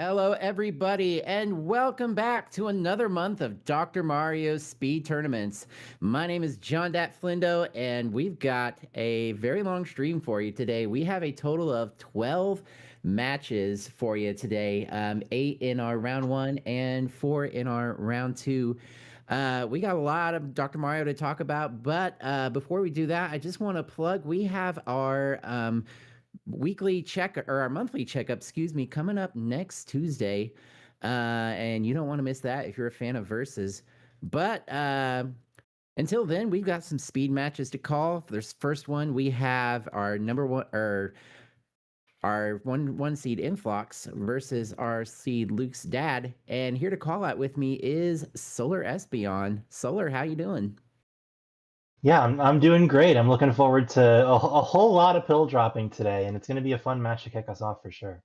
Hello, everybody, and welcome back to another month of Dr. Mario's Speed Tournaments. My name is John Dat Flindo, and we've got a very long stream for you today. We have a total of 12 matches for you today, 8 in our round one and 4 in our round two. We got a lot of Dr. Mario to talk about, but before we do that, I just want to plug we have our weekly check or our monthly checkup, excuse me, coming up next Tuesday. And you don't want to miss that if you're a fan of verses. But until then, we've got some speed matches to call. This first one, we have our number one or our one seed Influx versus our seed Luke's dad. And here to call out with me is Solar Espeon. Solar, how you doing? Yeah, I'm doing great. I'm looking forward to a whole lot of pill dropping today, and it's going to be a fun match to kick us off for sure.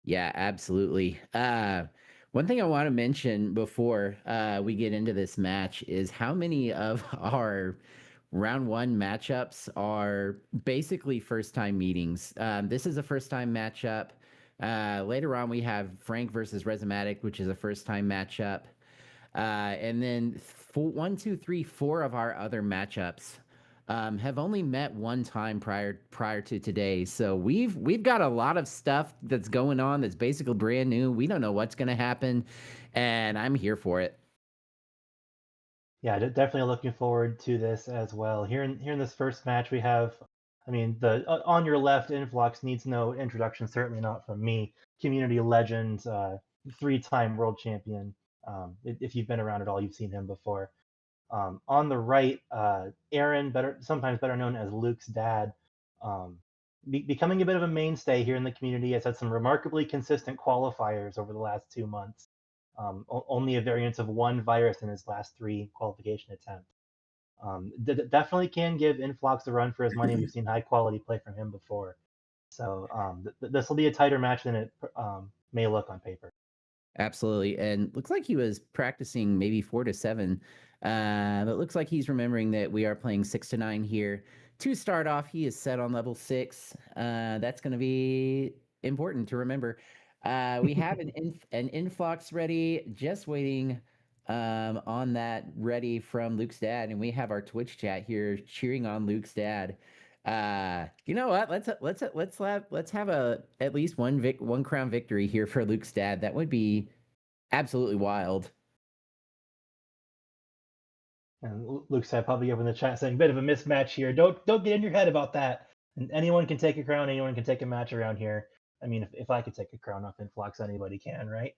Yeah, absolutely. One thing I want to mention before we get into this match is how many of our round one matchups are basically first time meetings. This is a first time matchup. Later on, we have Frank versus Resumatic, which is a first time matchup. And then one, two, three, four of our other matchups have only met one time prior to today. So we've got a lot of stuff that's going on that's basically brand new. We don't know what's going to happen, and I'm here for it. Yeah, definitely looking forward to this as well. Here in this first match, we have, I mean, the on your left, Influx needs no introduction, certainly not from me. Community legend, three-time world champion. If you've been around at all, you've seen him before. On the right, Aaron, sometimes better known as Luke's dad, um, becoming a bit of a mainstay here in the community, has had some remarkably consistent qualifiers over the last 2 months. Only a variance of one virus in his last three qualification attempts. Definitely can give Influx a run for his money. We've seen high quality play from him before. So this will be a tighter match than it may look on paper. Absolutely, and looks like he was practicing maybe 4 to 7. But looks like he's remembering that we are playing 6 to 9 here. To start off, he is set on level 6. That's going to be important to remember. We have an influx ready, just waiting on that ready from Luke's dad, and we have our Twitch chat here cheering on Luke's dad. You know what? Let's have a at least one crown victory here for Luke's dad. That would be absolutely wild. And Luke said probably over in the chat saying, "Bit of a mismatch here. Don't get in your head about that. And anyone can take a crown. Anyone can take a match around here. I mean, if I could take a crown off Influx, anybody can, right?"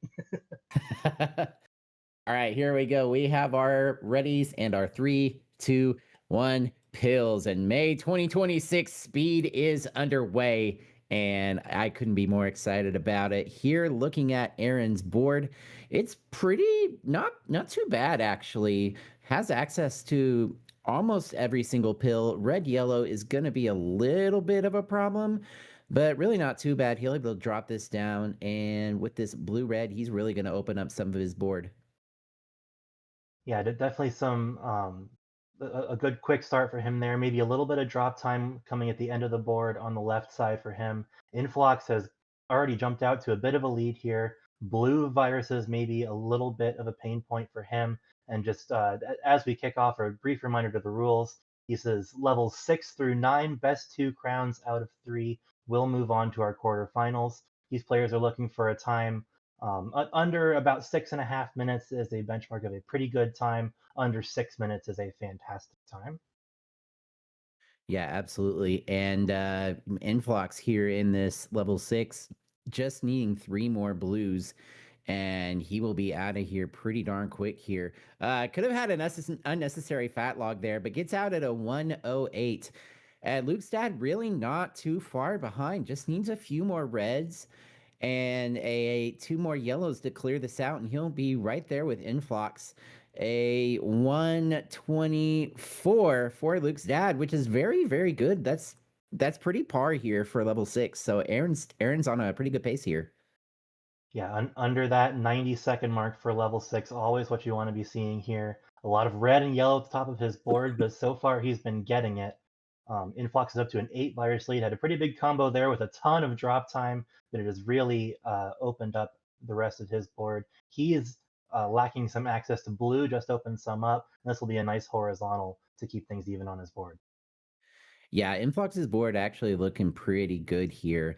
All right, here we go. We have our readies and our 3, 2, 1 pills. And May 2026 speed is underway. And I couldn't be more excited about it. Here, looking at Aaron's board, it's pretty not too bad actually. Has access to almost every single pill. Red yellow is going to be a little bit of a problem, but really not too bad. He'll be able to drop this down, and with this blue red, he's really going to open up some of his board. Yeah, definitely some a good quick start for him there. Maybe a little bit of drop time coming at the end of the board on the left side for him. Influx has already jumped out to a bit of a lead here. Blue viruses maybe a little bit of a pain point for him. And just as we kick off, a brief reminder to the rules. He says levels 6 through 9, best two crowns out of three will move on to our quarterfinals. These players are looking for a time under about 6.5 minutes is a benchmark of a pretty good time. Under 6 minutes is a fantastic time. Yeah, absolutely. And Influx here in this level 6, just needing 3 more blues, and he will be out of here pretty darn quick here. Could have had an unnecessary fat log there, but gets out at a 108. Luke's dad really not too far behind, just needs a few more reds and a 2 more yellows to clear this out, and he'll be right there with Influx. A 124 for Luke's dad, which is very, very good. That's pretty par here for level 6. So Aaron's on a pretty good pace here. Yeah, under that 90-second mark for level 6, always what you want to be seeing here. A lot of red and yellow at the top of his board, but so far he's been getting it. Influx is up to an 8 virus lead. Had a pretty big combo there with a ton of drop time, but it has really opened up the rest of his board. He is lacking some access to blue, just opened some up. And this will be a nice horizontal to keep things even on his board. Yeah, Influx's board actually looking pretty good here.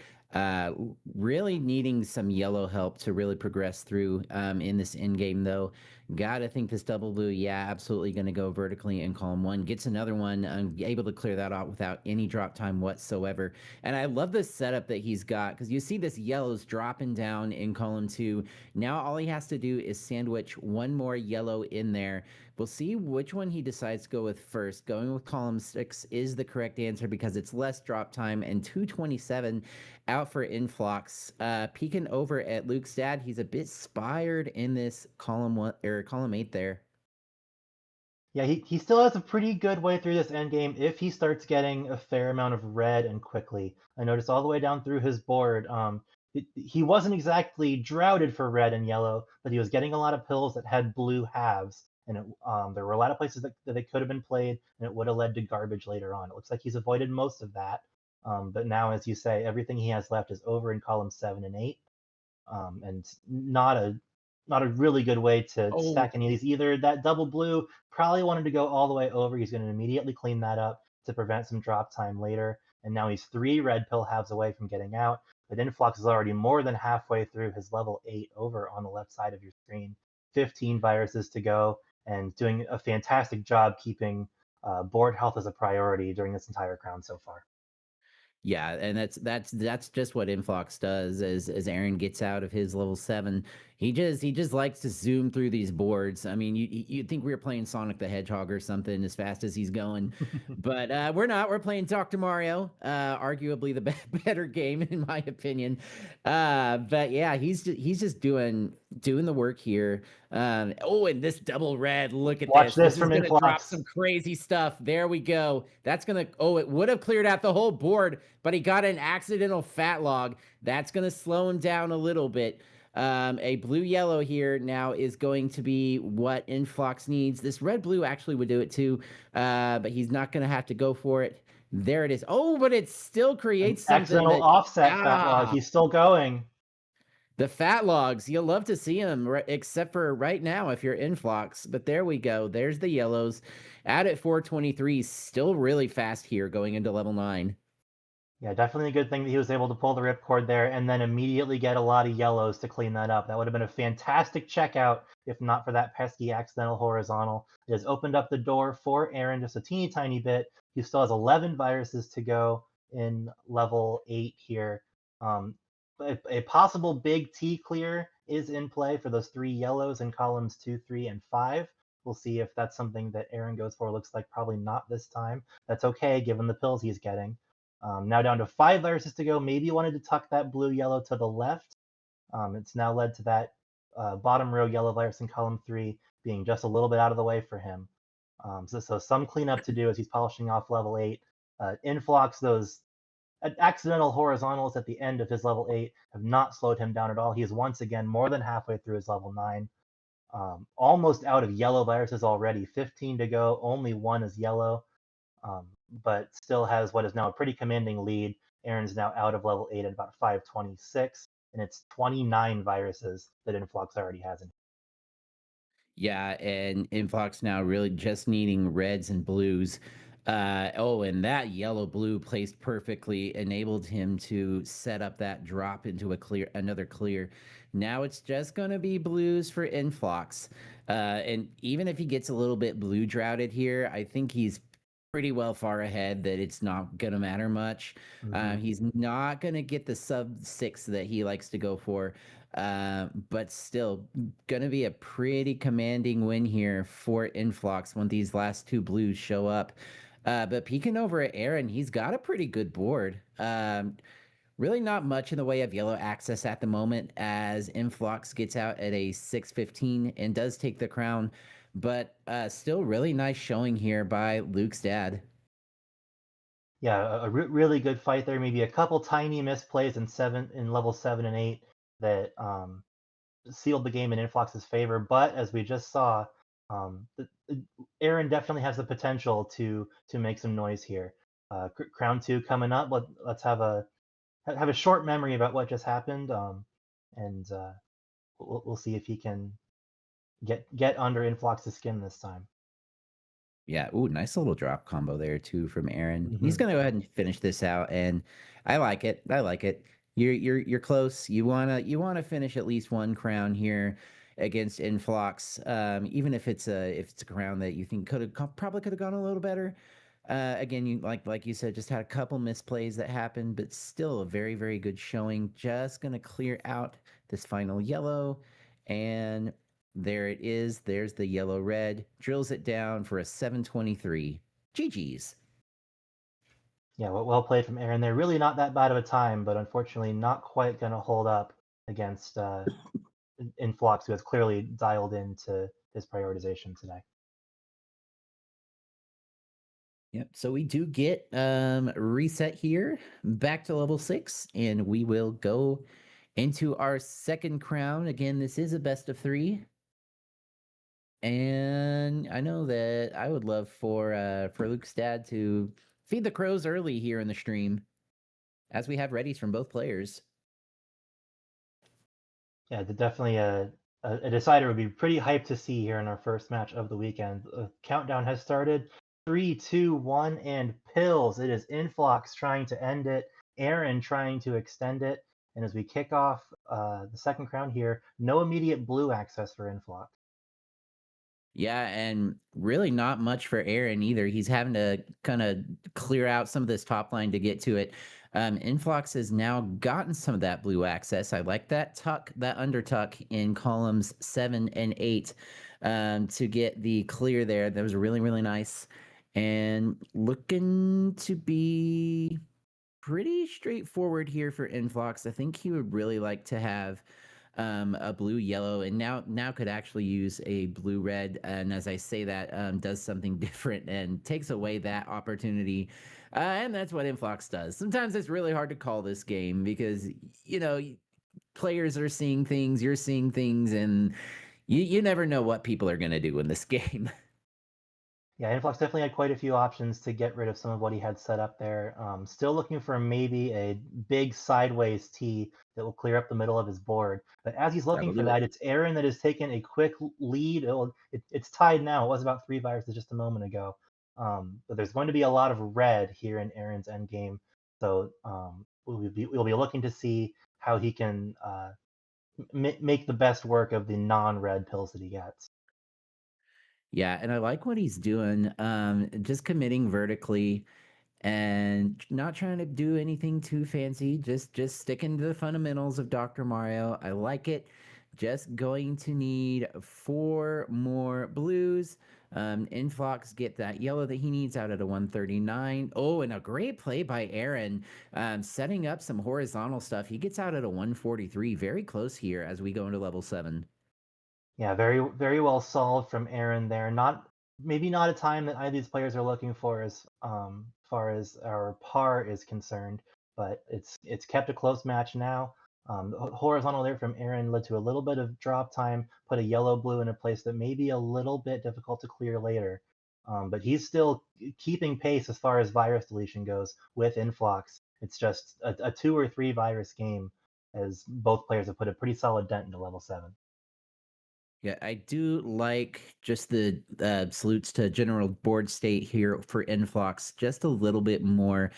Really needing some yellow help to really progress through in this end game, though. Gotta think this double blue, yeah, absolutely going to go vertically in column one. Gets another one, able to clear that out without any drop time whatsoever. And I love the setup that he's got because you see this yellow's dropping down in column two. Now all he has to do is sandwich one more yellow in there. We'll see which one he decides to go with first. Going with column six is the correct answer because it's less drop time and 227 out for Influx. Peeking over at Luke's dad, he's a bit spired in this column one or column eight there. Yeah, he still has a pretty good way through this end game if he starts getting a fair amount of red and quickly. I noticed all the way down through his board, he wasn't exactly droughted for red and yellow, but he was getting a lot of pills that had blue halves, and there were a lot of places that they could have been played, and it would have led to garbage later on. It looks like he's avoided most of that, but now, as you say, everything he has left is over in column 7 and 8, and not a really good way to Oh, stack any of these either. That double blue probably wanted to go all the way over. He's going to immediately clean that up to prevent some drop time later. And now he's 3 red pill halves away from getting out. But Influx is already more than halfway through his level 8 over on the left side of your screen. 15 viruses to go, and doing a fantastic job keeping board health as a priority during this entire round so far. yeah, and that's just what Influx does as Aaron gets out of his level 7. He just likes to zoom through these boards. I mean, you'd think we were playing Sonic the Hedgehog or something as fast as he's going. But we're not. We're playing Dr. Mario, arguably the better game in my opinion. But yeah, he's just doing the work here. Oh, and this double red. Look at Watch this. this This is from gonna drop Influx. some crazy stuff. There we go. That's gonna. Oh, it would have cleared out the whole board, but he got an accidental fat log. That's gonna slow him down a little bit. A blue yellow here now is going to be what Influx needs. This red blue actually would do it too, but he's not going to have to go for it. There it is. Oh, but it still An creates something accidental that, offset fat log. ah, He's still going. the fat logs. You'll love to see them, except for right now if you're Influx. But there we go. There's the yellows. Out at 423, still really fast here going into level 9. Yeah, definitely a good thing that he was able to pull the ripcord there and then immediately get a lot of yellows to clean that up. That would have been a fantastic checkout if not for that pesky accidental horizontal. It has opened up the door for Aaron just a teeny tiny bit. He still has 11 viruses to go in level 8 here. A possible big T clear is in play for those 3 yellows in columns 2, 3, and 5. We'll see if that's something that Aaron goes for. Looks like probably not this time. That's okay given the pills he's getting. Now down to 5 viruses to go. Maybe you wanted to tuck that blue yellow to the left. It's now led to that bottom row yellow virus in column 3 being just a little bit out of the way for him. So some cleanup to do as he's polishing off level 8. Influx, those accidental horizontals at the end of his level 8 have not slowed him down at all. He is once again more than halfway through his level 9. Almost out of yellow viruses already. 15 to go. Only one is yellow, but still has what is now a pretty commanding lead. Aaron's now out of level 8 at about 526, and it's 29 viruses that Influx already has in. Yeah, and Influx now really just needing reds and blues. Oh, and that yellow blue placed perfectly enabled him to set up that drop into another clear. Now it's just gonna be blues for Influx. And even if he gets a little bit blue droughted here, I think he's pretty well far ahead that it's not gonna matter much. Mm-hmm. He's not gonna get the sub 6 that he likes to go for. But still, gonna be a pretty commanding win here for Influx when these last two blues show up. But peeking over at Aaron, he's got a pretty good board. Really not much in the way of yellow access at the moment as Influx gets out at a 615 and does take the crown. But still really nice showing here by Luke's dad. Yeah, really good fight there. Maybe a couple tiny misplays in level 7 and 8 that sealed the game in Influx's favor. But as we just saw, Aaron definitely has the potential to make some noise here. Crown 2 coming up. Let's have a short memory about what just happened, and we'll see if he can get under Influx's skin this time. Yeah. Ooh, nice little drop combo there too from Aaron. He's Hmm. gonna go ahead and finish this out, and I like it. I like it. You're close. You wanna finish at least one crown here against Influx. Even if it's a crown that you think probably could have gone a little better. Again, you like you said, just had a couple misplays that happened, but still a very, very good showing. Just gonna clear out this final yellow, and there it is. There's the yellow red. Drills it down for a 723. GG's. Yeah, well played from Aaron there. Really not that bad of a time, but unfortunately not quite going to hold up against Influx, who has clearly dialed into his prioritization today. Yep. So we do get reset here back to level 6, and we will go into our second crown. Again, this is a best of 3. And I know that I would love for Luke's dad to feed the crows early here in the stream as we have readies from both players. Yeah, definitely a decider would be pretty hyped to see here in our first match of the weekend. The countdown has started. 3, 2, 1, and pills. It is Influx trying to end it, Aaron trying to extend it. And as we kick off the second crown here, no immediate blue access for Influx. Yeah, and really not much for Aaron either. He's having to kind of clear out some of this top line to get to it. Influx has now gotten some of that blue access. I like that tuck, that under tuck in columns 7 and 8 to get the clear there. That was really, really nice. And looking to be pretty straightforward here for Influx. I think he would really like to have a blue yellow, and now could actually use a blue red. And as I say that, does something different and takes away that opportunity. And that's what Influx does. Sometimes it's really hard to call this game because players are seeing things, you're seeing things, and you never know what people are gonna do in this game. Yeah, Influx definitely had quite a few options to get rid of some of what he had set up there. Still looking for maybe a big sideways T that will clear up the middle of his board. But as he's looking That'll for do it. that, it's Aaron that has taken a quick lead. It's tied now. It was about 3 viruses just a moment ago. But there's going to be a lot of red here in Aaron's endgame. So we'll be looking to see how he can make the best work of the non-red pills that he gets. Yeah, and I like what he's doing. Just committing vertically and not trying to do anything too fancy, just sticking to the fundamentals of Dr. Mario. I like it. Just going to need 4 more blues. Influx get that yellow that he needs out at a 139. Oh, and a great play by Aaron, setting up some horizontal stuff. He gets out at a 143, very close here as we go into level 7. Yeah, very very well solved from Aaron there. Not maybe not a time that either of these players are looking for as far as our par is concerned, but it's kept a close match now. Horizontal there from Aaron led to a little bit of drop time, put a yellow blue in a place that may be a little bit difficult to clear later. But he's still keeping pace as far as virus deletion goes with Influx. It's just a 2 or 3 virus game, as both players have put a pretty solid dent into level 7. Yeah, I do like just the salutes to general board state here for Influx just a little bit more,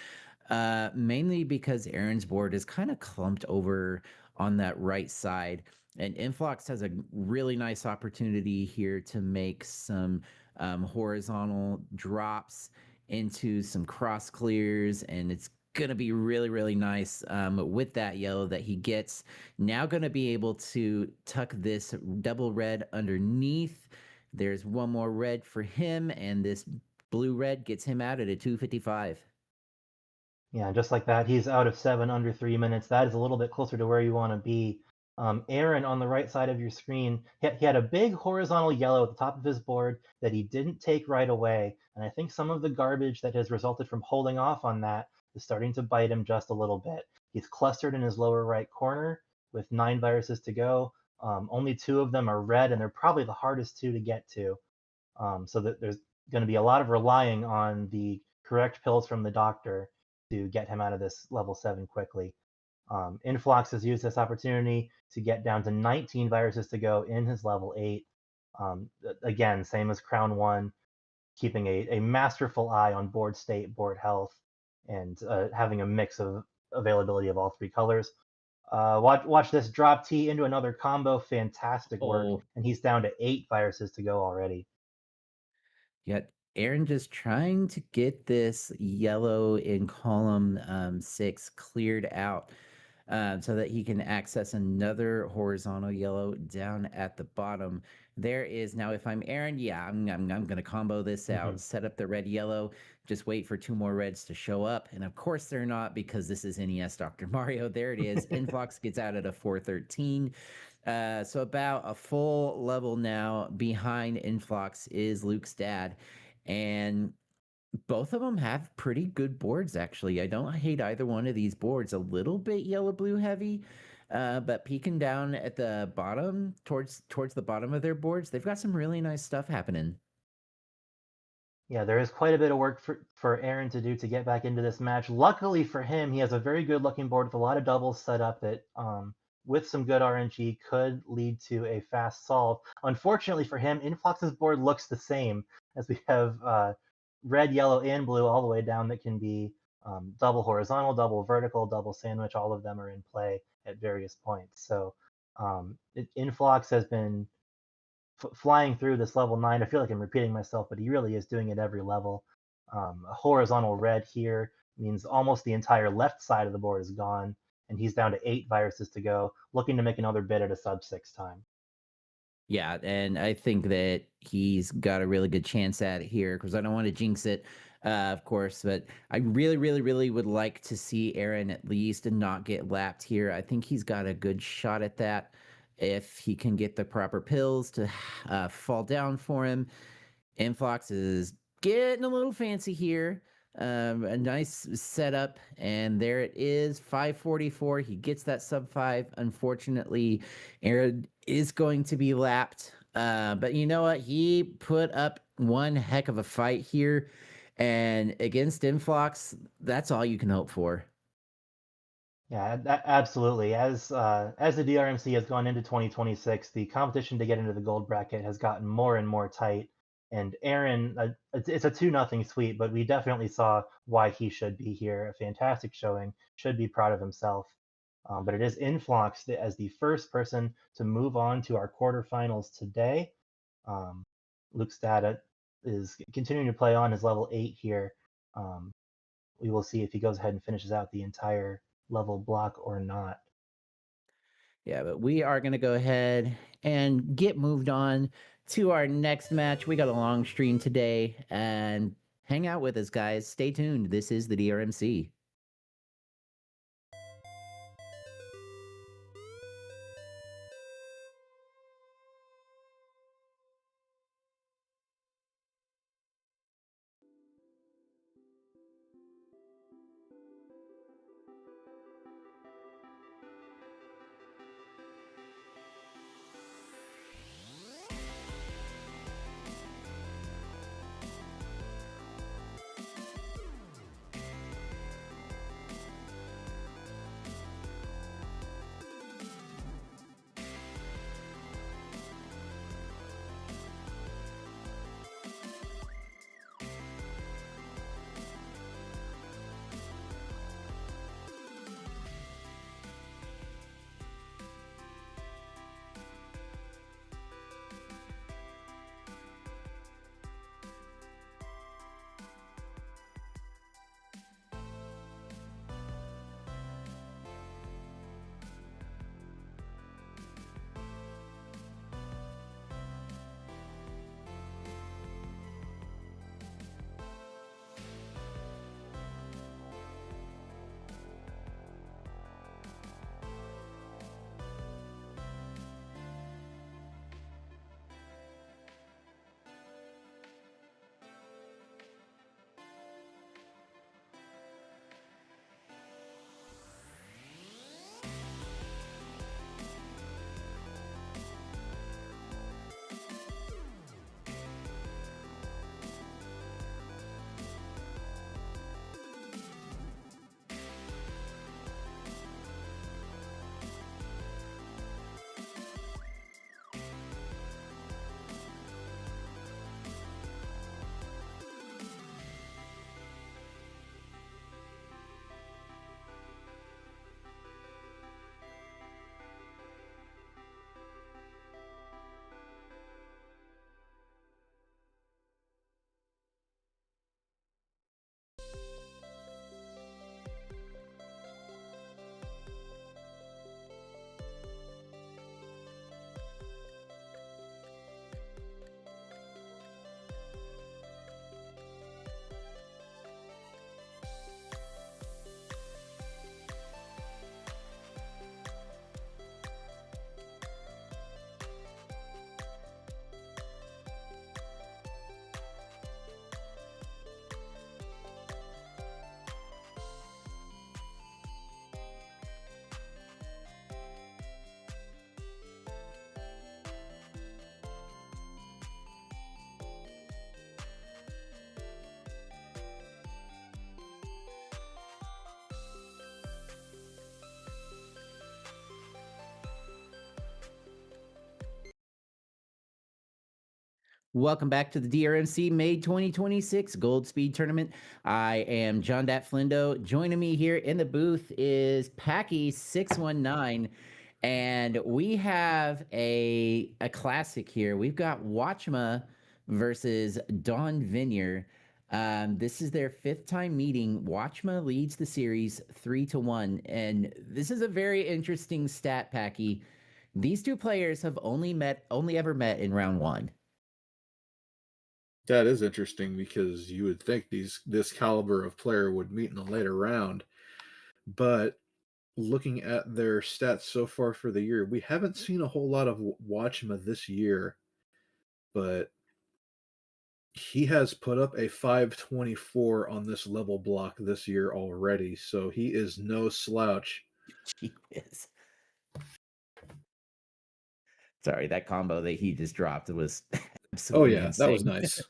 mainly because Aaron's board is kind of clumped over on that right side, and Influx has a really nice opportunity here to make some horizontal drops into some cross clears, and it's gonna be really, really nice with that yellow that he gets. Now gonna be able to tuck this double red underneath. There's one more red for him, and this blue red gets him out at a 255. Yeah, just like that, he's out of 7 under 3 minutes. That is a little bit closer to where you want to be. Aaron, on the right side of your screen, he had a big horizontal yellow at the top of his board that he didn't take right away. And I think some of the garbage that has resulted from holding off on that is starting to bite him just a little bit. He's clustered in his lower right corner with 9 viruses to go. Only 2 of them are red, and they're probably the hardest 2 to get to. So that there's going to be a lot of relying on the correct pills from the doctor to get him out of this level 7 quickly. Influx has used this opportunity to get down to 19 viruses to go in his level 8. Again, same as Crown 1, keeping a masterful eye on board state, board health, and having a mix of availability of all three colors. Watch this drop T into another combo. Fantastic work. Oh, And he's down to 8 viruses to go already. yet Aaron just trying to get this yellow in column 6 cleared out so that he can access another horizontal yellow down at the bottom. There is now, if I'm Aaron, yeah, I'm going to combo this Hmm. out, set up the red yellow, just wait for 2 more reds to show up. And of course, they're not because this is NES Dr. Mario. There it is. Influx gets out at a 413. So about a full level now behind Influx is Luke's dad. And both of them have pretty good boards, actually. I don't hate either one of these boards. A little bit yellow blue heavy, but peeking down at the bottom, towards the bottom of their boards, they've got some really nice stuff happening. Yeah, there is quite a bit of work for Aaron to do to get back into this match. Luckily for him, he has a very good looking board with a lot of doubles set up that, with some good RNG, could lead to a fast solve. Unfortunately for him, Influx's board looks the same as we have red, yellow, and blue all the way down that can be double horizontal, double vertical, double sandwich. All of them are in play at various points. So Influx has been flying through this level 9. I feel like I'm repeating myself, but he really is doing it every level. A horizontal red here means almost the entire left side of the board is gone, and he's down to 8 viruses to go, looking to make another bid at a sub 6 time. Yeah, and I think that he's got a really good chance at it here because I don't want to jinx it, of course. But I really, really, really would like to see Aaron at least and not get lapped here. I think he's got a good shot at that if he can get the proper pills to fall down for him. Influx is getting a little fancy here. A nice setup, and there it is, 544. He gets that sub 5. Unfortunately, Aaron is going to be lapped. But you know what? He put up one heck of a fight here, and against Influx, that's all you can hope for. Yeah, absolutely. As the DRMC has gone into 2026, the competition to get into the gold bracket has gotten more and more tight. And Aaron, it's a 2-0 sweep, but we definitely saw why he should be here. A fantastic showing, should be proud of himself. But it is Influx as the first person to move on to our quarterfinals today. Um, Luke Stata is continuing to play on his level 8 here. Um, we will see if he goes ahead and finishes out the entire level block or not. Yeah, but we are going to go ahead and get moved on to our next match. We got a long stream today, and hang out with us, guys. Stay tuned. This is the DRMC. Welcome back to the DRMC May 2026 Gold Speed Tournament. I am John Dat Flindo. Joining me here in the booth is Packy619. And we have a classic here. We've got Watchma versus Don Vineyard. This is their fifth time meeting. Watchma leads the series 3-1. And this is a very interesting stat, Packy. These two players have only ever met in round one. That is interesting because you would think this caliber of player would meet in a later round. But looking at their stats so far for the year, we haven't seen a whole lot of Watchma this year. But he has put up a 524 on this level block this year already. So he is no slouch. Gee whiz. Sorry, that combo that he just dropped was absolutely yeah, that was insane. nice.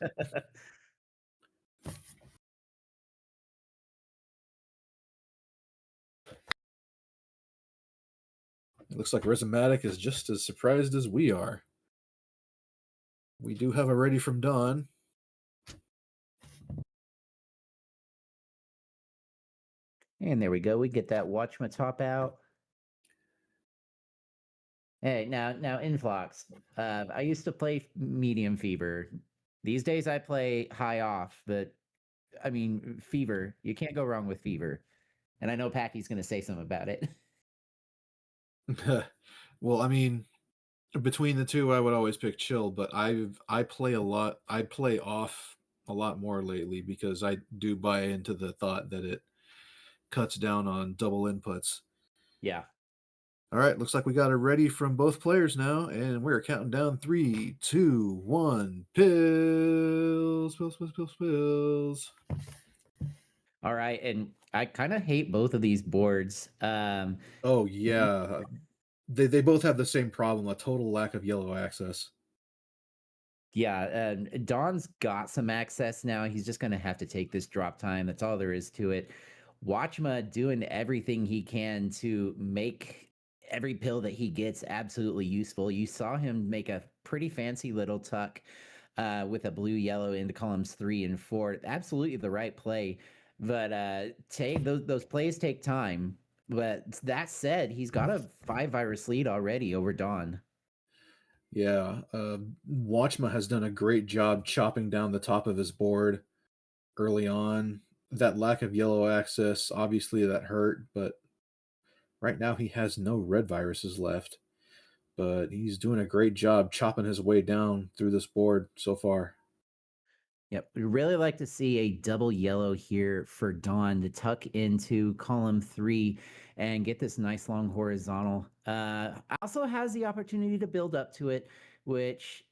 It looks like Rhizomatic is just as surprised as we are. We do have a ready from Dawn. And there we go. We get that Watchma top out. Hey, now Influx. I used to play medium fever. These days I play high off, but I mean fever. You can't go wrong with fever. And I know Packy's going to say something about it. Well, I mean, between the two, I would always pick chill, but I play a lot. I play off a lot more lately because I do buy into the thought that it cuts down on double inputs. Yeah. All right, looks like we got it ready from both players now, and we're counting down 3, 2, 1. Pills, pills, pills, pills, pills. All right, and I kind of hate both of these boards. Oh yeah, they both have the same problem: a total lack of yellow access. Yeah, and Don's got some access now. He's just going to have to take this drop time. That's all there is to it. Watchma doing everything he can to make every pill that he gets absolutely useful. You saw him make a pretty fancy little tuck with a blue yellow into columns 3 and 4. Absolutely the right play. But take those plays take time. But that said, he's got a 5 virus lead already over Don. Yeah, Watchma has done a great job chopping down the top of his board early on. That lack of yellow access, obviously, that hurt, but right now he has no red viruses left. But he's doing a great job chopping his way down through this board so far. Yep. We really like to see a double yellow here for Dawn to tuck into column 3 and get this nice long horizontal. Also has the opportunity to build up to it, which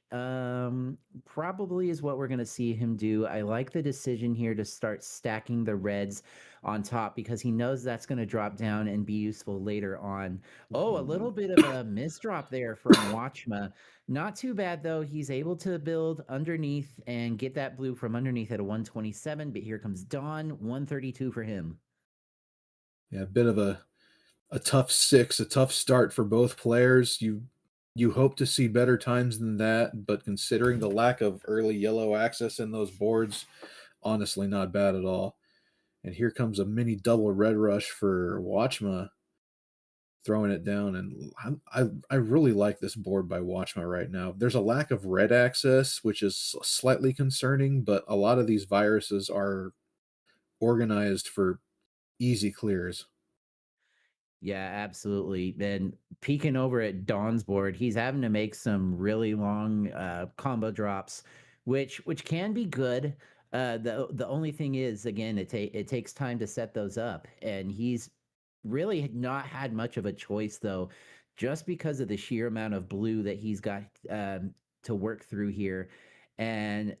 probably is what we're going to see him do. I like the decision here to start stacking the reds on top because he knows that's going to drop down and be useful later on. Oh, a little bit of a misdrop there from Watchma. Not too bad though. He's able to build underneath and get that blue from underneath at a 127. But here comes Dawn, 132 for him. Yeah, a bit of a tough 6, a tough start for both players. You hope to see better times than that, but considering the lack of early yellow access in those boards, honestly not bad at all. And here comes a mini double red rush for Watchma, throwing it down. And I really like this board by Watchma right now. There's a lack of red access, which is slightly concerning, but a lot of these viruses are organized for easy clears. Yeah, absolutely. And peeking over at Dawn's board, he's having to make some really long combo drops, which can be good. The only thing is, again, it takes time to set those up, and he's really not had much of a choice though, just because of the sheer amount of blue that he's got to work through here, and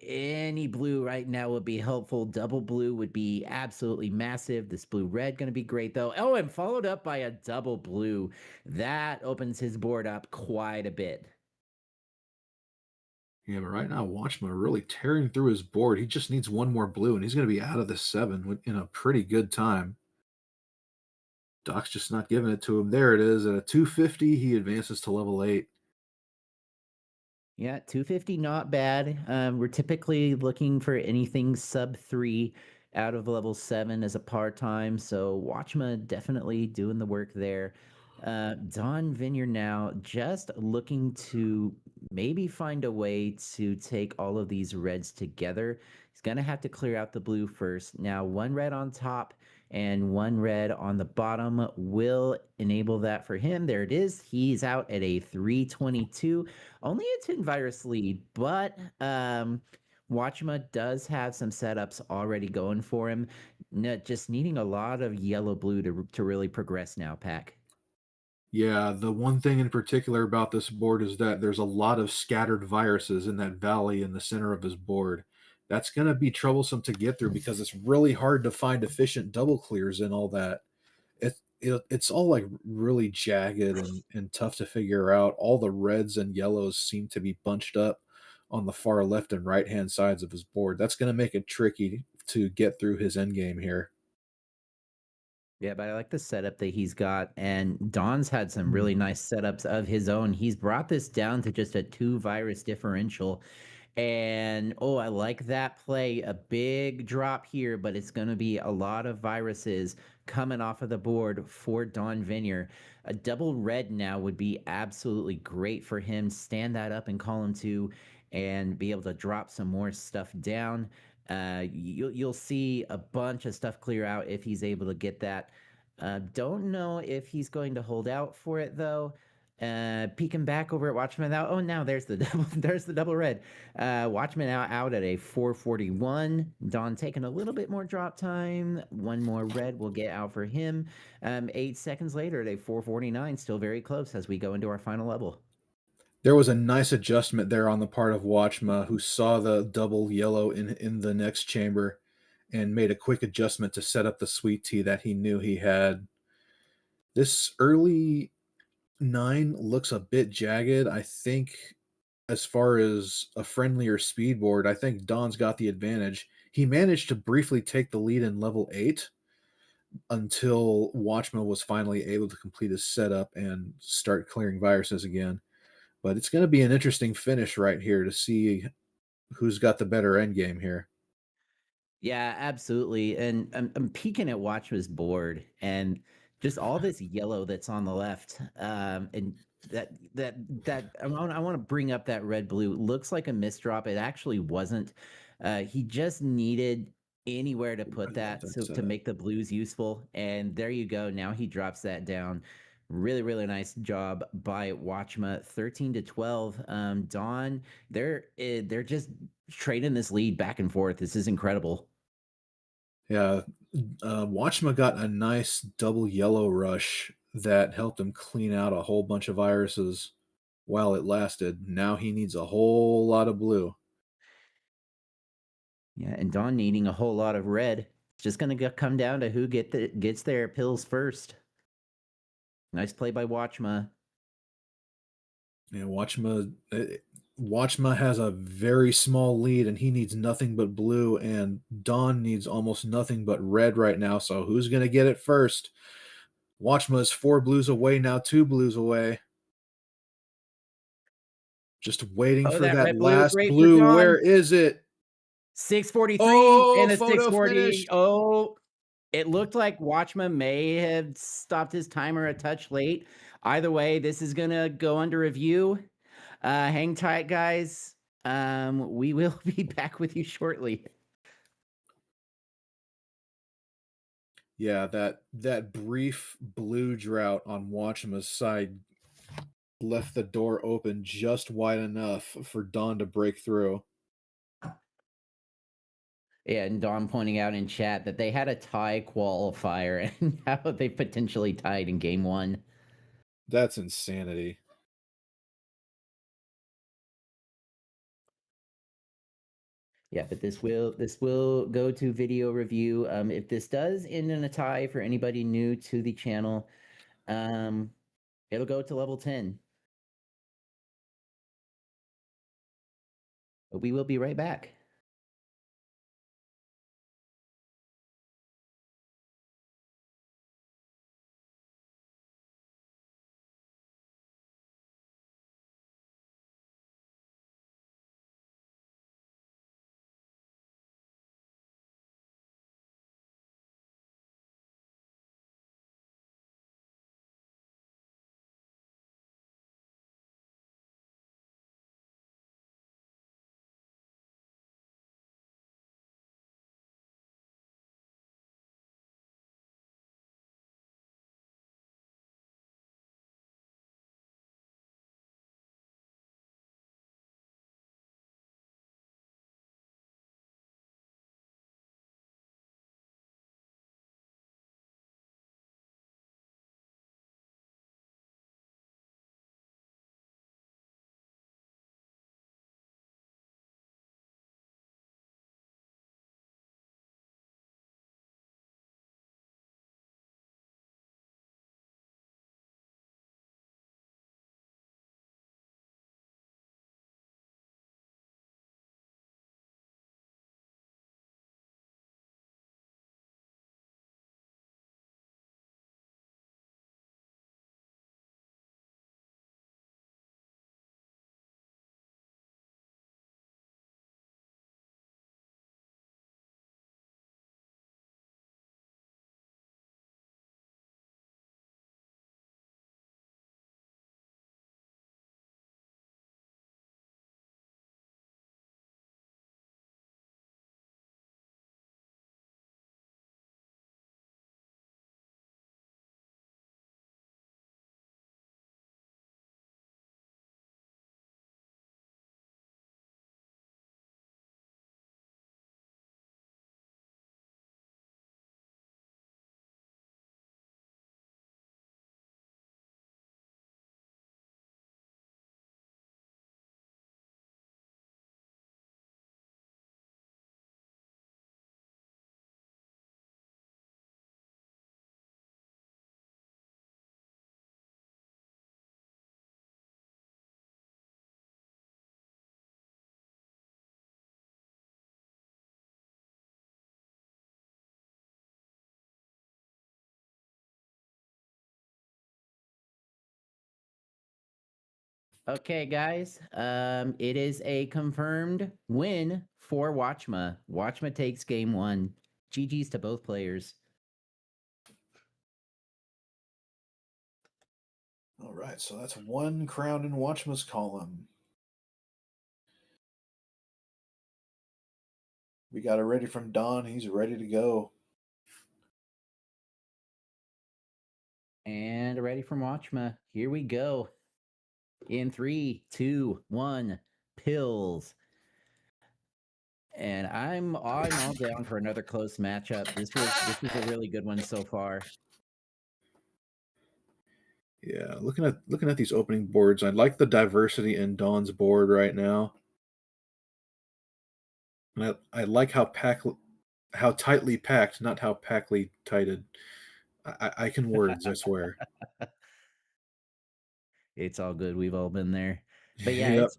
any blue right now would be helpful. Double blue would be absolutely massive. This blue red going to be great though. Oh, and followed up by a double blue. That opens his board up quite a bit. Yeah, but right now, Watchma really tearing through his board. He just needs one more blue, and he's going to be out of the 7 in a pretty good time. Doc's just not giving it to him. There it is. At a 250, he advances to level 8. Yeah, 250, not bad. We're typically looking for anything sub 3 out of level 7 as a part-time, so Watchma definitely doing the work there. Don Vineyard now just looking to maybe find a way to take all of these reds together. He's gonna have to clear out the blue first. Now, one red on top and one red on the bottom will enable that for him. There it is. He's out at a 322. Only a 10 virus lead, but Watchma does have some setups already going for him. Just needing a lot of yellow blue to really progress now, Pack. Yeah, the one thing in particular about this board is that there's a lot of scattered viruses in that valley in the center of his board. That's going to be troublesome to get through because it's really hard to find efficient double clears and all that. It's all like really jagged and tough to figure out. All the reds and yellows seem to be bunched up on the far left and right hand sides of his board. That's going to make it tricky to get through his end game here. Yeah, but I like the setup that he's got, and Don's had some really nice setups of his own. He's brought this down to just a 2 virus differential. And oh, I like that play. A big drop here, but it's going to be a lot of viruses coming off of the board for Don Vineyard. A double red now would be absolutely great for him. Stand that up in column 2 and be able to drop some more stuff down. You'll see a bunch of stuff clear out if he's able to get that. Don't know if he's going to hold out for it though. Peeking back over at Watchman now. Oh, now there's the double. There's the double red. Watchman out at a 441. Don taking a little bit more drop time. One more red will get out for him. 8 seconds later at a 449. Still very close as we go into our final level. There was a nice adjustment there on the part of Watchma, who saw the double yellow in the next chamber and made a quick adjustment to set up the sweet tea that he knew he had. This early 9 looks a bit jagged. I think as far as a friendlier speed board, I think Don's got the advantage. He managed to briefly take the lead in level 8 until Watchma was finally able to complete his setup and start clearing viruses again. But it's going to be an interesting finish right here to see who's got the better end game here. Yeah, absolutely. And I'm peeking at Watchma's board and just all this yellow that's on the left. And that I want to bring up that red blue. Looks like a misdrop. It actually wasn't. He just needed anywhere to put that so to make the blues useful. And there you go. Now he drops that down. Really, really nice job by Watchma. 13-12. Dawn, they're just trading this lead back and forth. This is incredible. Yeah, Watchma got a nice double yellow rush that helped him clean out a whole bunch of viruses while it lasted. Now he needs a whole lot of blue. Yeah, and Dawn needing a whole lot of red. It's just gonna come down to who gets their pills first. Nice play by Watchma. Yeah, Watchma has a very small lead, and he needs nothing but blue, and Dawn needs almost nothing but red right now. So who's going to get it first? Watchma is 4 blues away now, 2 blues away. Just waiting Oh, for that that red blue is last great for blue. Where Dawn. is it? 643 Oh, and a photo 640. finish. Oh, it looked like Watchma may have stopped his timer a touch late. Either way, this is gonna go under review. Hang tight, guys. We will be back with you shortly. Yeah, that brief blue drought on Watchma's side left the door open just wide enough for Dawn to break through. Yeah, and Don pointing out in chat that they had a tie qualifier and how they potentially tied in game 1. That's insanity. Yeah, but this will go to video review. If this does end in a tie for anybody new to the channel, um, it'll go to level 10. But we will be right back. Okay, guys. It is a confirmed win for Watchma. Watchma takes game one. GG's to both players. All right, so that's one crown in Watchma's column. We got it ready from Don. He's ready to go. And ready from Watchma. Here we go. In 3, 2, 1, pills. And I'm all down for another close matchup. This was a really good one so far. Yeah, looking at these opening boards, I like the diversity in Don's board right now. And I like how tightly packed, not how packly tighted. I can words, I swear. It's all good. We've all been there. But yeah, Yep.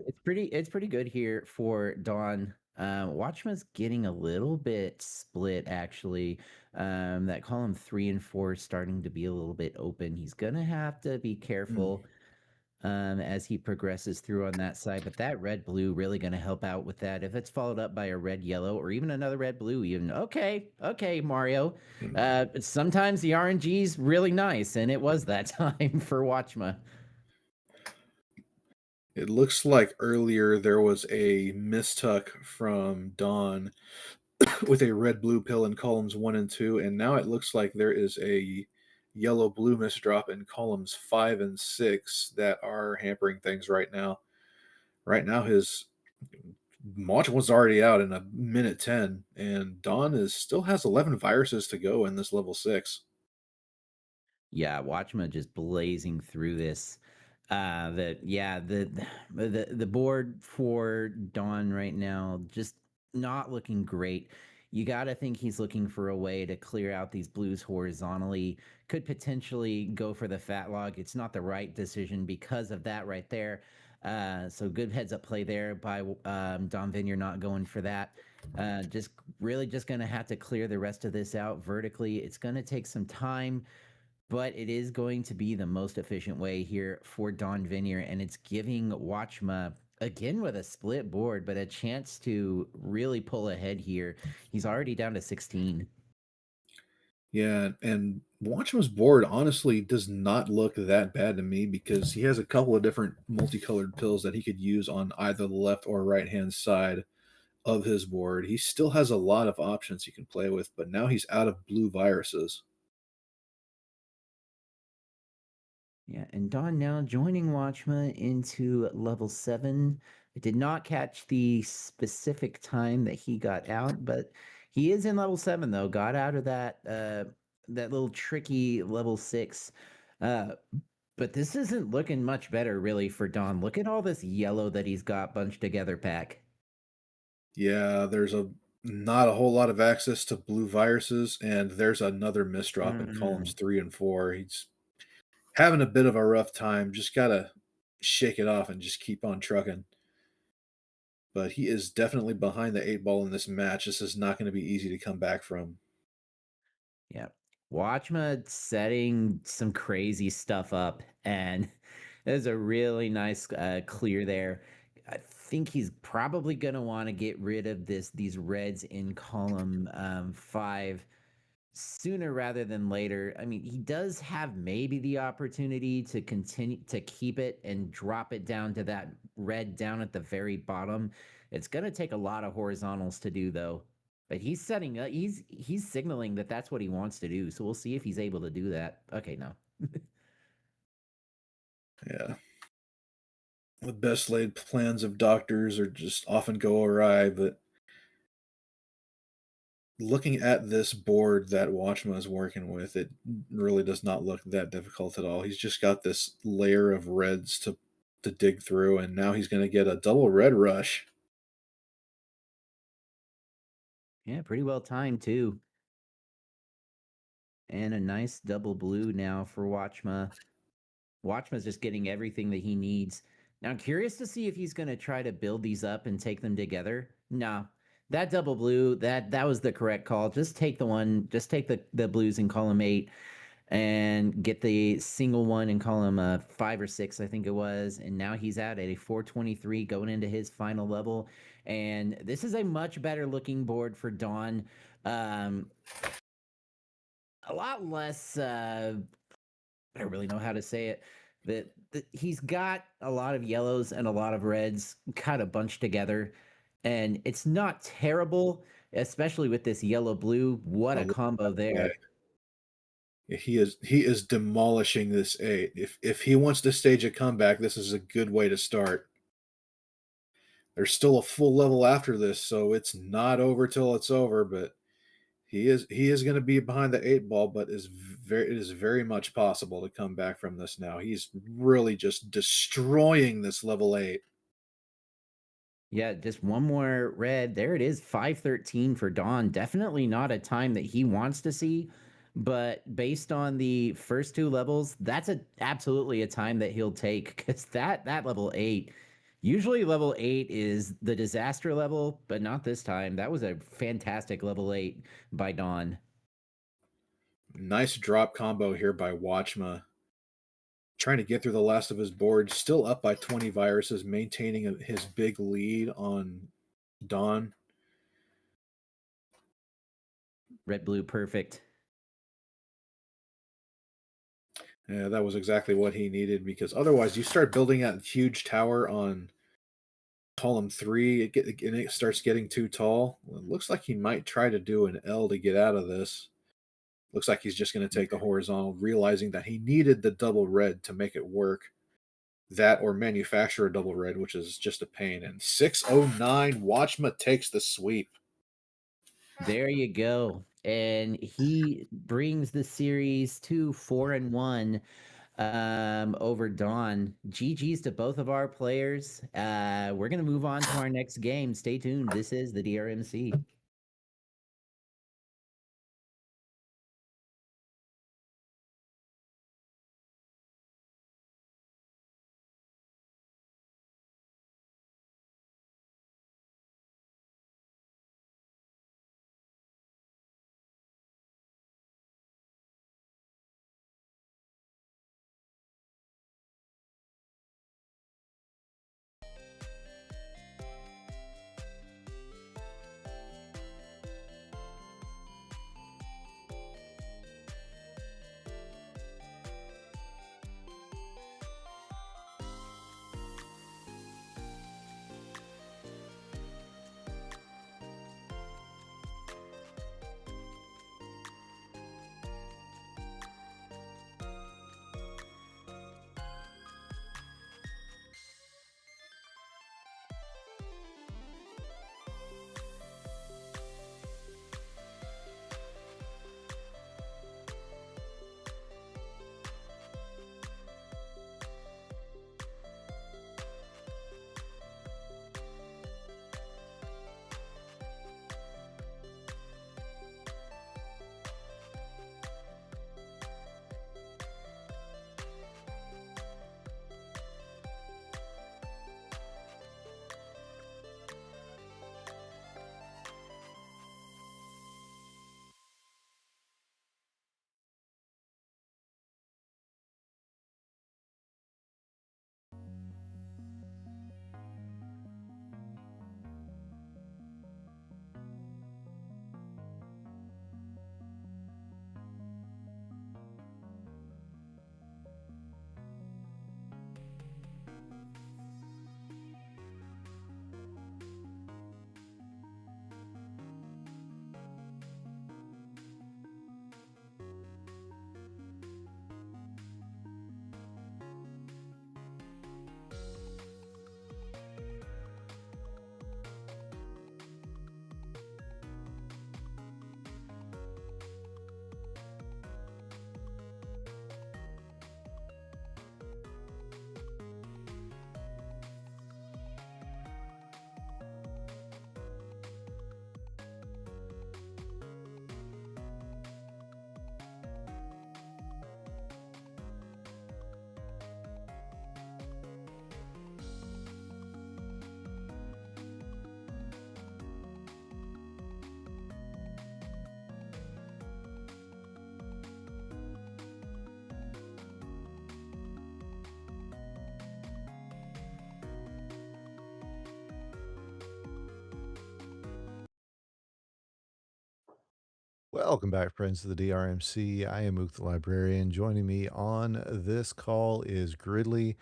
it's pretty good here for Dawn. Watchman's getting a little bit split actually. That column 3 and 4 is starting to be a little bit open. He's gonna have to be careful as he progresses through on that side. But that red blue really gonna help out with that. If it's followed up by a red yellow or even another red blue, even okay, Mario. Sometimes the RNG's really nice, and it was that time for Watchma. It looks like earlier there was a mistuck from Dawn with a red blue pill in columns 1 and 2, and now it looks like there is a yellow blue misdrop in columns 5 and 6 that are hampering things right now. Right now, his Watch was already out in a minute 10, and Dawn still has 11 viruses to go in this level 6. Yeah, Watchma just blazing through this. The board for Dawn right now just not looking great. You got to think he's looking for a way to clear out these blues horizontally. Could potentially go for the fat log. It's not the right decision because of that right there. So good heads up play there by Don Vineyard not going for that. Just really just going to have to clear the rest of this out vertically. It's going to take some time, but it is going to be the most efficient way here for Don Vineyard, and it's giving Watchma again with a split board, but a chance to really pull ahead here. He's already down to 16. Yeah, and Watchma's board honestly does not look that bad to me because he has a couple of different multicolored pills that he could use on either the left or right hand side of his board. He still has a lot of options he can play with, but now he's out of blue viruses. Yeah, and Don now joining Watchma into level 7. I did not catch the specific time that he got out, but he is in level 7 though. Got out of that little tricky level 6. Uh but this isn't looking much better really for Don. Look at all this yellow that he's got bunched together pack. Yeah, there's not a whole lot of access to blue viruses, and there's another misdrop in columns 3 and 4. He's having a bit of a rough time. Just gotta shake it off and just keep on trucking. But he is definitely behind the 8 ball in this match. This is not going to be easy to come back from. Yeah. Watchma setting some crazy stuff up, and there's a really nice clear there. I think he's probably going to want to get rid of these reds in column 5 sooner rather than later. I mean, he does have maybe the opportunity to continue to keep it and drop it down to that red down at the very bottom. It's going to take a lot of horizontals to do though. But he's setting up, he's signaling that that's what he wants to do. So we'll see if he's able to do that. Okay, no. Yeah. The best laid plans of doctors are just often go awry, but looking at this board that Watchma is working with, it really does not look that difficult at all. He's just got this layer of reds to dig through, and now he's going to get a double red rush. Yeah, pretty well timed too. And a nice double blue now for Watchma. Watchma's just getting everything that he needs. Now I'm curious to see if he's going to try to build these up and take them together. No, that double blue, that was the correct call. Just take the blues in column 8. and get the single one and call him a 5 or 6, I think it was. And now he's at a 423 going into his final level. And this is a much better looking board for Dawn. Um, a lot less, I don't really know how to say it. That he's got a lot of yellows and a lot of reds kind of bunched together. And it's not terrible, especially with this yellow blue. What I a love combo that play. there. He is demolishing this 8. If he wants to stage a comeback, this is a good way to start. There's still a full level after this, so it's not over till it's over, but he is going to be behind the 8 ball, but it is very much possible to come back from this now. He's really just destroying this level 8. Yeah, just one more red. There it is, 513 for Dawn. Definitely not a time that he wants to see, but based on the first two levels, that's absolutely a time that he'll take because that level 8, usually level 8 is the disaster level, but not this time. That was a fantastic level 8 by Dawn. Nice drop combo here by Watchma. Trying to get through the last of his board, still up by 20 viruses, maintaining his big lead on Dawn. Red blue perfect. Yeah, that was exactly what he needed, because otherwise you start building that huge tower on column 3, and it starts getting too tall. Well, it looks like he might try to do an L to get out of this. Looks like he's just going to take the horizontal, realizing that he needed the double red to make it work. That or manufacture a double red, which is just a pain. And 609, Watchma takes the sweep. There you go. And he brings the series to 4-1 over Dawn. GG's to both of our players. We're going to move on to our next game. Stay tuned. This is the DRMC. Welcome back, friends, to the DRMC. I am Mook the Librarian. Joining me on this call is Gridley.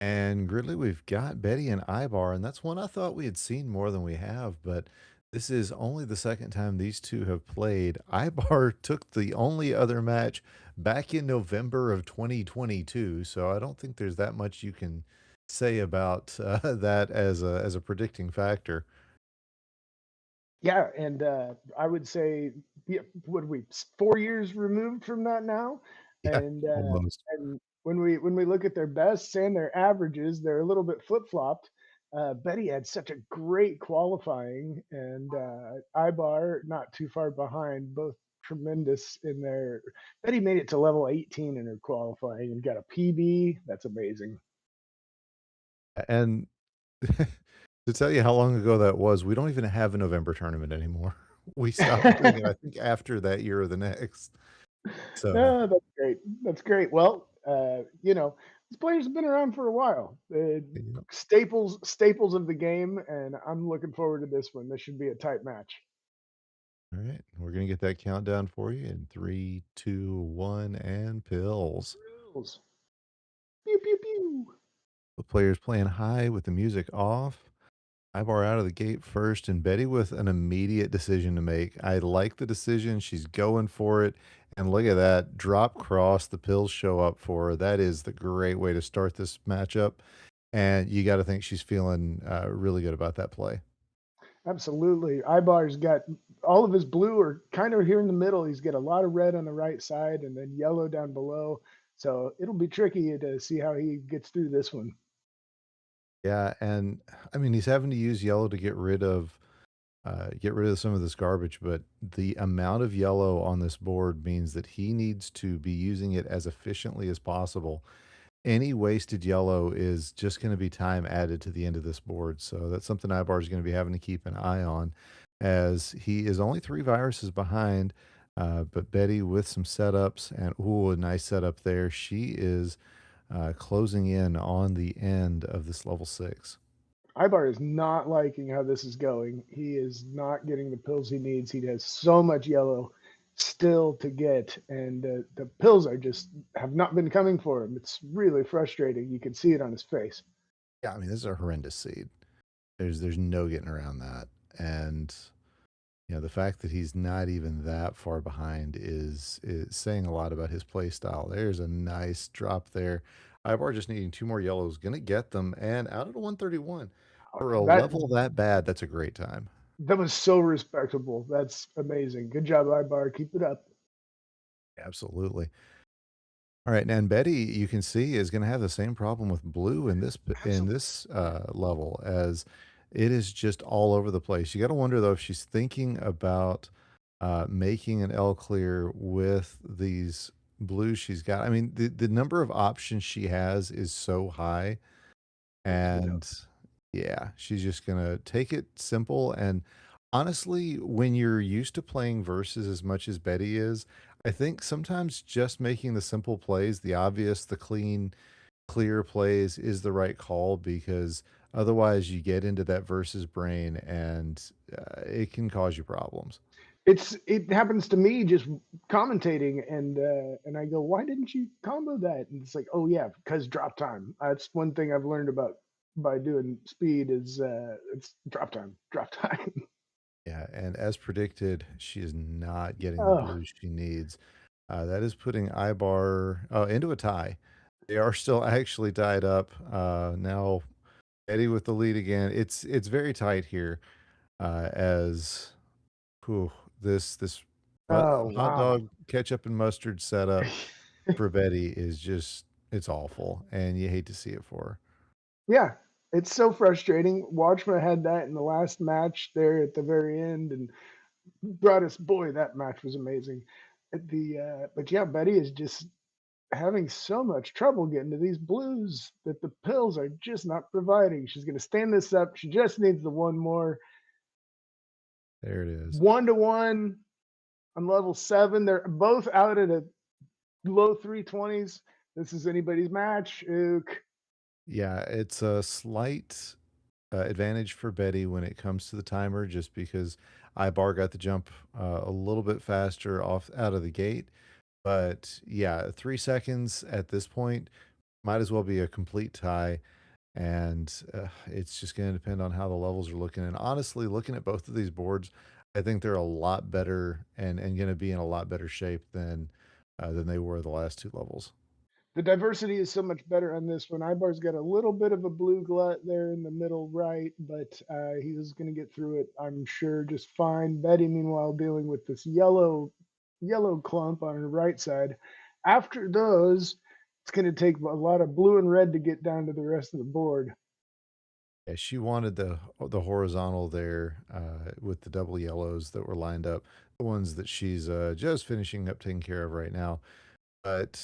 And Gridley, we've got Betty and Ibar, and that's one I thought we had seen more than we have, but this is only the second time these two have played. Ibar took the only other match back in November of 2022, so I don't think there's that much you can say about that as a predicting factor. Yeah, and I would say, yeah, what are we 4 years removed from that now? Yeah, And almost. when we look at their bests and their averages, they're a little bit flip flopped. Betty had such a great qualifying, and Ibar not too far behind, both tremendous in their. Betty made it to level 18 in her qualifying and got a PB. That's amazing. And to tell you how long ago that was, we don't even have a November tournament anymore. We stopped doing it, I think, after that year or the next. So, Oh, that's great. That's great. Well, these players have been around for a while. yeah. Staples of the game, and I'm looking forward to this one. This should be a tight match. All right, we're gonna get that countdown for you in 3, 2, 1, and pills. Rules. Pew pew pew. The players playing high with the music off. Ibar out of the gate first, and Betty with an immediate decision to make. I like the decision. She's going for it. And look at that drop cross. The pills show up for her. That is the great way to start this matchup. And you got to think she's feeling really good about that play. Absolutely. Ibar's got all of his blue are kind of here in the middle. He's got a lot of red on the right side and then yellow down below. So it'll be tricky to see how he gets through this one. Yeah, and I mean he's having to use yellow to get rid of some of this garbage, but the amount of yellow on this board means that he needs to be using it as efficiently as possible. Any wasted yellow is just going to be time added to the end of this board. So that's something Ibar is going to be having to keep an eye on, as he is only 3 viruses behind. But Betty with some setups, and ooh, a nice setup there. She is closing in on the end of this level 6. Ibar is not liking how this is going. He is not getting the pills he needs. He has so much yellow still to get, and the pills are just have not been coming for him. It's really frustrating. You can see it on his face. Yeah, I mean this is a horrendous seed. There's no getting around that, and the fact that he's not even that far behind is saying a lot about his play style. There's a nice drop there. Ivar just needing 2 more yellows, gonna get them, and out of the 131 for a That level that bad. That's a great time. that was so respectable. That's amazing. Good job, Ibar. Keep it up. Absolutely. All right, and Betty, you can see, is going to have the same problem with blue in Absolutely. this level, as it is just all over the place. You got to wonder though if she's thinking about making an L clear with these blues she's got. I mean, the number of options she has is so high, Makes me nervous. and yeah, she's just gonna take it simple. And honestly, when you're used to playing verses as much as Betty is, I think sometimes just making the simple plays, the obvious, the clean, clear plays is the right call, because otherwise you get into that versus brain, and it can cause you problems. It happens to me just commentating, and I go, why didn't you combo that? And it's like, oh yeah, because drop time. That's one thing I've learned about by doing speed is it's drop time, drop time. Yeah, and as predicted, she is not getting the Oh, blues she needs. That is putting Ibar into a tie. They are still actually tied up. Now Eddie with the lead again. It's very tight here. As whew, this oh hot wow. dog ketchup and mustard setup for Betty is just it's awful, and you hate to see it for her. Yeah, it's so frustrating. Watchman had that in the last match there at the very end, and brought us. Boy, that match was amazing. But yeah, Betty is just having so much trouble getting to these blues that the pills are just not providing. She's going to stand this up. She just needs the one more There it is. 1-to-1 on level 7. They're both out at a low 320s. This is anybody's match. Ook. Yeah, it's a slight advantage for Betty when it comes to the timer, just because Ibar got the jump a little bit faster off out of the gate. But yeah, 3 seconds at this point might as well be a complete tie. And it's just going to depend on how the levels are looking. And honestly, looking at both of these boards, I think they're a lot better and going to be in a lot better shape than they were the last two levels. The diversity is so much better on this one. Ibar's got a little bit of a blue glut there in the middle right, but he's going to get through it, I'm sure, just fine. Betty, meanwhile, dealing with this yellow clump on her right side. After those, it's going to take a lot of blue and red to get down to the rest of the board. Yeah, she wanted the horizontal there with the double yellows that were lined up, the ones that she's just finishing up taking care of right now. But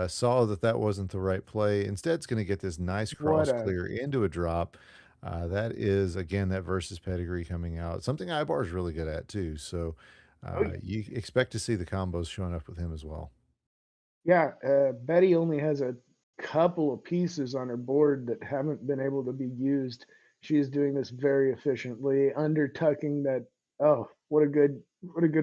saw that that wasn't the right play. Instead, it's going to get this nice What cross a clear into a drop. That is again that versus pedigree coming out, something Ibar is really good at too. So oh yeah. you expect to see the combos showing up with him as well. Yeah, Betty only has a couple of pieces on her board that haven't been able to be used. She is doing this very efficiently, under tucking that. Oh, what a good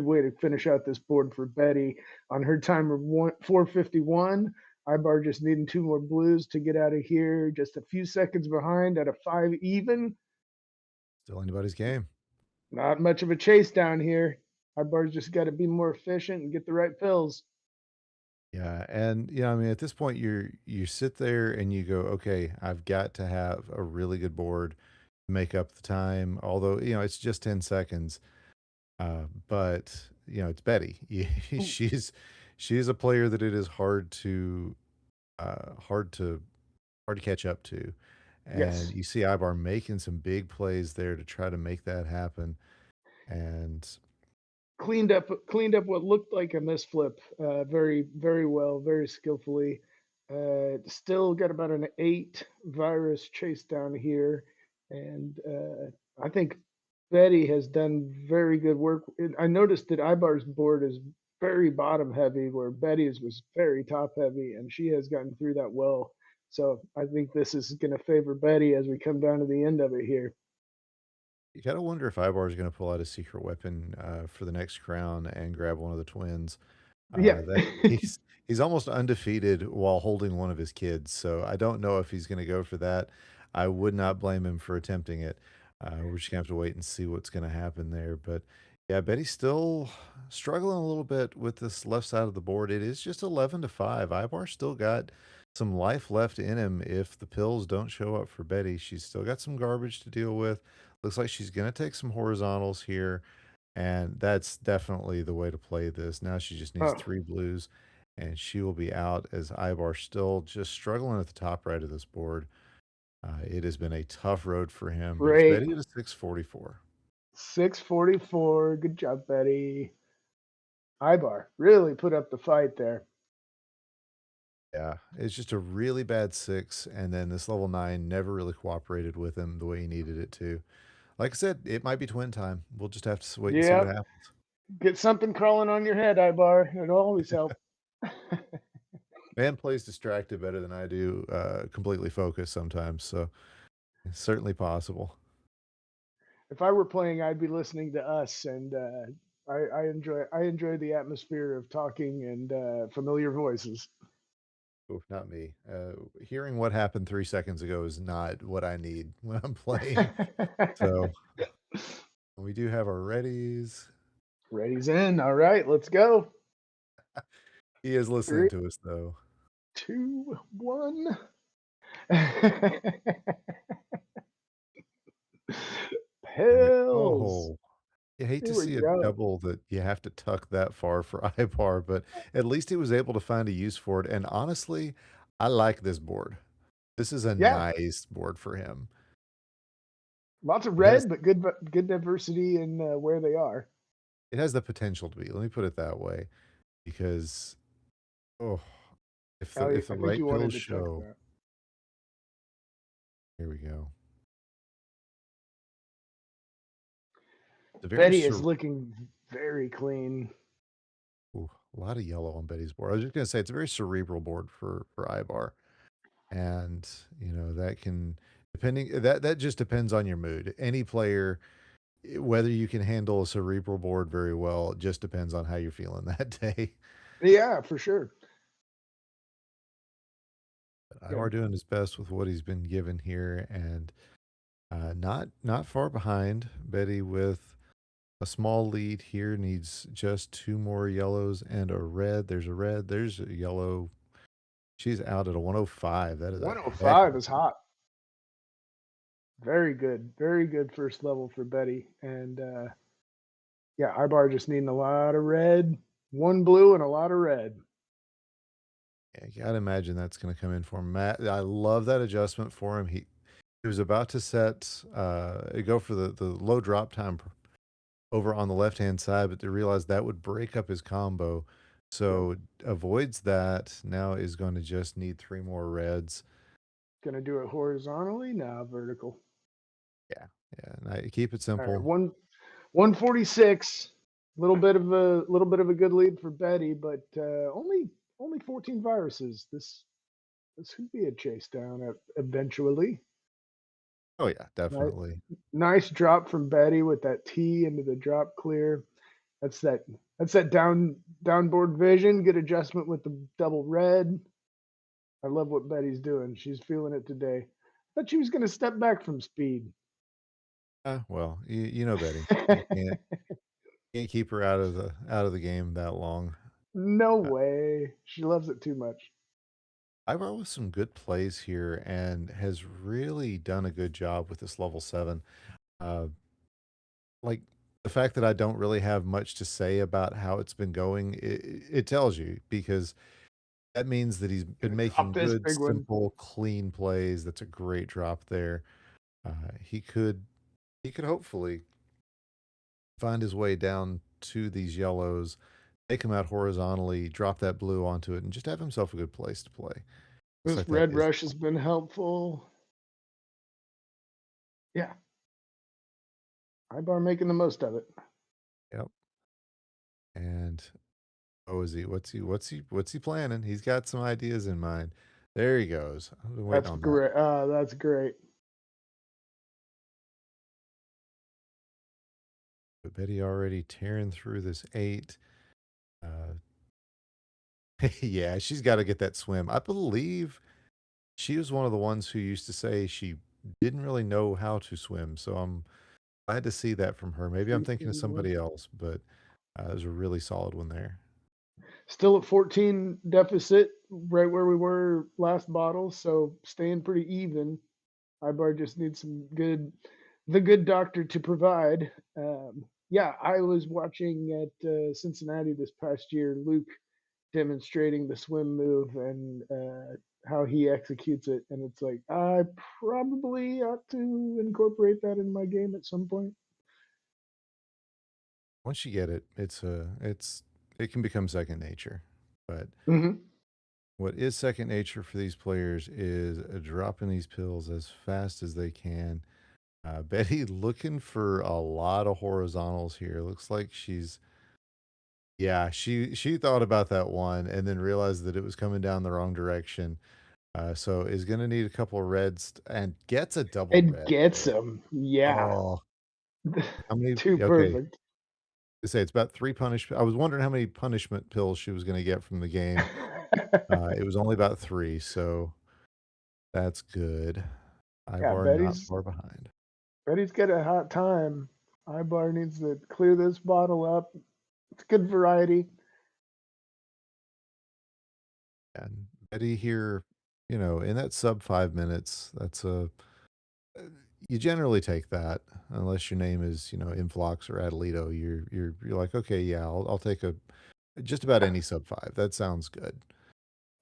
way to finish out this board for Betty on her timer 451. Ibar just needing two more blues to get out of here. Just a few seconds behind at a 5 even. Still anybody's game. Not much of a chase down here. Ibar's just got to be more efficient and get the right fills. Yeah, and I mean, at this point, you sit there and you go, okay, I've got to have a really good board to make up the time. Although it's just 10 seconds, but it's Betty. She's a player that it is hard to catch up to, and Yes. you see Ibar making some big plays there to try to make that happen, and Cleaned up what looked like a misflip very well, very skillfully. Still got about an 8 virus chase down here, and I think Betty has done very good work. I noticed that Ibar's board is very bottom heavy, where Betty's was very top heavy, and she has gotten through that well. So I think this is going to favor Betty as we come down to the end of it here. you gotta wonder if Ibar is going to pull out a secret weapon for the next crown and grab one of the twins. Yeah. That he's almost undefeated while holding one of his kids, so I don't know if he's going to go for that. I would not blame him for attempting it. We're just gonna have to wait and see what's going to happen there. But yeah, Betty's still struggling a little bit with this left side of the board. It is just 11-5. Ibar still got some life left in him if the pills don't show up for Betty. She's still got some garbage to deal with. Looks like she's going to take some horizontals here, and that's definitely the way to play this. Now she just needs Oh, three blues, and she will be out as Ibar still just struggling at the top right of this board. It has been a tough road for him, but it's great. Betty at a 644. 644. Good job, Betty. Ibar really put up the fight there. Yeah, it's just a really bad 6, and then this level 9 never really cooperated with him the way he needed it to. Like I said, it might be twin time. We'll just have to wait and see what Yep. happens. Get something crawling on your head, Ibar. It'll always help. Man plays distracted better than I do, completely focused sometimes, so it's certainly possible. If I were playing, I'd be listening to us, and I enjoy the atmosphere of talking and familiar voices. Oof, not me. Hearing what happened 3 seconds ago is not what I need when I'm playing. So, we do have our readies. Ready's in. All right, let's go. He is listening 3, to us, though. 2, 1. Damn it. Pills. Oh, you hate to Here we see a go. double that you have to tuck that far for Ibar, but at least he was able to find a use for it, and honestly, I like this board. This is a Yeah, nice board for him. lots of It has red, but good diversity in where they are. it has the potential to be, let me put it that way, because, oh, if the I think right you wanted pills to check show. that. Here we go. It's a very Betty is looking very clean. ooh, a lot of yellow on Betty's board. I was just gonna say it's a very cerebral board for Ibar. And that can that just depends on your mood. Any player whether you can handle a cerebral board very well just depends on how you're feeling that day. Yeah, for sure. But Yeah. Ivar doing his best with what he's been given here, and not far behind. Betty with a small lead here, needs just 2 more yellows and a red. There's a red, there's a yellow. She's out at a 105. That is a heck of 105 is hot. Very good. Very good first level for Betty. And yeah, Ibar just needing a lot of red, 1 blue and a lot of red. you gotta imagine that's gonna come in for him. Matt, I love that adjustment for him. He was about to set go for the low drop time over on the left-hand side, but they realized that would break up his combo. So avoids that. Now is going to just need 3 more reds. Gonna do it horizontally, now vertical. Yeah. And I keep it All right, simple. 146. Little bit of a good lead for Betty, but only 14 viruses. This could be a chase down eventually. Oh yeah, definitely. Nice drop from Betty with that T into the drop clear. That's that downboard vision. Good adjustment with the double red. I love what Betty's doing. She's feeling it today. Thought she was going to step back from speed. Well, you know Betty. You can't keep her out of the game that long. No way. She loves it too much. Ivar with some good plays here and has really done a good job with this level 7. Like the fact that I don't really have much to say about how it's been going, it tells you, because that means that he's been Gonna making drop this good, big one. simple, clean plays. That's a great drop there. He could hopefully find his way down to these yellows, take him out horizontally, drop that blue onto it, and just have himself a good place to play. Looks This like that red is- rush has been helpful. Yeah. Ibar making the most of it. Yep. And is he? What's he planning? He's got some ideas in mind. There he goes. I've been waiting That's on that. great. That's great. But Betty already tearing through this 8. Yeah, she's got to get that swim. I believe she was one of the ones who used to say she didn't really know how to swim. So I'm glad to see that from her. Maybe I'm thinking of somebody else, but it was a really solid one there. Still at 14 deficit, right where we were last bottle. So staying pretty even. Ibar just needs the good doctor to provide. Yeah, I was watching at Cincinnati this past year, Luke demonstrating the swim move and how he executes it. And it's like, I probably ought to incorporate that in my game at some point. Once you get it, it can become second nature. But what is second nature for these players is dropping these pills as fast as they can. Betty looking for a lot of horizontals here. Looks like she's, yeah, she thought about that one and then realized that it was coming down the wrong direction. So is going to need a couple of reds and gets a double It red. gets them. Yeah. Oh, how many? Too Okay. perfect. To say it's about 3 punishment. I was wondering how many punishment pills she was going to get from the game. It was only about 3, so that's good. Ibar not far behind. Betty's got a hot time. Ibar needs to clear this bottle up. It's good variety. And Betty here, in that sub 5 minutes, that's you generally take that unless your name is, Influx or Adelito. You're like, okay, yeah, I'll take just about any sub 5. That sounds good.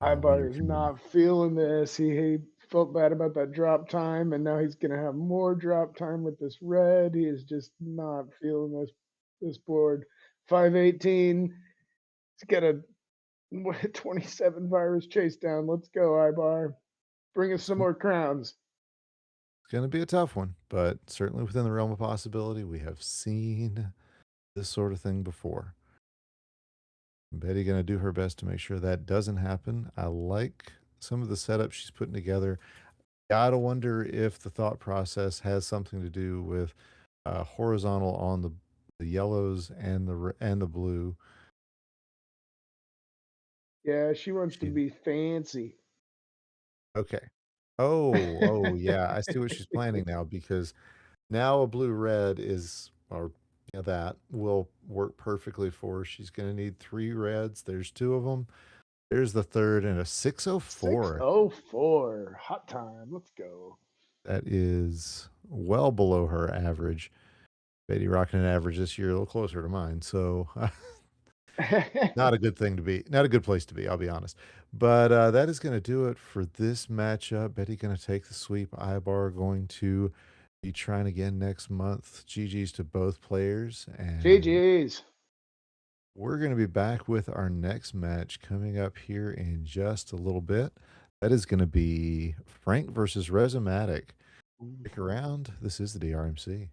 Ibar is not feeling this. He felt bad about that drop time, and now he's gonna have more drop time with this red. He is just not feeling this board. 518. He's got a 27 virus chase down. Let's go, Ibar. Bring us some more crowns. It's going to be a tough one, but certainly within the realm of possibility. We have seen this sort of thing before. Betty going to do her best to make sure that doesn't happen. I like some of the setup she's putting together. Gotta wonder if the thought process has something to do with horizontal on the yellows and the blue. Yeah, she wants to She be fancy. okay. Oh, yeah. I see what she's planning now because now a blue red is or yeah, that will work perfectly for her. She's going to need 3 reds. There's 2 of them. There's the third and a 604. 604. Hot time. Let's go. That is well below her average. Betty rocking an average this year a little closer to mine. So not a good thing to be, not a good place to be, I'll be honest. But that is going to do it for this matchup. Betty going to take the sweep. Ibar going to be trying again next month. GG's to both players. And GG's. we're going to be back with our next match coming up here in just a little bit. That is going to be Frank versus Resumatic. Stick around. This is the DRMC.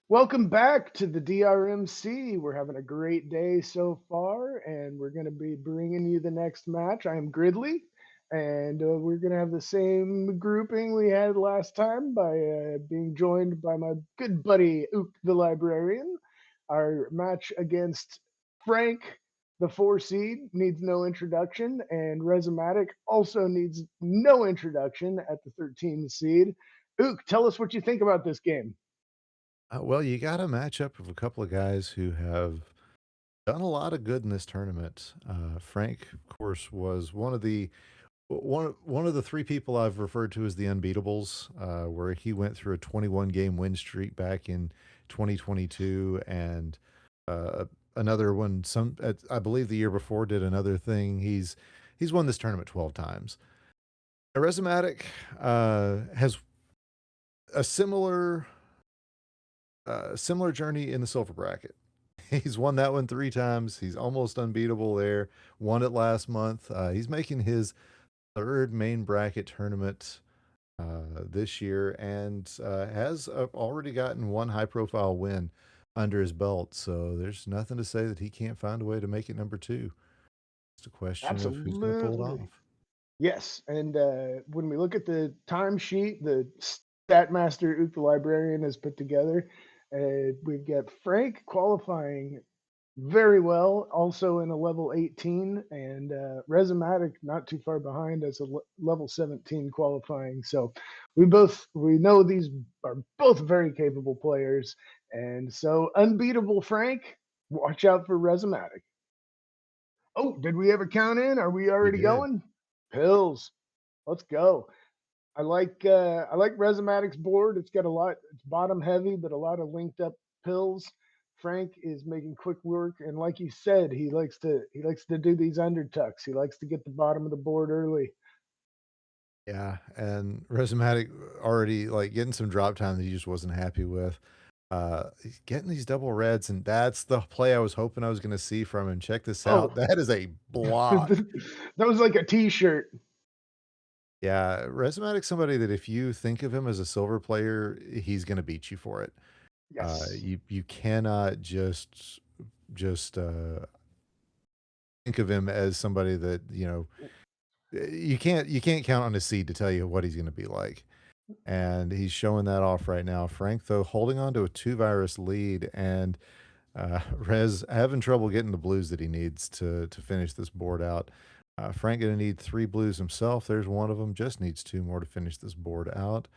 Welcome back to the DRMC. We're having a great day so far, and we're going to be bringing you the next match. I am Gridley, And we're going to have the same grouping we had last time by being joined by my good buddy Ook the Librarian. Our match against Frank, the 4 seed, needs no introduction, and Resumatic also needs no introduction at the 13 seed. Ook, tell us what you think about this game. Well, you got a matchup of a couple of guys who have done a lot of good in this tournament. Frank, of course, was one of the three people I've referred to as the unbeatables, where he went through a 21 game win streak back in 2022, and another one. I believe the year before did another thing. He's won this tournament 12 times. Resumatic has a similar journey in the silver bracket. He's won that one 3 times. He's almost unbeatable there. Won it last month. He's making his third main bracket tournament this year, and has already gotten one high-profile win under his belt. So there's nothing to say that he can't find a way to make it number 2. It's a question of who's going to pull it Absolutely. off. Yes, and when we look at the timesheet, the Statmaster Ook the Librarian has put together, we've got Frank qualifying very well, also in a level 18, and Resumatic not too far behind as a level 17 qualifying. So we know these are both very capable players, and so unbeatable Frank, watch out for Resumatic. Oh, did we ever count in? Are we already did. going? Pills. Let's go. I like Resumatic's board. It's got it's bottom heavy, but a lot of linked up pills. Frank is making quick work, and like you said, he likes to do these undertucks. He likes to get the bottom of the board early. Yeah, and Resumatic already like getting some drop time that he just wasn't happy with. He's getting these double reds, and that's the play I was hoping I was going to see from him. Check this out. Oh, That is a block. that was like a T-shirt. Yeah, Resumatic's somebody that if you think of him as a silver player, he's going to beat you for it. Yes. You cannot just think of him as somebody that you can't count on his seed to tell you what he's going to be like. And he's showing that off right now. Frank, though, holding on to a 2-virus lead, and Rez having trouble getting the blues that he needs to finish this board out. Frank going to need 3 blues himself. There's one of them. Just needs 2 more to finish this board out.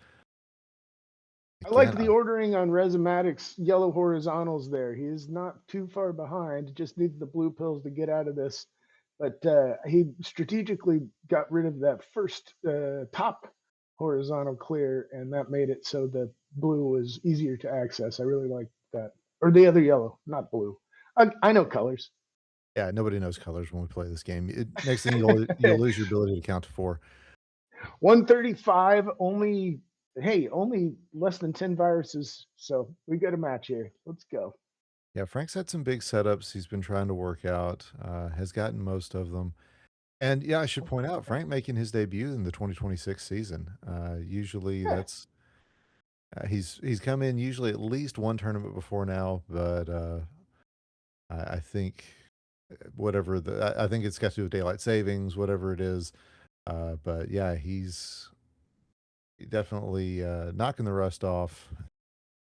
I like the ordering on Resumatic's yellow horizontals there. He is not too far behind. Just needs the blue pills to get out of this. But he strategically got rid of that first top horizontal clear, and that made it so the blue was easier to access. I really like that. Or the other yellow, not blue. I know colors. Yeah, nobody knows colors when we play this game. Next thing you'll lose your ability to count to 4. 135, only less than 10 viruses. So we got a match here. Let's go. Yeah, Frank's had some big setups he's been trying to work out, has gotten most of them. And yeah, I should point out, Frank making his debut in the 2026 season. Usually Yeah. that's he's come in usually at least one tournament before now, but I think I think it's got to do with daylight savings, whatever it is. But yeah, he's definitely knocking the rust off.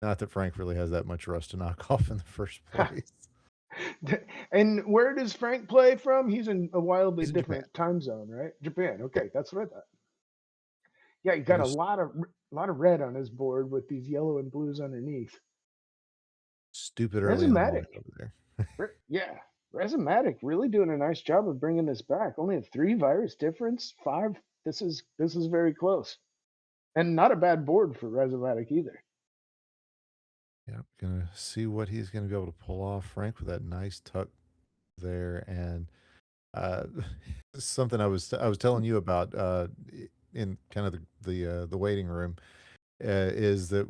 Not that Frank really has that much rust to knock off in the first place. And where does Frank play from? He's in a wildly He's in different time zone, right? Japan. Okay, that's what I thought. Yeah, he got a lot of red on his board with these yellow and blues underneath. Stupid early in the morning over there. Yeah, Resumatic really doing a nice job of bringing this back. Only a 3 virus difference, 5. This is very close, and not a bad board for Resumatic either. Yeah, gonna see what he's gonna be able to pull off. Frank with that nice tuck there, and something I was telling you about in kind of the waiting room is that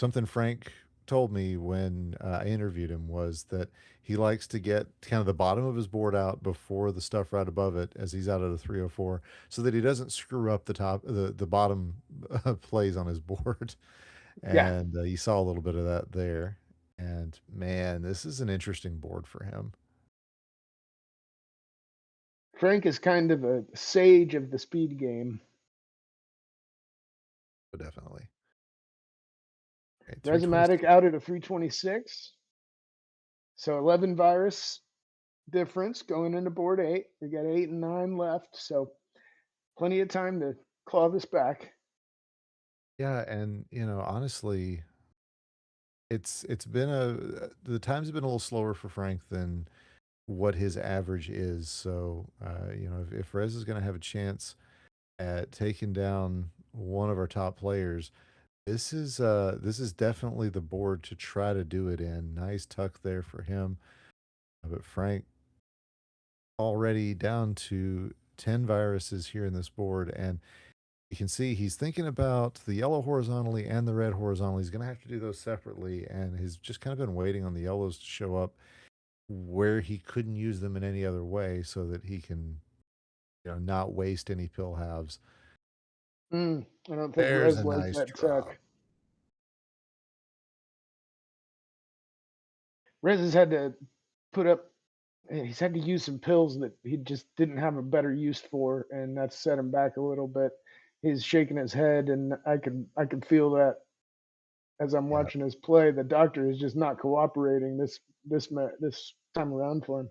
something Frank told me when I interviewed him was that he likes to get kind of the bottom of his board out before the stuff right above it as he's out of the 304 so that he doesn't screw up the bottom plays on his board. And you saw a little bit of that there. And man, this is an interesting board for him. Frank is kind of a sage of the speed game. But definitely. Okay, 326. Resimatic out at a 326. So 11 virus difference going into board 8. We got 8 and 9 left. So plenty of time to claw this back. Yeah, and honestly, it's been the times have been a little slower for Frank than what his average is. So if Rez is going to have a chance at taking down one of our top players, this is definitely the board to try to do it in. Nice tuck there for him. But Frank already down to 10 viruses here in this board, and you can see he's thinking about the yellow horizontally and the red horizontally. He's going to have to do those separately, and he's just kind of been waiting on the yellows to show up where he couldn't use them in any other way so that he can not waste any pill halves. I don't think There's Rez a likes nice that drop. tuck. Rez has had to put up, he's had to use some pills that he just didn't have a better use for, and that's set him back a little bit. He's shaking his head, and I could feel that as I'm Yeah, watching his play. The doctor is just not cooperating this time around for him.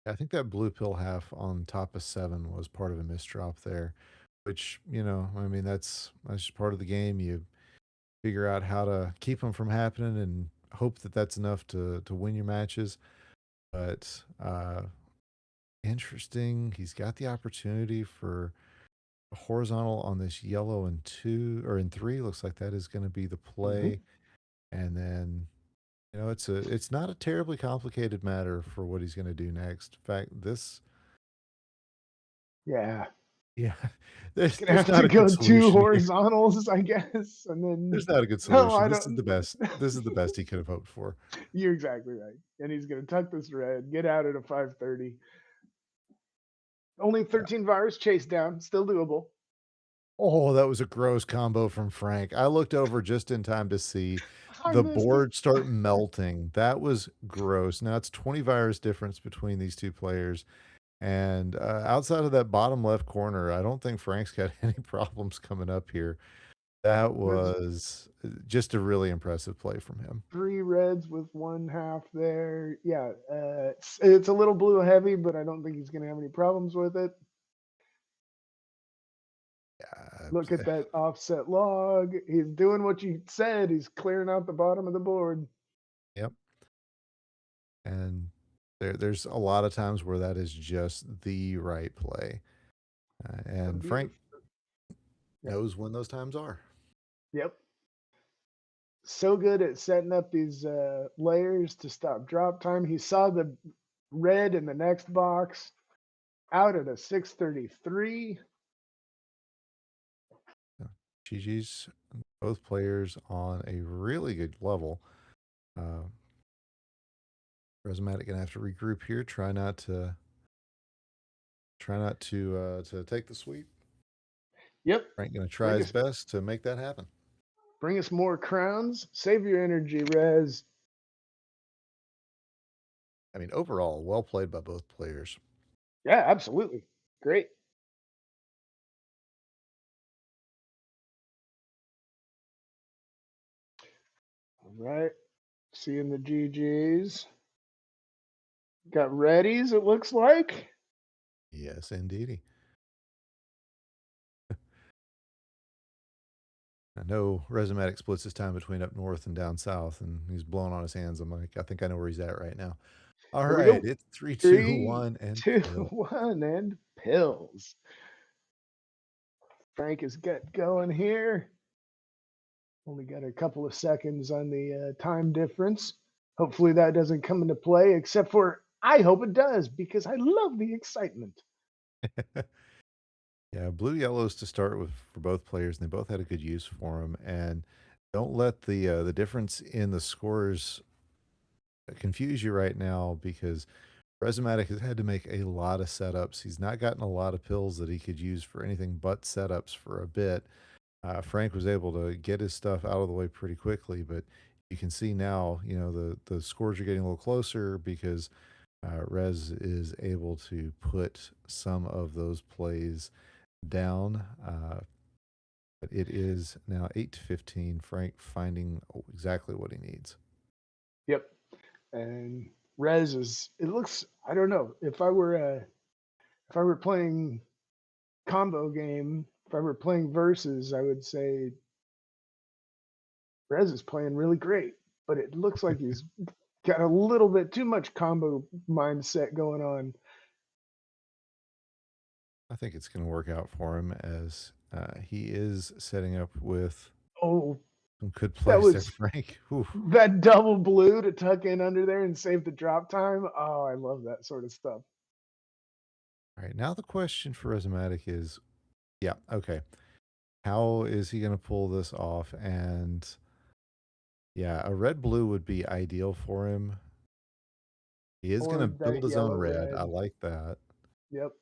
I think that blue pill half on top of 7 was part of a misdrop there, which, I mean, that's just part of the game. You figure out how to keep them from happening and hope that that's enough to win your matches. But interesting, he's got the opportunity for a horizontal on this yellow in 2 or in 3. Looks like that is going to be the Hmm. play. And then it's not a terribly complicated matter for what he's going to do next. In fact, Yeah, yeah, he's gonna there's have not to a good go two solution here. horizontals, I guess, and There's then not a good no, solution. I This is the don't. best. This is the best he could have hoped for. You're exactly right. And he's gonna tuck this red, get out at a 530. Only Yeah. 13 virus chase down, still doable. Oh, that was a gross combo from Frank. I looked over just in time to see I the missed it. board start melting. That was gross. Now it's 20 virus difference between these two players. And outside of that bottom left corner, I don't think Frank's got any problems coming up here. That There's was just a really impressive play from him. 3 reds with 1/2 there. Yeah, it's a little blue heavy, but I don't think he's gonna have any problems with it. Look at Yeah. that offset log. He's doing what you said. He's clearing out the bottom of the board. Yep. And there's a lot of times where that is just the right play. That'll And be the Frank Yep. knows when those times are. Yep. So good at setting up these layers to stop drop time. He saw the red in the next box out at a 633. Yeah. GG's both players on a really good level. Uh, Resimatic gonna have to regroup here. Try not to take the sweep. Yep. Frank gonna try Bring his us best to make that happen. bring us more crowns. Save your energy, Rez. I mean, overall, well played by both players. Yeah, absolutely. Great. All right. Seeing the GGs. Got readies, it looks like. Yes, indeedy. I know Resimatic splits his time between up north and down south, and he's blowing on his hands. I'm like, I think I know where he's at right now. All Here we right, go. it's 3, 2, Three, 1, and two, pill. 1, and pills. Frank is get going here. Only got a couple of seconds on the time difference. Hopefully that doesn't come into play, except for I hope it does because I love the excitement. Yeah, blue yellows to start with for both players, and they both had a good use for them. And don't let the difference in the scores confuse you right now, because Resimatic has had to make a lot of setups. He's not gotten a lot of pills that he could use for anything but setups for a bit. Frank was able to get his stuff out of the way pretty quickly, but you can see now, the scores are getting a little closer because Rez is able to put some of those plays down. But it is now 8-15. Frank finding exactly what he needs. Yep. And Rez is. It looks. I don't know. If I were playing combo game, if I were playing versus, I would say Rez is playing really great. But it looks like he's got a little bit too much combo mindset going on. I think it's going to work out for him as he is setting up with Oh, some good that plays there, was Frank. Oof. that double blue to tuck in under there and save the drop time. Oh, I love that sort of stuff. All right, now the question for Resomatic is, yeah, okay. How is he going to pull this off? And yeah, a red blue would be ideal for him. He is going Or to build that his own yellow red. I red. like that. Yep.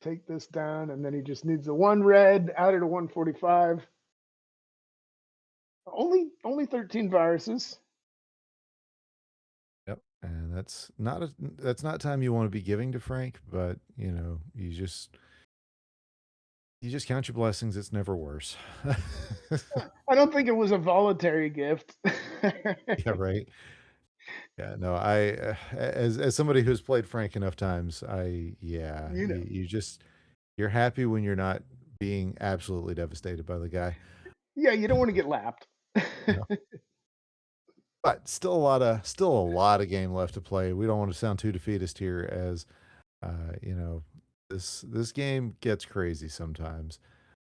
Take this down, and then he just needs the one red out at a 145. Only 13 viruses. Yep. And that's not time you want to be giving to Frank, but you know, you just count your blessings. It's never worse. I don't think it was a voluntary gift. Yeah, right. Yeah, no, I as somebody who's played Frank enough times, You know. you're happy when you're not being absolutely devastated by the guy. Yeah, you don't want to get lapped. No. But still a lot of game left to play. We don't want to sound too defeatist here, as you know, this game gets crazy sometimes.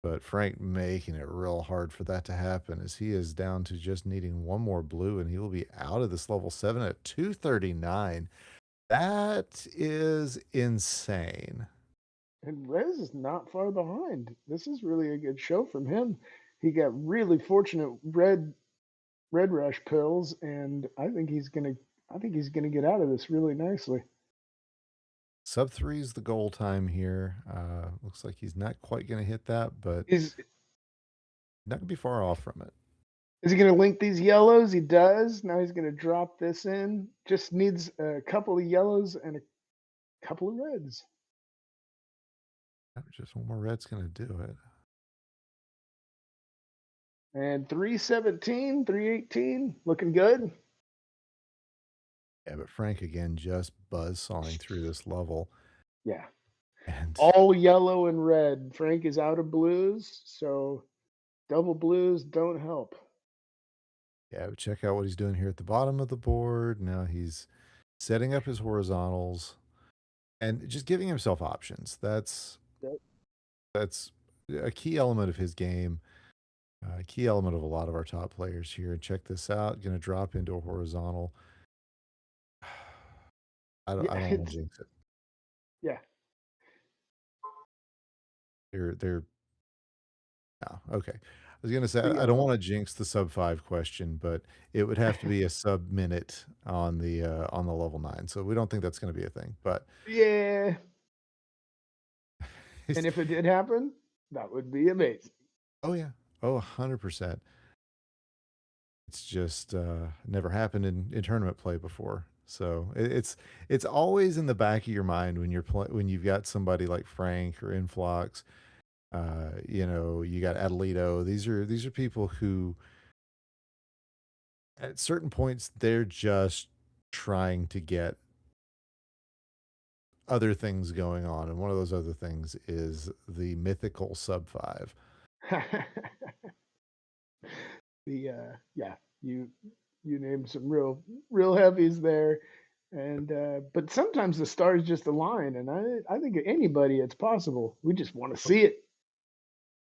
But Frank making it real hard for that to happen, as he is down to just needing one more blue, and he will be out of this level 7 at 239. That is insane. And Rez is not far behind. This is really a good show from him. He got really fortunate red rush pills, and I think he's gonna get out of this really nicely. Sub 3 is the goal time here. Looks like he's not quite going to hit that, but Is not going to be far off from it. is he gonna link these yellows? He does. Now he's gonna drop this in. Just needs a couple of yellows and a couple of reds. Just one more red's going to do it. And 317, 318, looking good. Yeah, but Frank again just buzzsawing through this level. Yeah. And All yellow and red. Frank is out of blues, so double blues don't help. yeah, check out what he's doing here at the bottom of the board. Now he's setting up his horizontals and just giving himself options. That's a key element of his game. A key element of a lot of our top players here. Check this out. Going to drop into a horizontal. I don't want to jinx it. Yeah. They're okay. I was gonna say But I yeah, don't want to jinx the sub 5 question, but it would have to be a sub minute on the level 9. So we don't think that's going to be a thing. But yeah. And if it did happen, that would be amazing. Oh yeah. Oh, 100%. It's just never happened in tournament play before. So it's always in the back of your mind when when you've got somebody like Frank or Influx. You know, you got Adelito. These are people who at certain points they're just trying to get other things going on, and one of those other things is the mythical sub 5. Yeah, you named some real heavies there. And but sometimes the stars just align, and I think anybody it's possible. We just want to see it.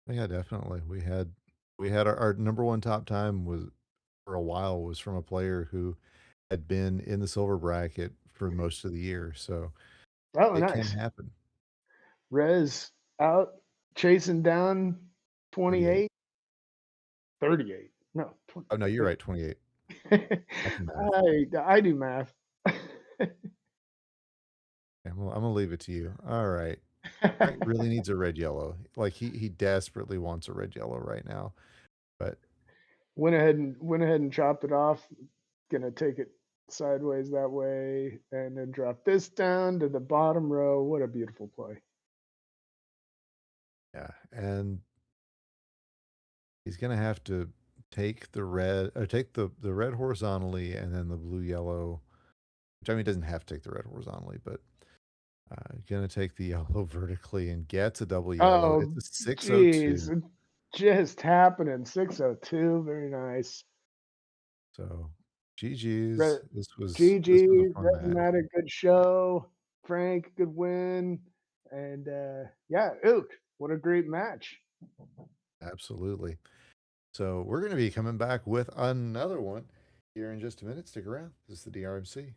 Yeah, definitely. We had our number one top time was for a while was from a player who had been in the silver bracket for most of the year. So Oh, it nice. can happen. Rez out chasing down 28, 38. No, 20, Oh no, you're right. 28. I do math. I'm gonna leave it to you. All right. Frank really needs a red yellow. Like he desperately wants a red yellow right now. But went ahead and chopped it off. Gonna take it sideways that way, and then drop this down to the bottom row. What a beautiful play. Yeah, and he's gonna have to take the red or take the red horizontally and then the blue yellow, which I mean doesn't have to take the red horizontally, but gonna take the yellow vertically and gets a double yellow. It's Oh, a 602. geez. It's just happening. 602. Very nice. So GG's. Re- This was a GG, fun match. Resimatic, good show. Frank, good win. And yeah, Ook, what a great match. Absolutely. So we're gonna be coming back with another one here in just a minute. Stick around. This is the DRMC.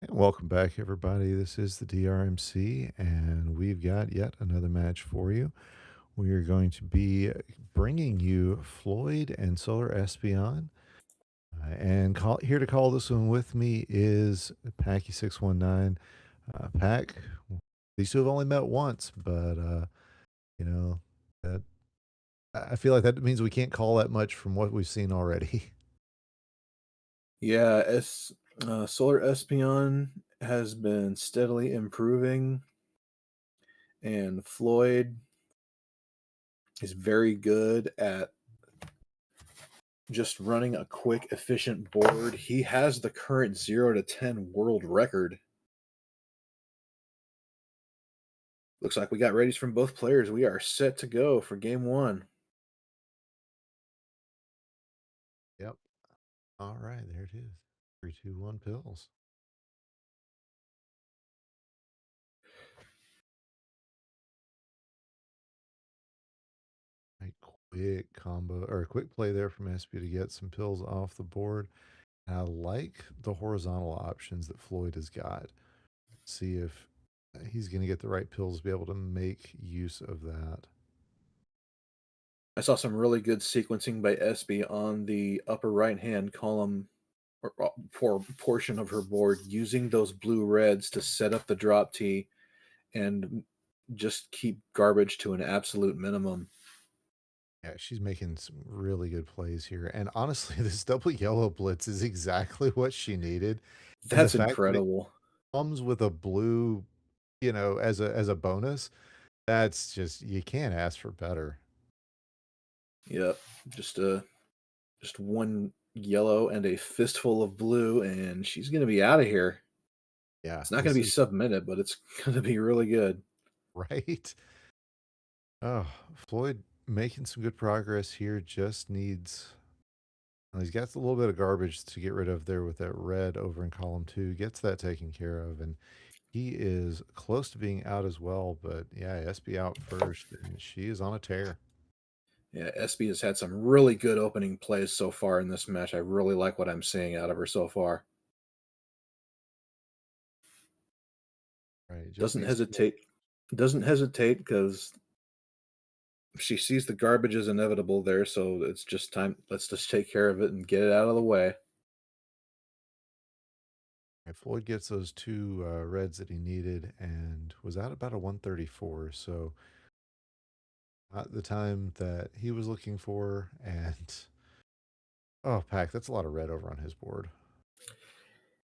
Welcome back, everybody. This is the DRMC, and we've got yet another match for you. We are going to be bringing you Floyd and Solar Espion. And here to call this one with me is Packy619. Pack, these two have only met once, but, you know, that I feel like that means we can't call that much from what we've seen already. Yeah, Solar Espion has been steadily improving, and Floyd is very good at just running a quick, efficient board. He has the current 0 to 10 world record. Looks like we got readies from both players. We are set to go for game one. All right, there it is. 3, 2, 1 pills. A quick combo or a quick play there from SB to get some pills off the board. And I like the horizontal options that Floyd has got. See if he's going to get the right pills to be able to make use of that. I saw some really good sequencing by SB on the upper right hand column or portion of her board, using those blue reds to set up the drop tee and just keep garbage to an absolute minimum. Yeah, she's making some really good plays here. And honestly, this double yellow blitz is exactly what she needed. And the That's fact that it incredible. comes with a blue, as a bonus, that's just you can't ask for better. Yep, just one yellow and a fistful of blue, and she's going to be out of here. Yeah, It's not going this to be is submitted, but it's going to be really good. right. Oh, Floyd making some good progress here. Just needs. Well, he's got a little bit of garbage to get rid of there with that red over in column 2. Gets that taken care of, and he is close to being out as well. But yeah, SB out first, and she is on a tear. Yeah, SB has had some really good opening plays so far in this match. I really like what I'm seeing out of her so far. Right, just Doesn't needs to get. hesitate. Doesn't hesitate because she sees the garbage is inevitable there, so it's just time. Let's just take care of it and get it out of the way. Right, Floyd gets those 2 reds that he needed, and was out about a 134. So not the time that he was looking for. And oh, Pack, that's a lot of red over on his board.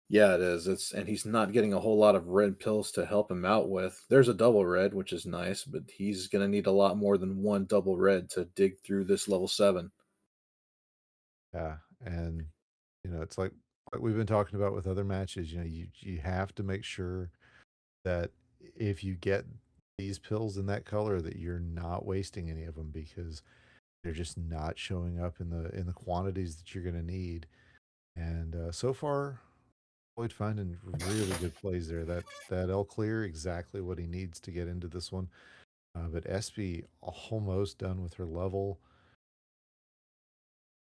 Yeah, it is. And he's not getting a whole lot of red pills to help him out with. There's a double red, which is nice, but he's going to need a lot more than one double red to dig through this level 7. Yeah, and it's like we've been talking about with other matches. You have to make sure that if you get these pills in that color, that you're not wasting any of them because they're just not showing up in the quantities that you're going to need. And so far, Floyd finding really good plays there. That L clear exactly what he needs to get into this one. But SB almost done with her level.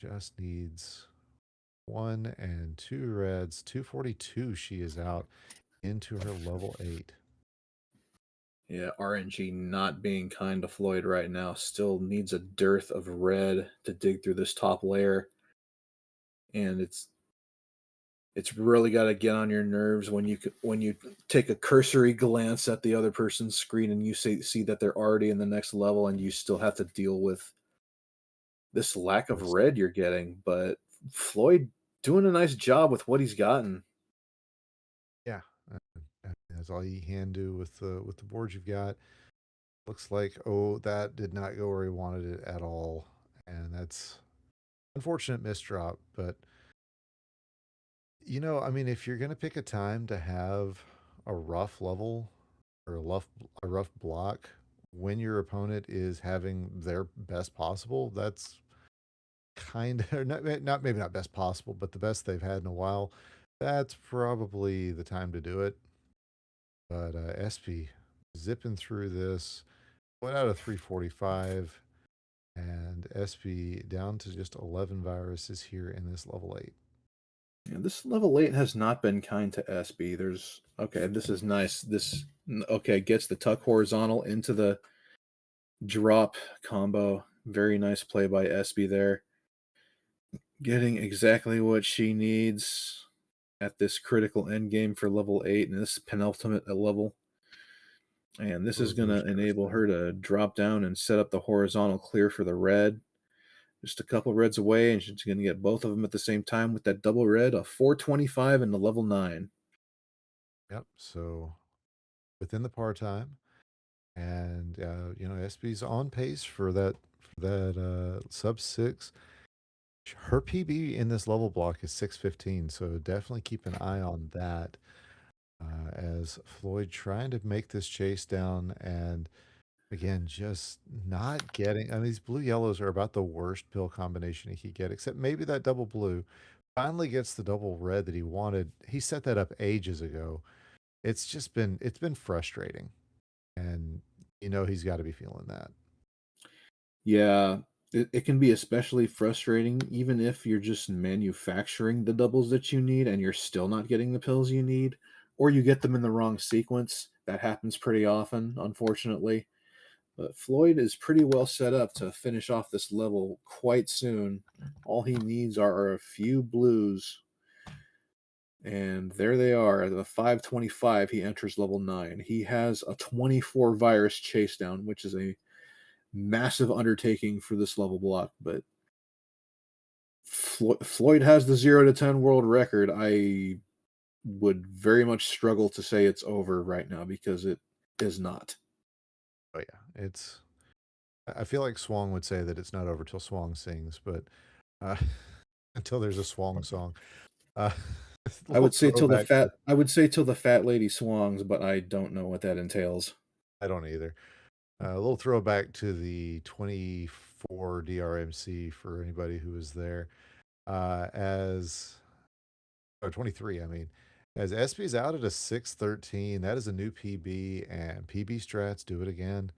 Just needs 1 and 2 reds. 242. She is out into her level 8. Yeah, RNG not being kind to Floyd right now. Still needs a dearth of red to dig through this top layer. And it's really got to get on your nerves when you take a cursory glance at the other person's screen and you see that they're already in the next level and you still have to deal with this lack of Yes. red you're getting. But Floyd doing a nice job with what he's gotten. Yeah, that's all you can do with the board you've got. Looks like that did not go where he wanted it at all, and that's unfortunate misdrop. But I mean, if you're gonna pick a time to have a rough level or a rough block when your opponent is having their best possible, that's kind of not maybe not best possible, but the best they've had in a while. That's probably the time to do it. But SP zipping through this, went out of 345, and SP down to just 11 viruses here in this level 8. Yeah, this level 8 has not been kind to SB. This is nice. Gets the tuck horizontal into the drop combo. Very nice play by SB there. Getting exactly what she needs at this critical end game for level 8 and this penultimate level. And this is going to enable her to drop down and set up the horizontal clear for the red. Just a couple reds away, and she's going to get both of them at the same time with that double red, a 425 and the level 9. Yep. So within the par time, and SB's on pace for that sub 6. Her PB in this level block is 615, so definitely keep an eye on that. As Floyd trying to make this chase down, and again, just not getting. I mean, these blue yellows are about the worst pill combination he could get, except maybe that double blue. finally gets the double red that he wanted. He set that up ages ago. It's been frustrating, and he's got to be feeling that. Yeah, it can be especially frustrating even if you're just manufacturing the doubles that you need and you're still not getting the pills you need, or you get them in the wrong sequence. That happens pretty often, unfortunately. But Floyd is pretty well set up to finish off this level quite soon. All he needs are a few blues. And there they are. At the 525, he enters level 9. He has a 24 virus chase down, which is a massive undertaking for this level block. But Floyd has the 0 to 10 world record. I would very much struggle to say it's over right now because it is not. Oh yeah, I feel like Swang would say that it's not over till Swang sings, but uh, until there's a Swang song. Uh, I would say till the throwback to- fat I would say till the fat lady swangs, but I don't know what that entails. I don't either. A little throwback to the 24 DRMC for anybody who was there. As or 23, I mean, as SP's out at a 613, that is a new PB, and PB strats do it again.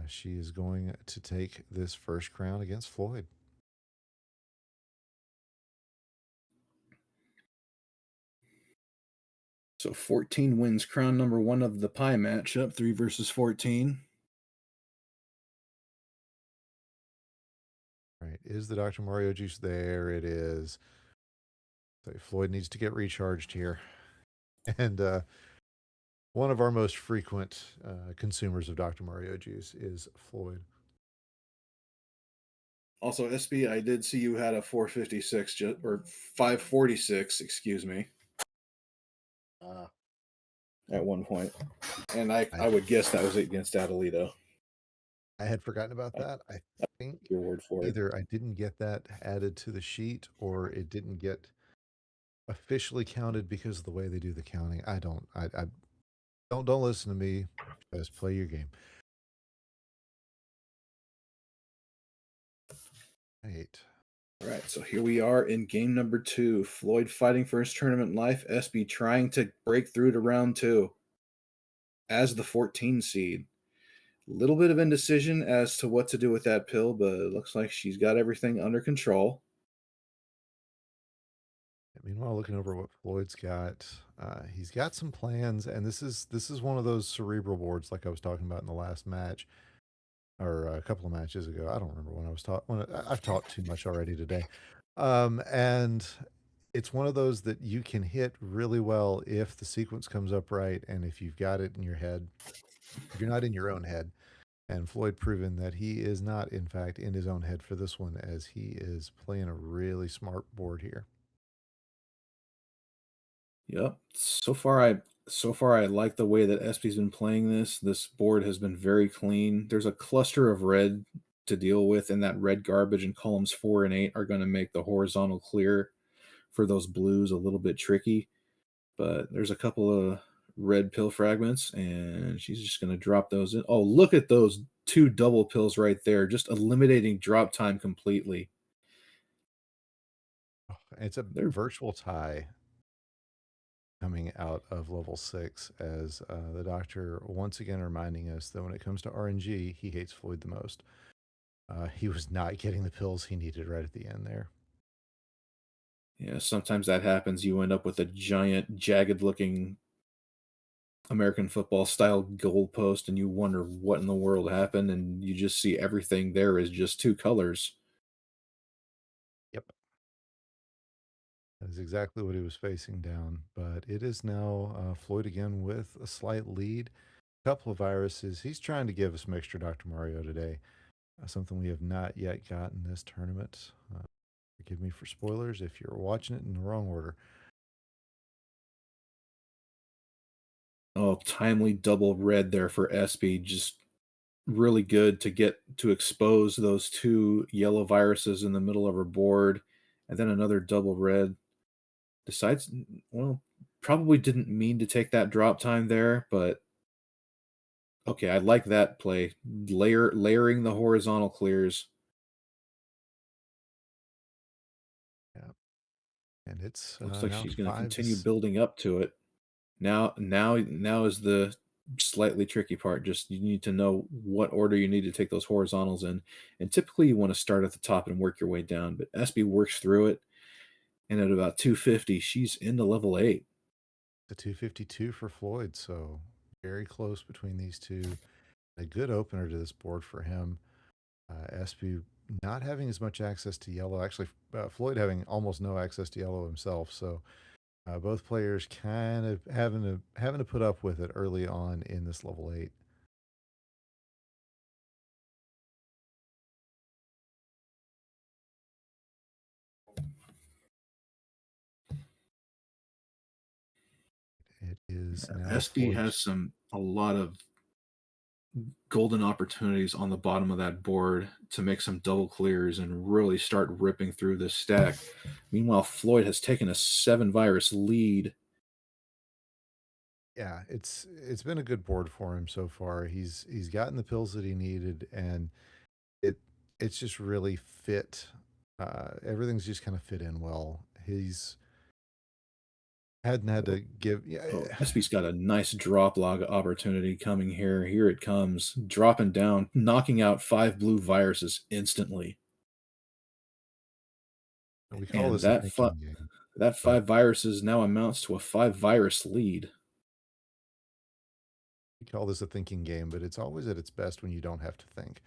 She is going to take this first crown against Floyd. So 14 wins crown number 1 of the pie matchup, 3 versus 14. Right. Is the Dr. Mario juice there? It is. So Floyd needs to get recharged here. And one of our most frequent consumers of Dr. Mario juice is Floyd. Also, SB, I did see you had a 456 or 546, excuse me, at one point, and I would guess that was against Adelito. I had forgotten about that. I think Your word for it. either I didn't get that added to the sheet or it didn't get officially counted because of the way they do the counting. I don't listen to me. Just play your game. Right. All right, so here we are in game number 2. Floyd fighting for his tournament life. SB trying to break through to round 2 as the 14 seed. A little bit of indecision as to what to do with that pill, but it looks like she's got everything under control. Meanwhile, looking over what Floyd's got, he's got some plans, and this is one of those cerebral boards like I was talking about in the last match, or a couple of matches ago. I don't remember when I was taught. I've talked too much already today, and it's one of those that you can hit really well if the sequence comes up right, and if you've got it in your head. If you're not in your own head, and Floyd proven that he is not, in fact, in his own head for this one, as he is playing a really smart board here. Yep. So far I like the way that SP's been playing this. This board has been very clean. There's a cluster of red to deal with, and that red garbage in columns 4 and 8 are going to make the horizontal clear for those blues a little bit tricky. But there's a couple of red pill fragments, and she's just going to drop those in. Oh, look at those 2 double pills right there, just eliminating drop time completely. It's a virtual tie coming out of level 6 as the doctor once again reminding us that when it comes to RNG, he hates Floyd the most. He was not getting the pills he needed right at the end there. Yeah, sometimes that happens. You end up with a giant, jagged-looking American football style goalpost, and you wonder what in the world happened, and you just see everything there is just 2 colors. Yep. That is exactly what he was facing down. But it is now Floyd again with a slight lead. A couple of viruses. He's trying to give us some extra Dr. Mario today. Something we have not yet gotten this tournament. Forgive me for spoilers if you're watching it in the wrong order. Oh, timely double red there for SB. Just really good to get to expose those 2 yellow viruses in the middle of her board. And then another double red. Decides, well, probably didn't mean to take that drop time there, but okay, I like that play. Layering the horizontal clears. Yeah. And it's Looks like now she's it's going to five. continue building up to it. Now is the slightly tricky part. Just you need to know what order you need to take those horizontals in, and typically you want to start at the top and work your way down. But SB works through it, and at about 250, she's into level 8. The 252 for Floyd, so very close between these two. A good opener to this board for him. SB not having as much access to yellow. Actually, Floyd having almost no access to yellow himself. So both players kind of having to put up with it early on in this level 8. It is now SB Floyd's. has a lot of golden opportunities on the bottom of that board to make some double clears and really start ripping through this stack. Meanwhile, Floyd has taken a 7 virus lead. Yeah, it's been a good board for him so far. He's gotten the pills that he needed, and it's just really fit. Everything's just kind of fit in well. He's hadn't had to give. Yeah, SB's got a nice drop log opportunity coming here. Here it comes, dropping down, knocking out 5 blue viruses instantly. we call And this a thinking game. that 5 viruses now amounts to a 5 virus lead. We call this a thinking game, but it's always at its best when you don't have to think.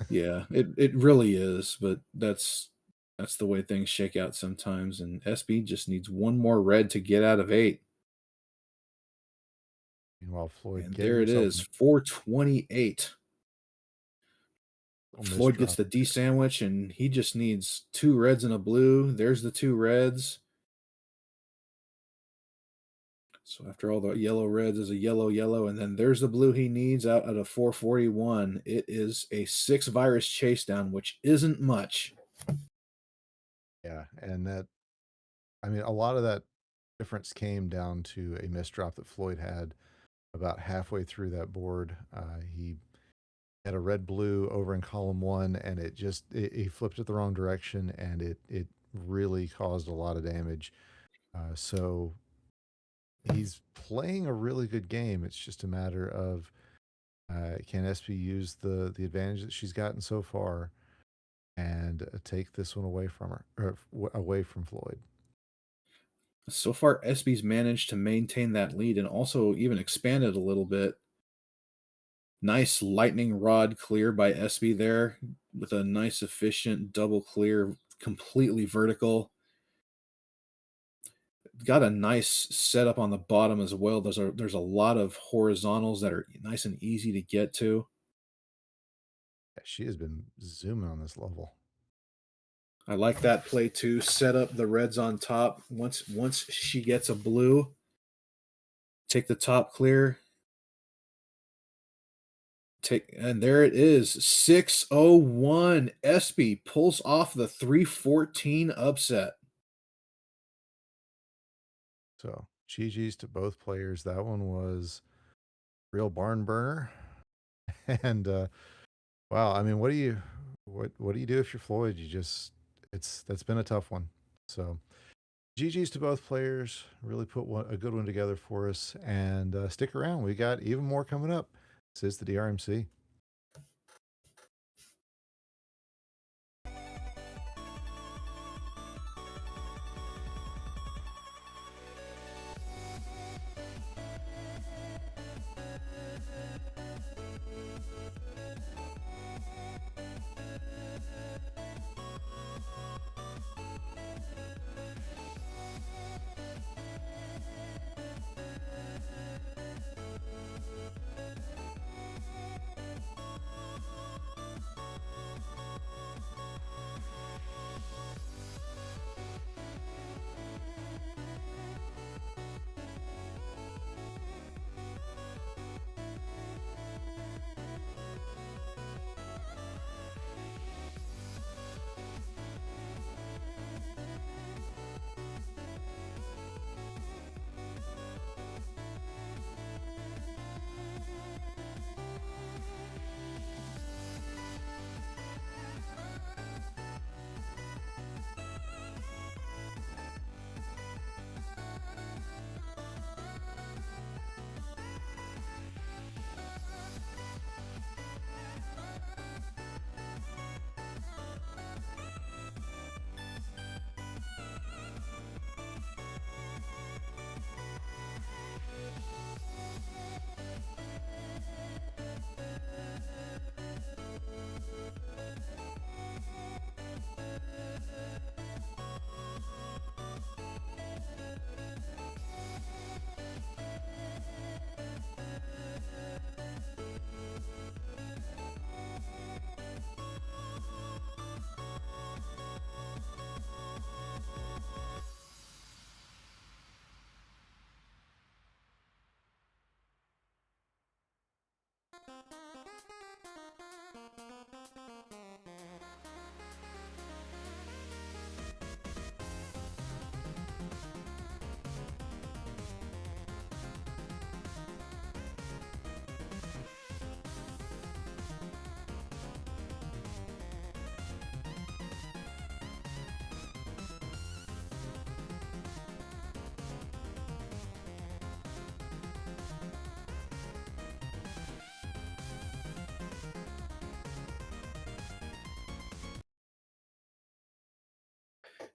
Yeah, it really is, but that's the way things shake out sometimes. And SB just needs one more red to get out of 8. Meanwhile, Floyd And getting there it himself is, 428. a Floyd gets the misdrop. D sandwich, and he just needs 2 reds and a blue. There's the 2 reds. So after all the yellow reds is a yellow, and then there's the blue he needs out of 441. It is a 6 virus chase down, which isn't much. Yeah, and that, I mean, a lot of that difference came down to a misdrop that Floyd had about halfway through that board. He had a red blue over in column 1, and he flipped it the wrong direction, and it really caused a lot of damage. So he's playing a really good game. It's just a matter of can SB use the advantage that she's gotten so far and take this one away from her, or away from Floyd. So far, SB's managed to maintain that lead and also even expand it a little bit. Nice lightning rod clear by SB there with a nice efficient double clear, completely vertical. Got a nice setup on the bottom as well. There's a lot of horizontals that are nice and easy to get to. She has been zooming on this level. I like that play too. Set up the reds on top. Once she gets a blue, take the top clear. And there it is. 601. SB pulls off the 314 upset. So GG's to both players. That one was real barn burner. And wow, I mean, what do you do if you're Floyd? That's been a tough one. So GG's to both players. Really put a good one together for us. And stick around. We got even more coming up. This is the DRMC.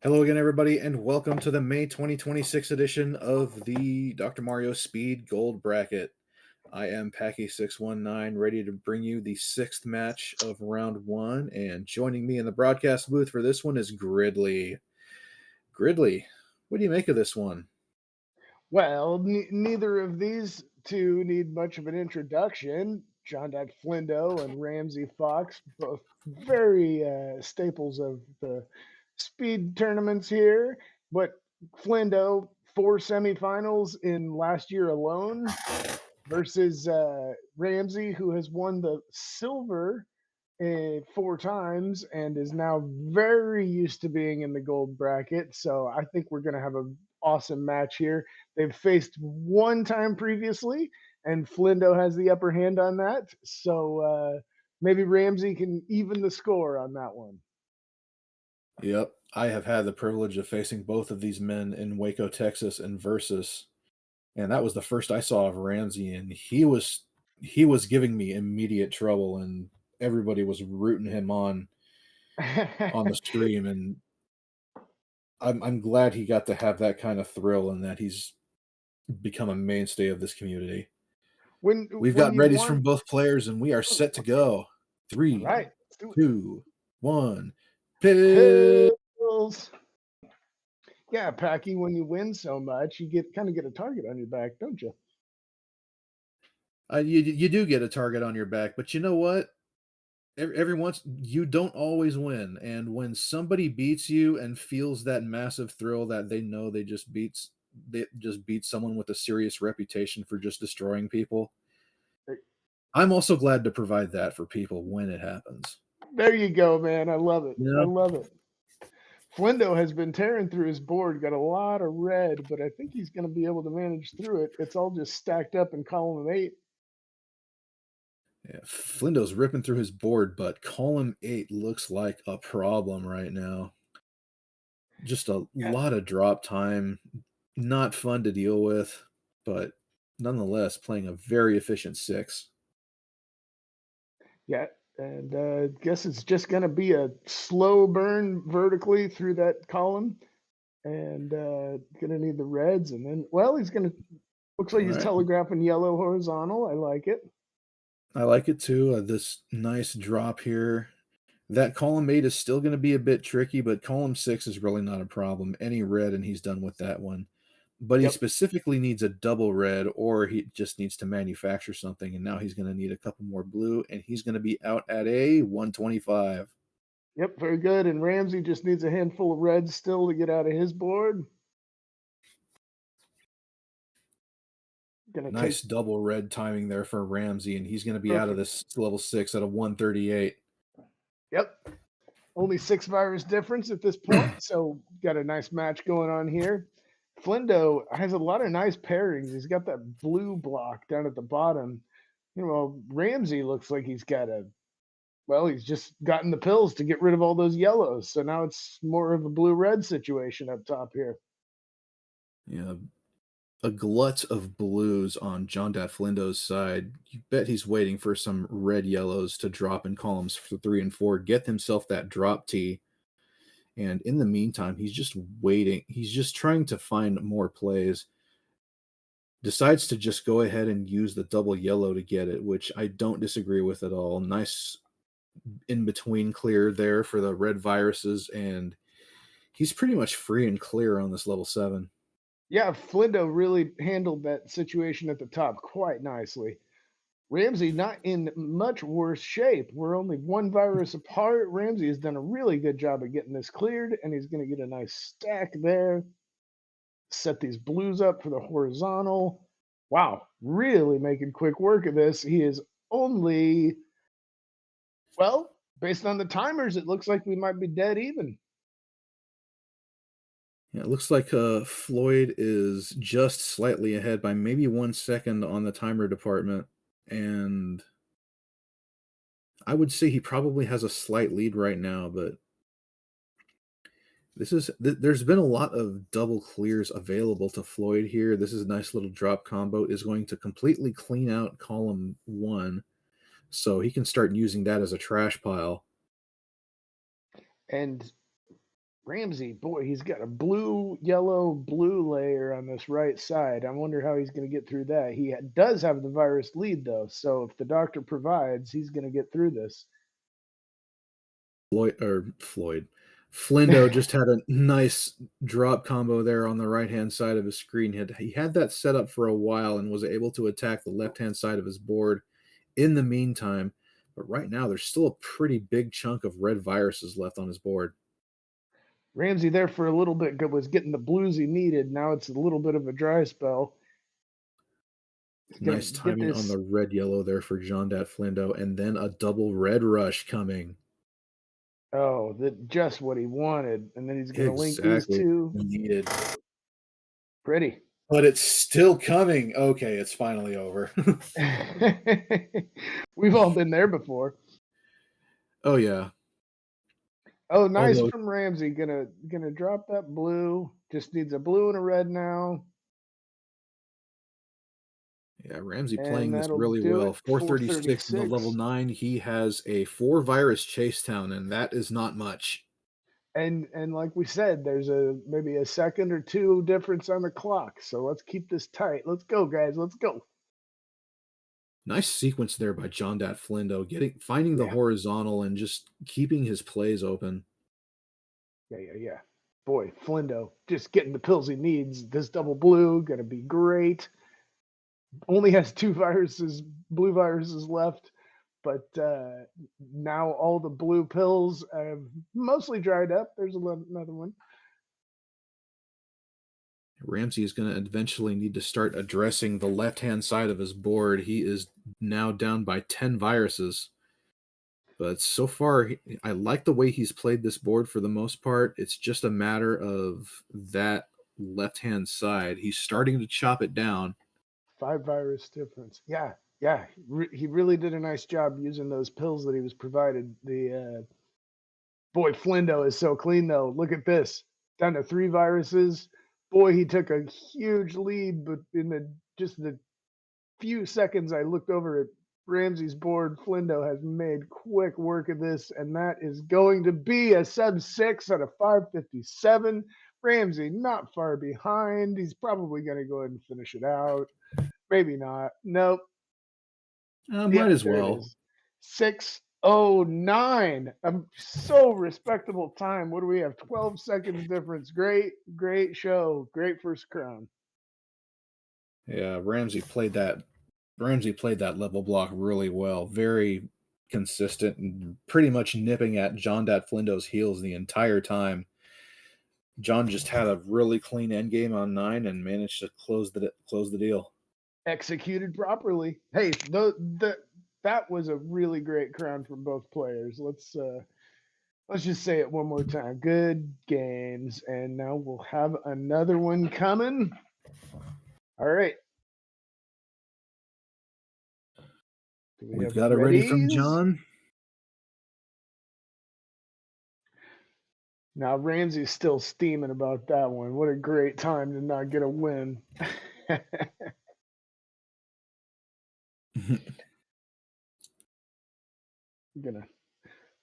Hello again, everybody, and welcome to the May 2026 edition of the Dr. Mario Speed Gold Bracket. I am Packy619, ready to bring you the sixth match of round one, and joining me in the broadcast booth for this one is Gridley. Gridley, what do you make of this one? Well, neither of these two need much of an introduction. John Dad Flindo and Ramsey Fox, both very staples of the speed tournaments here. But Flindo, 4 semifinals in last year alone, versus Ramsey, who has won the silver 4 times and is now very used to being in the gold bracket. So I think we're going to have an awesome match here. They've faced one time previously, and Flindo has the upper hand on that. So maybe Ramsey can even the score on that one. Yep, I have had the privilege of facing both of these men in Waco, Texas, and Versus, and that was the first I saw of Ramsey, and he was giving me immediate trouble, and everybody was rooting him on the stream, and I'm glad he got to have that kind of thrill and that he's become a mainstay of this community. We've got readies from both players, and we are set to go. 3, 2, 1. Pills. Yeah, Packy, when you win so much, you kind of get a target on your back, don't you? You do get a target on your back, but you know what? Every once you don't always win, and when somebody beats you and feels that massive thrill that they know they just beat someone with a serious reputation for just destroying people, I'm also glad to provide that for people when it happens. There you go, man. I love it. Yeah. I love it. Flindo has been tearing through his board, got a lot of red, but I think he's going to be able to manage through it. It's all just stacked up in column 8. Yeah, Flindo's ripping through his board, but column 8 looks like a problem right now. Just a lot of drop time, not fun to deal with, but nonetheless playing a very efficient 6. Yeah, and I guess it's just going to be a slow burn vertically through that column, and going to need the reds, and then, well, he's going to, looks like he's telegraphing yellow horizontal. I like it. I like it too. This nice drop here. That column 8 is still going to be a bit tricky, but column 6 is really not a problem. Any red, and he's done with that one. But he specifically needs a double red, or he just needs to manufacture something, and now he's going to need a couple more blue, and he's going to be out at a 125. Yep, very good. And Ramsey just needs a handful of reds still to get out of his board. Nice double red timing there for Ramsey, and he's going to be out of this level 6 at a 138. Yep. Only 6 virus difference at this point, so got a nice match going on here. Flindo has a lot of nice pairings. He's got that blue block down at the bottom. You know, Ramsey looks like he's got he's just gotten the pills to get rid of all those yellows. So now it's more of a blue-red situation up top here. Yeah, a glut of blues on John Dat Flindo's side. You bet he's waiting for some red yellows to drop in columns 3 and 4, get himself that drop T. And in the meantime, he's just waiting. He's just trying to find more plays. Decides to just go ahead and use the double yellow to get it, which I don't disagree with at all. Nice in-between clear there for the red viruses, and he's pretty much free and clear on this level 7. Yeah, Flindo really handled that situation at the top quite nicely. Ramsey not in much worse shape. We're only 1 virus apart. Ramsey has done a really good job of getting this cleared, and he's going to get a nice stack there. Set these blues up for the horizontal. Wow, really making quick work of this. He is only, well, based on the timers, it looks like we might be dead even. Yeah, it looks like Floyd is just slightly ahead by maybe 1 second on the timer department, and I would say he probably has a slight lead right now. But there's been a lot of double clears available to Floyd here. This is a nice little drop combo. Is going to completely clean out column 1, so he can start using that as a trash pile. And Ramsey, boy, he's got a blue, yellow, blue layer on this right side. I wonder how he's going to get through that. He does have the virus lead, though. So if the doctor provides, he's going to get through this. Floyd. Flindo just had a nice drop combo there on the right-hand side of his screen. He had that set up for a while and was able to attack the left-hand side of his board in the meantime. But right now, there's still a pretty big chunk of red viruses left on his board. Ramsey there for a little bit was getting the blues he needed. Now it's a little bit of a dry spell. Nice timing on the red-yellow there for Jondat Flindo, and then a double red rush coming. Oh, just what he wanted. And then he's going to link these two. Needed. Pretty. But it's still coming. Okay, it's finally over. We've all been there before. Oh, yeah. Oh, nice from Ramsey. Gonna drop that blue. Just needs a blue and a red now. Yeah, Ramsey playing this really well. 436 in the level 9. He has a 4 virus chase town, and that is not much. And like we said, there's maybe a second or two difference on the clock. So let's keep this tight. Let's go, guys. Let's go. Nice sequence there by Jondat Flindo, finding the horizontal and just keeping his plays open. Yeah. Boy, Flindo just getting the pills he needs. This double blue gonna be great. Only has 2 blue viruses left, but now all the blue pills have mostly dried up. There's another one. Ramsey is going to eventually need to start addressing the left-hand side of his board. He is now down by 10 viruses. But so far, I like the way he's played this board for the most part. It's just a matter of that left-hand side. He's starting to chop it down. 5 virus difference. Yeah. He really did a nice job using those pills that he was provided. The boy, Flindo is so clean though. Look at this. Down to 3 viruses. Boy, he took a huge lead, but in the few seconds I looked over at Ramsey's board, Flindo has made quick work of this, and that is going to be a sub 6 out of 557. Ramsey not far behind. He's probably going to go ahead and finish it out. Maybe not. Nope. Might as well. 6:09. So respectable time. What do we have? 12 seconds difference. Great show. Great first crown. Yeah, Ramsey played that level block really well. Very consistent and pretty much nipping at Jondat Flindo's heels the entire time. John just had a really clean endgame on 9 and managed to close the deal. Executed properly. Hey, that was a really great crown from both players. Let's just say it one more time. Good games, and now we'll have another one coming. All right. We've got it ready from John. Now Ramsey's still steaming about that one. What a great time to not get a win. I'm gonna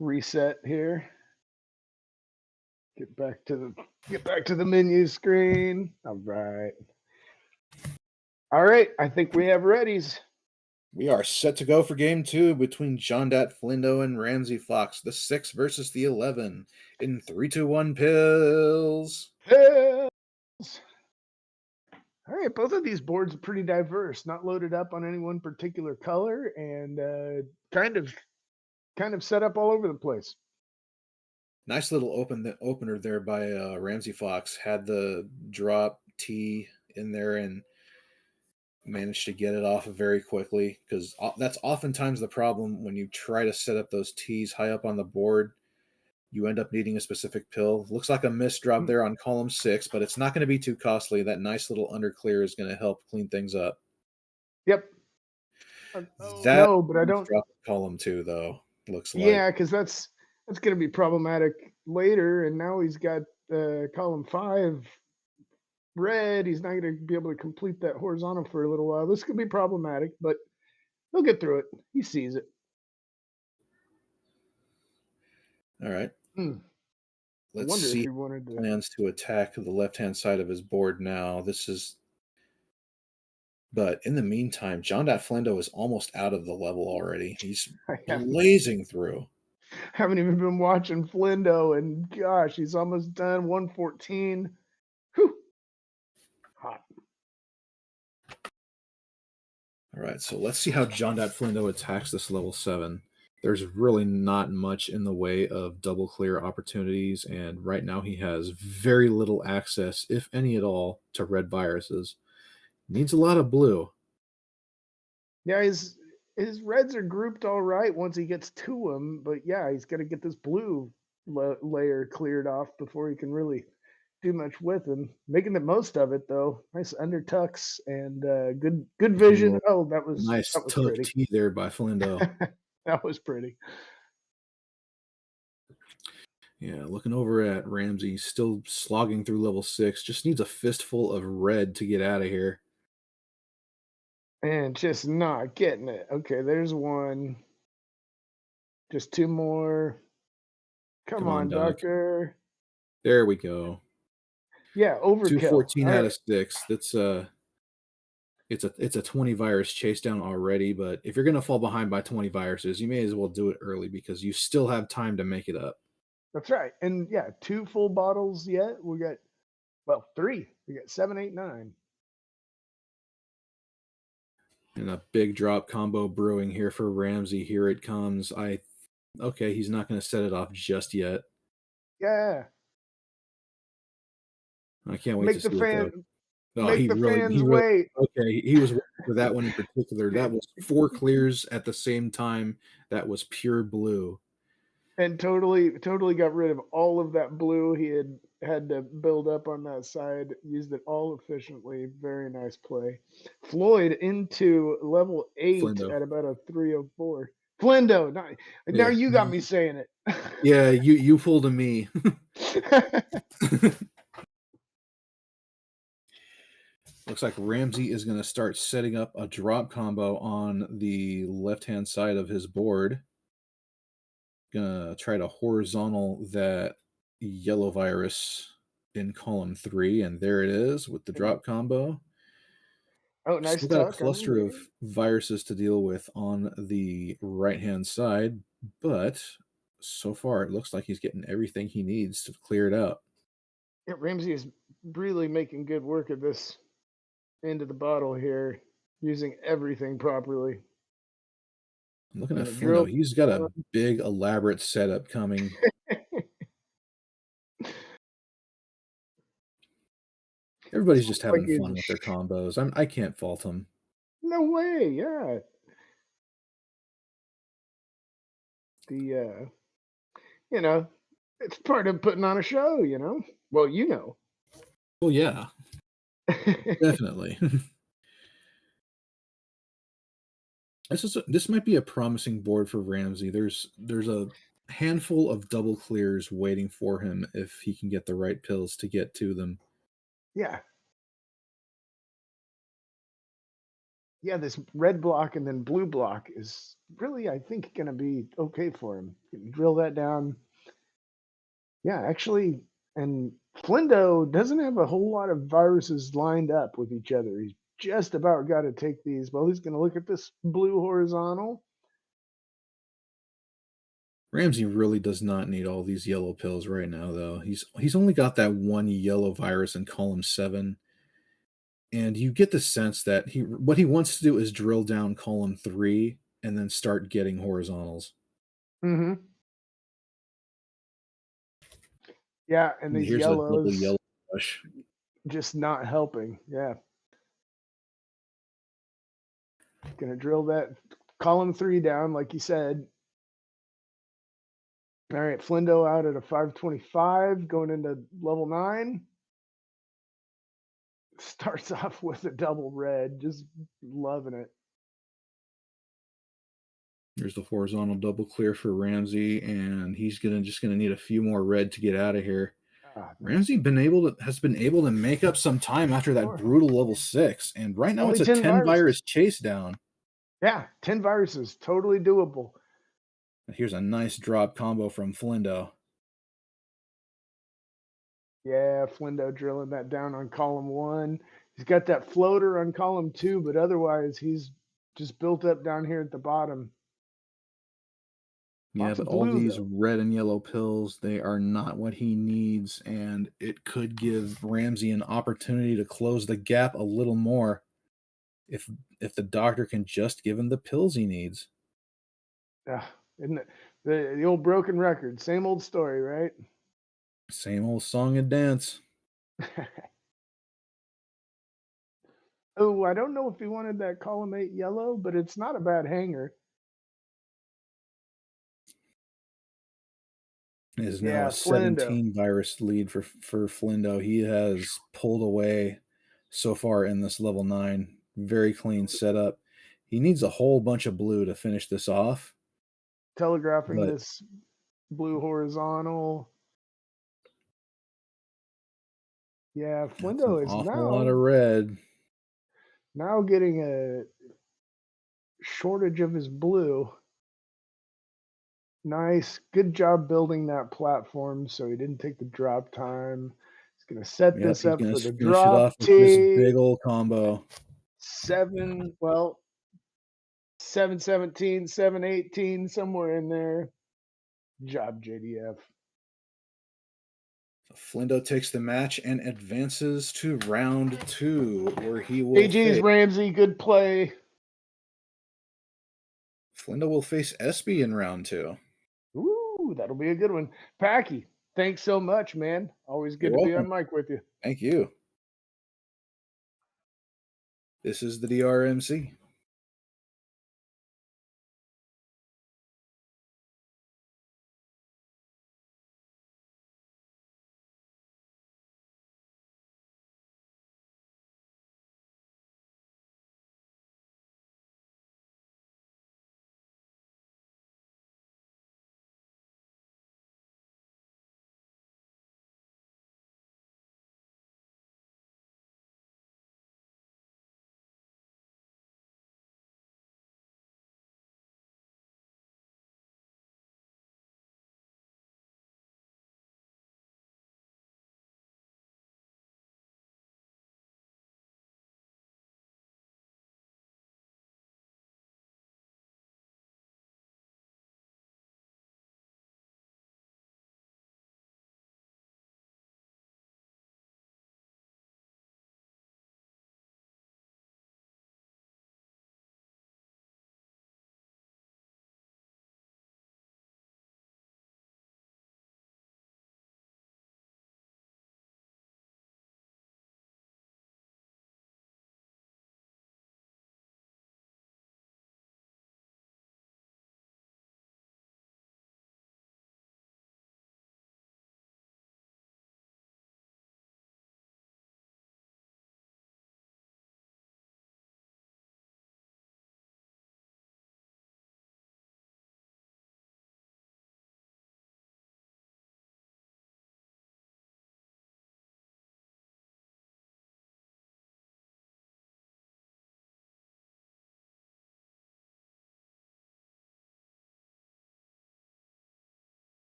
reset here. Get back to the menu screen. All right. I think we have readies. We are set to go for game 2 between Jondat Flindo and Ramsey Fox. The 6 versus the 11 in 3-2-1 pills. All right, both of these boards are pretty diverse, not loaded up on any one particular color, and kind of set up all over the place. Nice little opener there by Ramsey Fox. Had the drop T in there, and managed to get it off very quickly, because that's oftentimes the problem when you try to set up those T's high up on the board. You end up needing a specific pill. Looks like a missed drop there on column 6, but it's not going to be too costly. That nice little underclear is going to help clean things up. Yep. That No, but I don't. drop column 2 though looks like. Yeah, because that's going to be problematic later. And now he's got column 5 red. He's not going to be able to complete that horizontal for a little while. This could be problematic, but he'll get through it. He sees it. All right. I Let's wonder if see he wanted to. plans to attack the left-hand side of his board now. But in the meantime, John Flindo is almost out of the level already. He's blazing through. Haven't even been watching Flindo, and gosh, he's almost done. 114. Whew. Hot. All right, so let's see how John Flindo attacks this level 7. There's really not much in the way of double clear opportunities, and right now he has very little access, if any at all, to red viruses. Needs a lot of blue. Yeah, his reds are grouped all right once he gets to them, but yeah, he's got to get this blue layer cleared off before he can really do much with them. Making the most of it though. Nice undertucks and good vision. Oh, that was nice that was tuck pretty. T there by Flindo. That was pretty. Yeah, looking over at Ramsey, still slogging through level 6. Just needs a fistful of red to get out of here. And just not getting it. Okay, there's one. Just 2 more. Come on, Doctor. There we go. Yeah, overkill. 214 out of 6. That's it's a 20 virus chase down already, but if you're going to fall behind by 20 viruses, you may as well do it early because you still have time to make it up. That's right. And yeah, 2 full bottles yet. We got 3. We got 7, 8, 9. And a big drop combo brewing here for Ramsey. Here it comes. Okay, he's not going to set it off just yet. Yeah. I can't wait to see it. Make the fans wait. Okay, he was waiting for that one in particular. That was 4 clears at the same time. That was pure blue. And totally got rid of all of that blue he had to build up on that side. Used it all efficiently. Very nice play. Floyd into level 8 Flindo. at about a 304. Flindo. Now you got me saying it. Yeah, you fooled me. Looks like Ramsey is going to start setting up a drop combo on the left-hand side of his board. Gonna try to horizontal that yellow virus in column 3, and there it is with the drop combo. Oh, nice. Still got a cluster of viruses to deal with on the right-hand side, but so far it looks like he's getting everything he needs to clear it out. Yeah, Ramsey is really making good work of this end of the bottle here, using everything properly. I'm looking at Flindo. He's got a big, elaborate setup coming. Everybody's just having fun with their combos. I can't fault them. No way, yeah. It's part of putting on a show, Well, Well, yeah. Definitely. This might be a promising board for Ramsey. There's a handful of double clears waiting for him if he can get the right pills to get to them. Yeah. Yeah, this red block and then blue block is really, I think, going to be okay for him. Drill that down. Yeah, actually, and Flindo doesn't have a whole lot of viruses lined up with each other. He's just about got to take these. Well, he's going to look at this blue horizontal. Ramsey really does not need all these yellow pills right now, though. He's only got that one yellow virus in column 7. And you get the sense that what he wants to do is drill down column 3 and then start getting horizontals. Mm-hmm. Yeah, and these here's yellows a yellow rush. just not helping. Yeah. Gonna drill that column 3 down, like you said. All right, Flindo out at a 525, going into level 9. Starts off with a double red, just loving it. There's the horizontal double clear for Ramsey, and he's just gonna need a few more red to get out of here. Ah, Ramsey has been able to make up some time after that Sure. brutal level 6, and right now Only it's a 10 10 virus viruses. chase down. Yeah, 10 viruses, totally doable. And here's a nice drop combo from Flindo. Yeah, Flindo drilling that down on column 1. He's got that floater on column 2, but otherwise he's just built up down here at the bottom. Yeah, Lots but of all blue, these though. red and yellow pills, they are not what he needs, and it could give Ramsey an opportunity to close the gap a little more if the doctor can just give him the pills he needs. Isn't it? The old broken record, same old story, right? Same old song and dance. Oh, I don't know if he wanted that column 8 yellow, but it's not a bad hanger. It is now Yeah, a Flindo. 17 virus lead for Flindo. He has pulled away so far in this level 9. Very clean setup. He needs a whole bunch of blue to finish this off. Telegraphing But this blue horizontal. Yeah, that's an Flindo is awful lot of now red. getting a shortage of his blue. Nice. Good job building that platform so he didn't take the drop time. He's going to set Yep, this he's up going for to the finish it drop off with this T. big old combo. 717, 718, somewhere in there. Job, JDF. Flindo takes the match and advances to round 2, where he will GG's face Ramsey, good play. Flindo will face Espy in round 2. Ooh, that'll be a good one. Packy, thanks so much, man. Always good You're to be welcome. on mic with you. Thank you. This is the DRMC.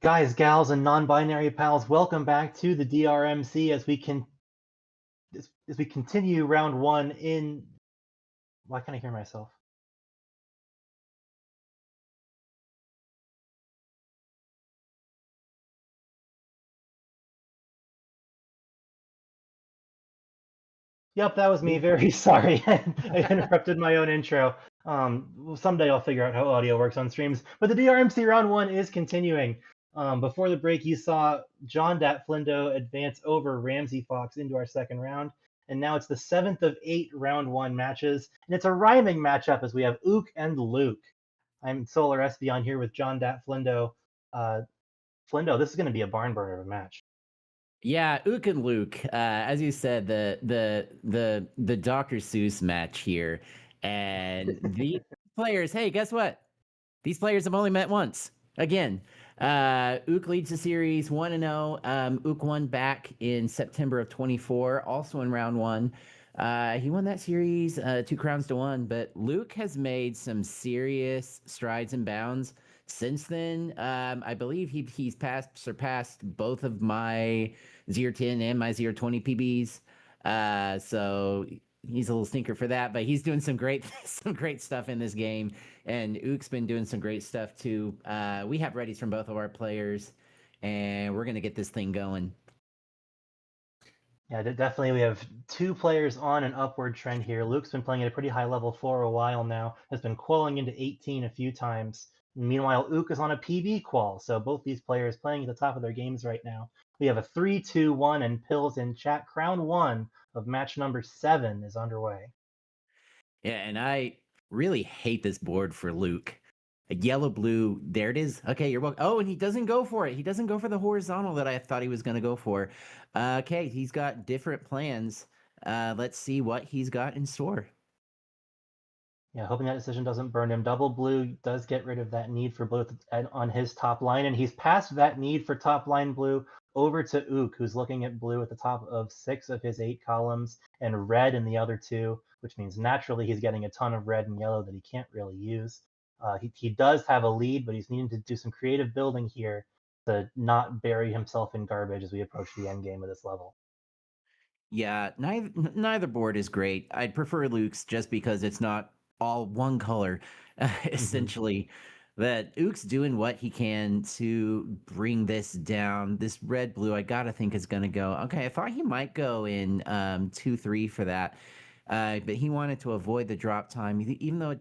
Guys, gals, and non-binary pals, welcome back to the DRMC as we continue round one in. Why can't I hear myself? Yep, that was me. Very sorry. I interrupted my own intro. Someday I'll figure out how audio works on streams. But the DRMC round one is continuing. Before the break, you saw John Dat Flindo advance over Ramsey Fox into our second round. And now it's the 7th of 8 round one matches. And it's a rhyming matchup as we have Ook and Luke. I'm Solar Espeon here with John Dat Flindo. Flindo, this is going to be a barn burner of a match. Yeah, Ook and Luke, as you said, the Dr. Seuss match here, and these players. Hey, guess what? These players have only met once. Again, Ook leads the series 1-0. Ook won back in September of 24, also in round one. He won that series 2 crowns to 1, but Luke has made some serious strides and bounds since then. I believe he's surpassed both of my 0-10 and my 0-20 PBs. So he's a little stinker for that, but he's doing some great stuff in this game. And Ook's been doing some great stuff too. We have readies from both of our players, and we're gonna get this thing going. Yeah, definitely. We have 2 players on an upward trend here. Luke's been playing at a pretty high level for a while now, has been qualing into 18 a few times. Meanwhile, Ook is on a PB qual, so both these players playing at the top of their games right now. We have a 3-2-1 and Pills in chat. Round 1 of match number 7 is underway. Yeah, and I really hate this board for Luke. A yellow blue, there it is. Okay, you're welcome. Oh, and he doesn't go for it. He doesn't go for the horizontal that I thought he was going to go for. Okay, he's got different plans. Let's see what he's got in store. Yeah, hoping that decision doesn't burn him. Double blue does get rid of that need for blue on his top line, and he's passed that need for top line blue over to Ook, who's looking at blue at the top of 6 of his 8 columns, and red in the other 2, which means naturally he's getting a ton of red and yellow that he can't really use. He does have a lead, but he's needing to do some creative building here to not bury himself in garbage as we approach the end game of this level. Yeah, neither board is great. I'd prefer Luke's just because it's not all one color, essentially. That Ook's doing what he can to bring this down. This red blue, I gotta think is gonna go. Okay, I thought he might go in 2-3 for that. But he wanted to avoid the drop time, even though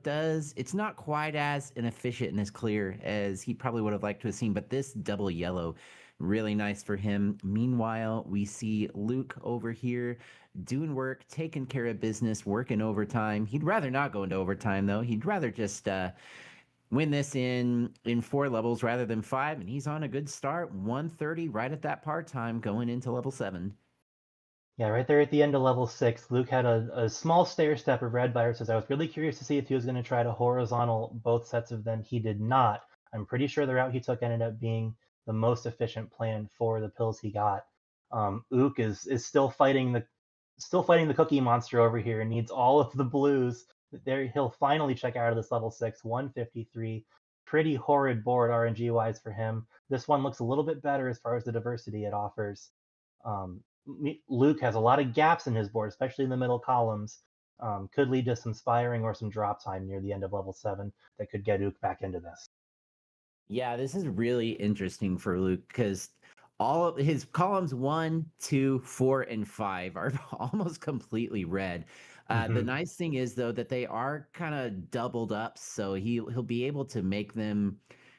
it's not quite as inefficient and as clear as he probably would have liked to have seen. But this double yellow, really nice for him. Meanwhile, we see Luke over here doing work, taking care of business, working overtime. He'd rather not go into overtime, though. He'd rather just win this in 4 levels rather than 5, and he's on a good start. 130 right at that part time going into level 7. Yeah, right there at the end of level 6, Luke had a small stair step of red viruses. I was really curious to see if he was going to try to horizontal both sets of them. He did not. I'm pretty sure the route he took ended up being the most efficient plan for the pills he got. Ook is still fighting the cookie monster over here and needs all of the blues. There, he'll finally check out of this level 6, 153. Pretty horrid board RNG wise for him. This one looks a little bit better as far as the diversity it offers. Luke has a lot of gaps in his board, especially in the middle columns. Could lead to some spiring or some drop time near the end of level 7 that could get Ook back into this. Yeah, this is really interesting for Luke because all of his columns 1, 2, 4, and 5 are almost completely red. The nice thing is though that they are kind of doubled up, so he'll be able to make them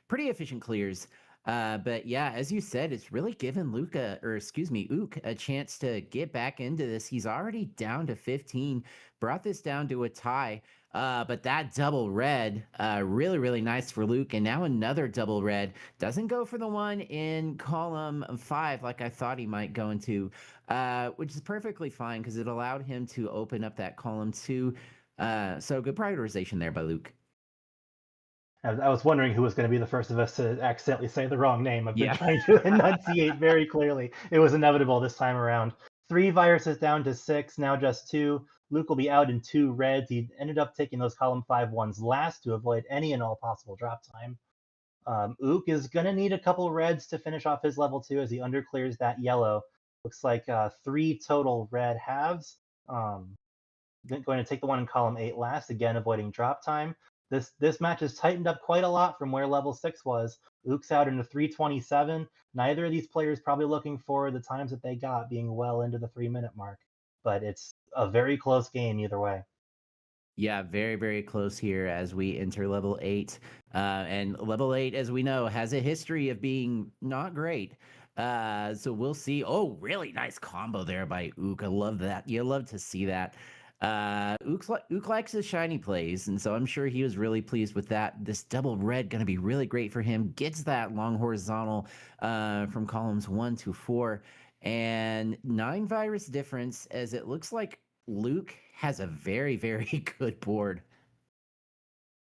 pretty efficient clears. But yeah, as you said, it's really given Ook a chance to get back into this. He's already down to 15, brought this down to a tie. But that double red, really, really nice for Luke. And now another double red. Doesn't go for the one in column 5 like I thought he might go into, which is perfectly fine because it allowed him to open up that column 2. So good prioritization there by Luke. I was wondering who was going to be the first of us to accidentally say the wrong name. I've been trying to enunciate very clearly. It was inevitable this time around. 3 viruses down to 6, now just 2. Luke will be out in 2 reds. He ended up taking those column 5 ones last to avoid any and all possible drop time. Ook is going to need a couple reds to finish off his level 2 as he underclears that yellow. Looks like 3 total red halves. Going to take the one in column 8 last, again avoiding drop time. This match has tightened up quite a lot from where level 6 was. Ook's out into 327. Neither of these players probably looking for the times that they got being well into the 3-minute mark. But it's a very close game either way. Yeah, very, very close here as we enter level 8. And level 8, as we know, has a history of being not great. So we'll see. Oh, really nice combo there by Ook. I love that. You love to see that. Ook likes his shiny plays, and so I'm sure he was really pleased with that. This double red going to be really great for him. Gets that long horizontal from columns 1 to 4. And 9 virus difference, as it looks like Luke has a very, very good board.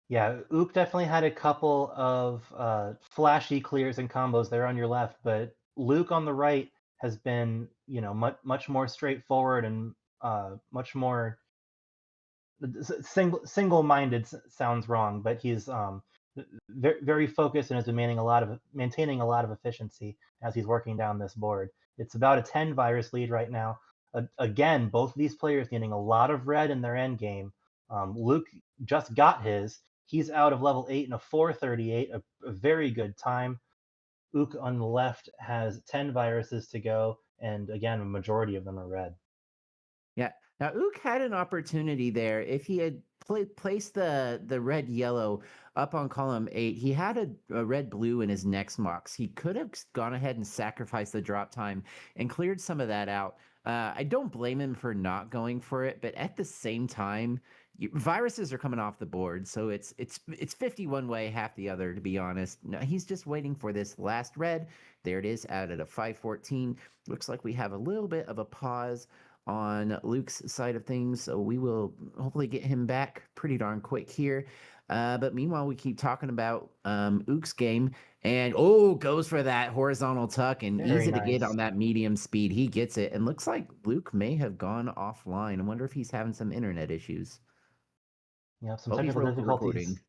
Yeah, Ook definitely had a couple of flashy clears and combos there on your left, but Luke on the right has been, much more straightforward and much more single-minded. Sounds wrong, but he's very, very focused and is maintaining a lot of efficiency as he's working down this board. It's about a 10 virus lead right now. Again, both of these players needing a lot of red in their end game. Luke just got his. He's out of level 8 in a 438, a very good time. Ook on the left has 10 viruses to go, and again, a majority of them are red. Yeah. Now Ook had an opportunity there. If he had placed the red yellow up on column 8, he had a red blue in his next mox. He could have gone ahead and sacrificed the drop time and cleared some of that out. I don't blame him for not going for it, but at the same time, viruses are coming off the board, so it's 51 way, half the other, to be honest. No, he's just waiting for this last red. There it is, out at a 514. Looks like we have a little bit of a pause on Luke's side of things, so we will hopefully get him back pretty darn quick here. But meanwhile, we keep talking about Ook's game, and goes for that horizontal tuck, and Very easy to get nice. on that medium speed. He gets it, and looks like Luke may have gone offline. I wonder if he's having some internet issues. Yeah, some Hope he's technical difficulties. recording.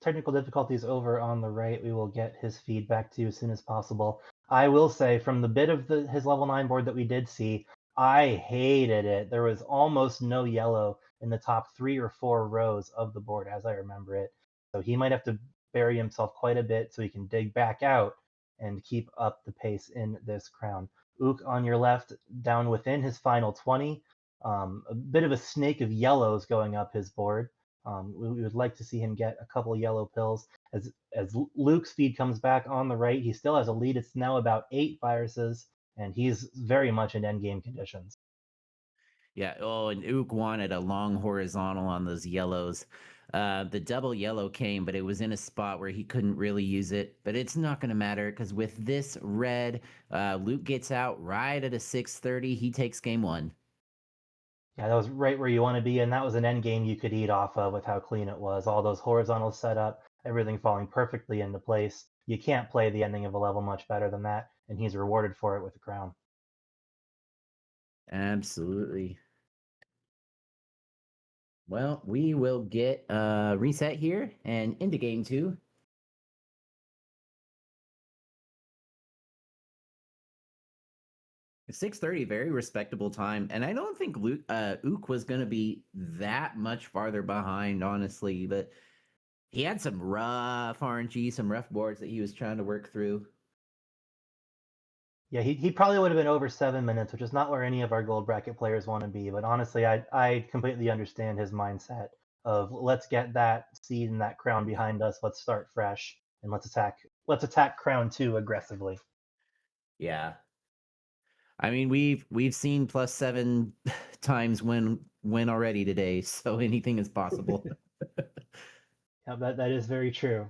Technical difficulties over on the right. We will get his feedback to you as soon as possible. I will say, from the bit of his level 9 board that we did see, I hated it. There was almost no yellow in the top 3 or 4 rows of the board, as I remember it. So he might have to bury himself quite a bit so he can dig back out and keep up the pace in this crown. Ook on your left, down within his final 20. A bit of a snake of yellows going up his board. We would like to see him get a couple yellow pills. As Luke's feed comes back on the right, he still has a lead. It's now about 8 viruses, and he's very much in endgame conditions. Yeah. Oh, and Ook wanted a long horizontal on those yellows. The double yellow came, but it was in a spot where he couldn't really use it. But it's not going to matter because with this red, Luke gets out right at a 630. He takes game 1. Yeah, that was right where you want to be, and that was an end game you could eat off of with how clean it was. All those horizontals set up, everything falling perfectly into place. You can't play the ending of a level much better than that, and he's rewarded for it with the crown. Absolutely. Well, we will get reset here and into game 2. It's 6:30, very respectable time, and I don't think Ook was going to be that much farther behind, honestly. But he had some rough RNG, some rough boards that he was trying to work through. Yeah, he probably would have been over 7 minutes, which is not where any of our gold bracket players want to be. But honestly, I completely understand his mindset of let's get that seed and that crown behind us. Let's start fresh and let's attack crown 2 aggressively. Yeah, I mean we've seen +7 times win already today, so anything is possible. Yeah, that is very true.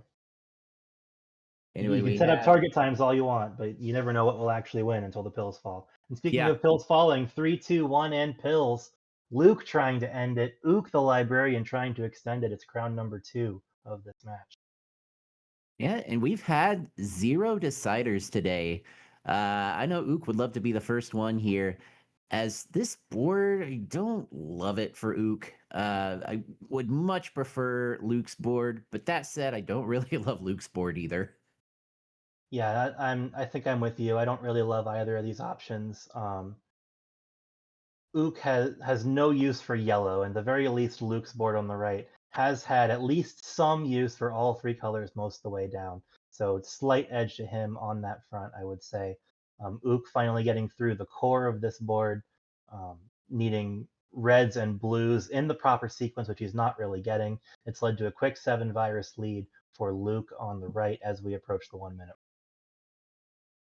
Anyway, You can we set up have target times all you want, but you never know what will actually win until the pills fall. And speaking Yeah. of pills falling, 3, 2, 1, and pills. Luke trying to end it. Ook the librarian trying to extend it. It's crown number 2 of this match. Yeah, and we've had 0 deciders today. I know Ook would love to be the first one here. As this board, I don't love it for Ook. I would much prefer Luke's board, but that said, I don't really love Luke's board either. Yeah, I think I'm with you. I don't really love either of these options. Ook has no use for yellow, and the very least Luke's board on the right has had at least some use for all three colors most of the way down. So slight edge to him on that front, I would say. Ook finally getting through the core of this board, needing reds and blues in the proper sequence, which he's not really getting. It's led to a quick 7 virus lead for Luke on the right as we approach the 1 minute.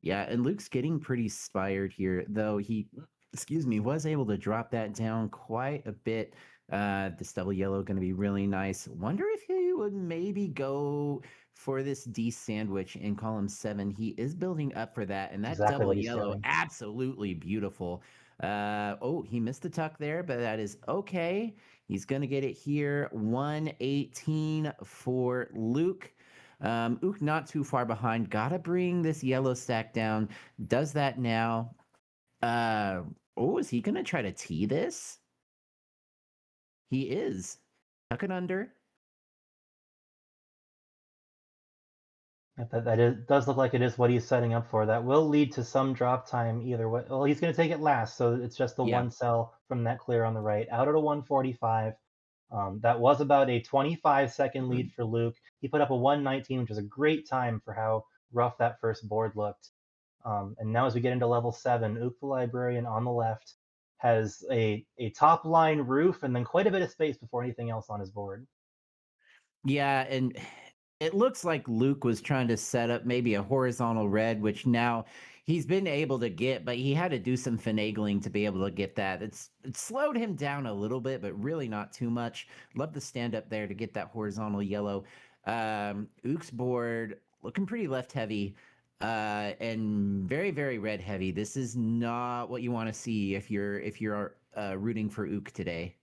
Yeah, and Luke's getting pretty inspired here, though he, excuse me, was able to drop that down quite a bit. This double yellow going to be really nice. Wonder if he would maybe go for this D sandwich in column 7. He is building up for that, and that Exactly double what he's yellow, doing. absolutely beautiful. Oh, he missed the tuck there, but that is okay. He's going to get it here. 118 for Luke. Ook not too far behind. Gotta bring this yellow stack down. Does that now. Oh, is he gonna try to tee this? He is. Tuck it under. Does look like it is what he's setting up for. That will lead to some drop time either way. Well, he's going to take it last, so it's just the Yeah. one cell from that clear on the right. Out at a 145. That was about a 25-second lead for Luke. He put up a 119, which is a great time for how rough that first board looked. And now as we get into level 7, Ook the Librarian on the left has a top line roof and then quite a bit of space before anything else on his board. Yeah, and it looks like Luke was trying to set up maybe a horizontal red, which now he's been able to get, but he had to do some finagling to be able to get that. It slowed him down a little bit, but really not too much. Love to stand up there to get that horizontal yellow. Ook's board looking pretty left heavy, and very, very red heavy. This is not what you want to see if you're rooting for Ook today.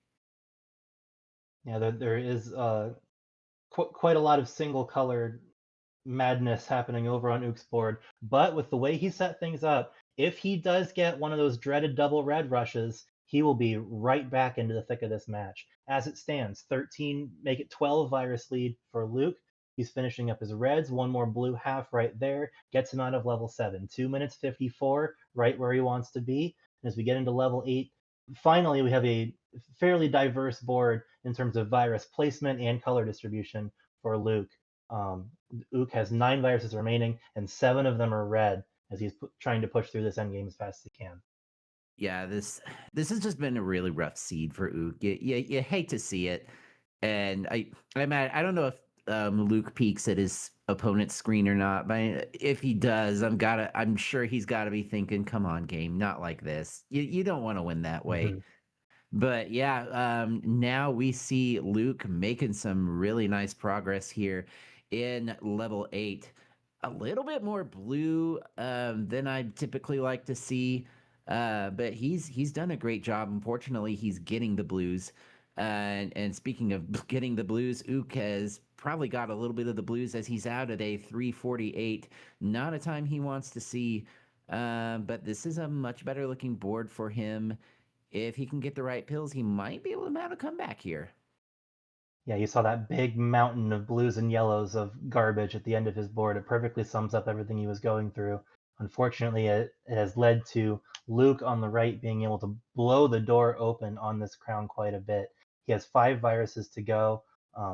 Yeah, there is quite a lot of single colored madness happening over on Ook's board. But with the way he set things up, if he does get one of those dreaded double red rushes, he will be right back into the thick of this match. As it stands, 13, make it 12 virus lead for Luke. He's finishing up his reds, one more blue half right there, gets him out of level 7. 2 minutes 54, right where he wants to be. And as we get into level 8, finally we have a fairly diverse board in terms of virus placement and color distribution for Luke. Ook has 9 viruses remaining, and 7 of them are red as he's trying to push through this endgame as fast as he can. Yeah, this has just been a really rough seed for Ook. You hate to see it, and I don't know if Luke peeks at his opponent's screen or not, but if he does, I'm sure he's got to be thinking, "Come on, game, not like this. You don't want to win that way." Mhm. But yeah, now we see Luke making some really nice progress here in level 8. A little bit more blue than I typically like to see, but he's done a great job. Unfortunately, he's getting the blues. And speaking of getting the blues, Ook has probably got a little bit of the blues as he's out at a 348. Not a time he wants to see, but this is a much better looking board for him. If he can get the right pills, he might be able to mount a comeback here. Yeah, you saw that big mountain of blues and yellows of garbage at the end of his board. It perfectly sums up everything he was going through. Unfortunately, it has led to Luke on the right being able to blow the door open on this crown quite a bit. He has 5 viruses to go.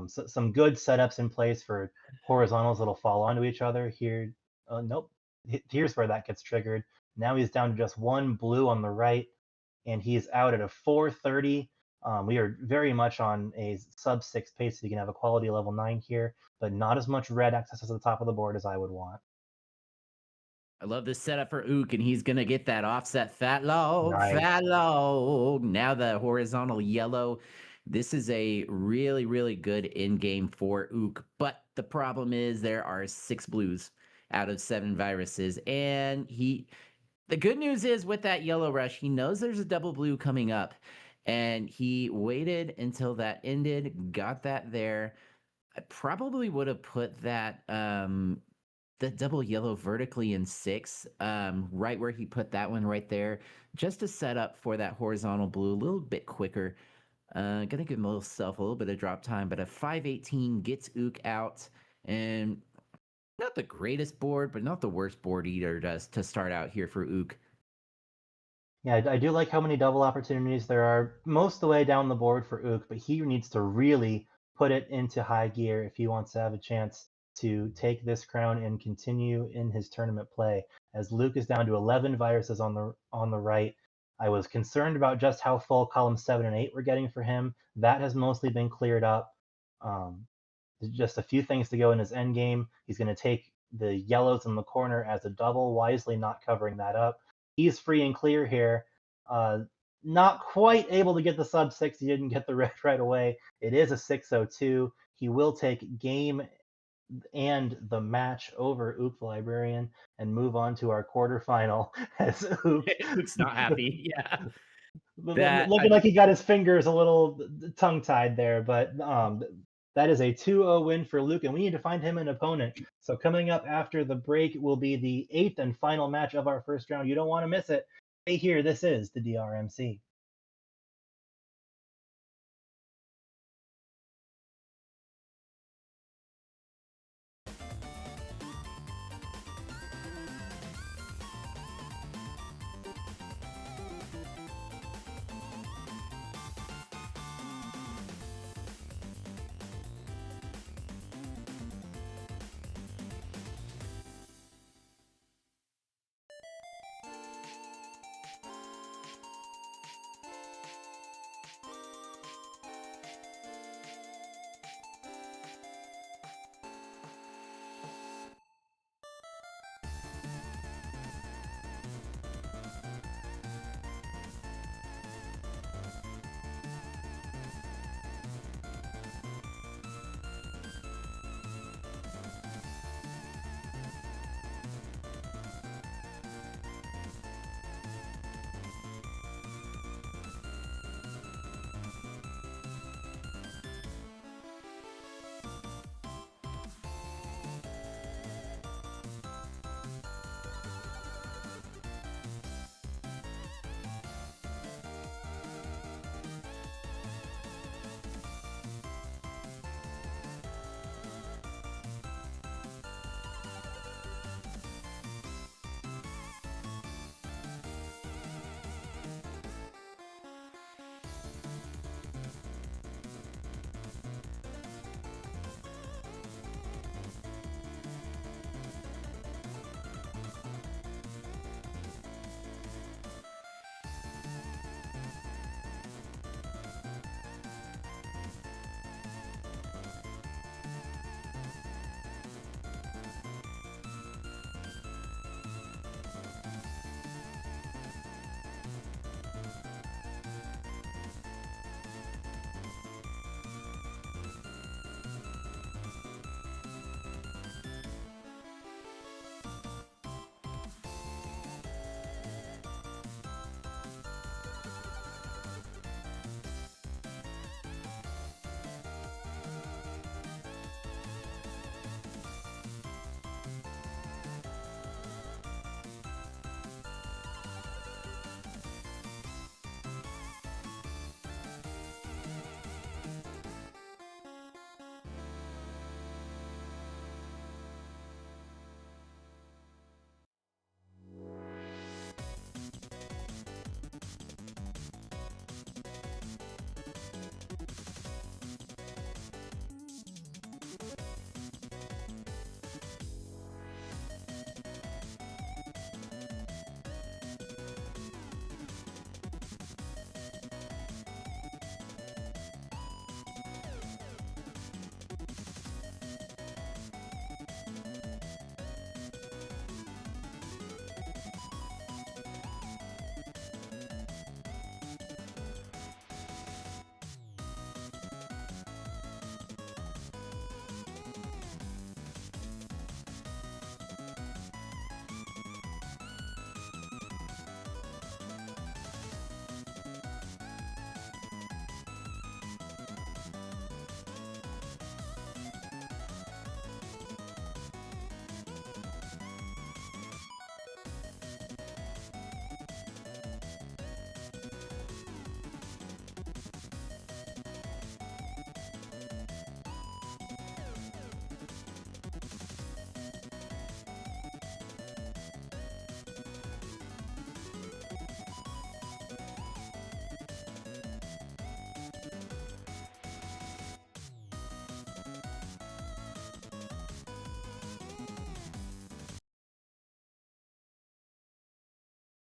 So, some good setups in place for horizontals that'll fall onto each other. Here, nope. Here's where that gets triggered. Now he's down to just 1 blue on the right, and he's out at a 430. We are very much on a sub 6 pace, so you can have a quality level 9 here, but not as much red access to the top of the board as I would want. I love this setup for Ook, and he's gonna get that offset fat log, Nice. fat log. Now the horizontal yellow. This is a really, really good in-game for Ook, but the problem is there are 6 blues out of 7 viruses, and the good news is with that yellow rush, he knows there's a double blue coming up, and he waited until that ended, got that there. I probably would have put that the double yellow vertically in 6, right where he put that one right there, just to set up for that horizontal blue a little bit quicker. Gonna give himself a little bit of drop time, but a 518 gets Ook out, and not the greatest board, but not the worst board either to start out here for Ook. Yeah, I do like how many double opportunities there are most of the way down the board for Ook, but he needs to really put it into high gear if he wants to have a chance to take this crown and continue in his tournament play. As Luke is down to 11 viruses on the right, I was concerned about just how full column 7 and 8 were getting for him. That has mostly been cleared up. Just a few things to go in his end game. He's going to take the yellows in the corner as a double, wisely not covering that up. He's free and clear here. Not quite able to get the sub 6. He didn't get the red right away. It is a 602. He will take game and the match over Ook the Librarian and move on to our quarterfinal as Ook. Ook's not happy. Yeah. Looking like he got his fingers a little tongue-tied there, but that is a 2-0 win for Luke, and we need to find him an opponent. So coming up after the break will be the 8th and final match of our first round. You don't want to miss it. Stay here. This is the DRMC.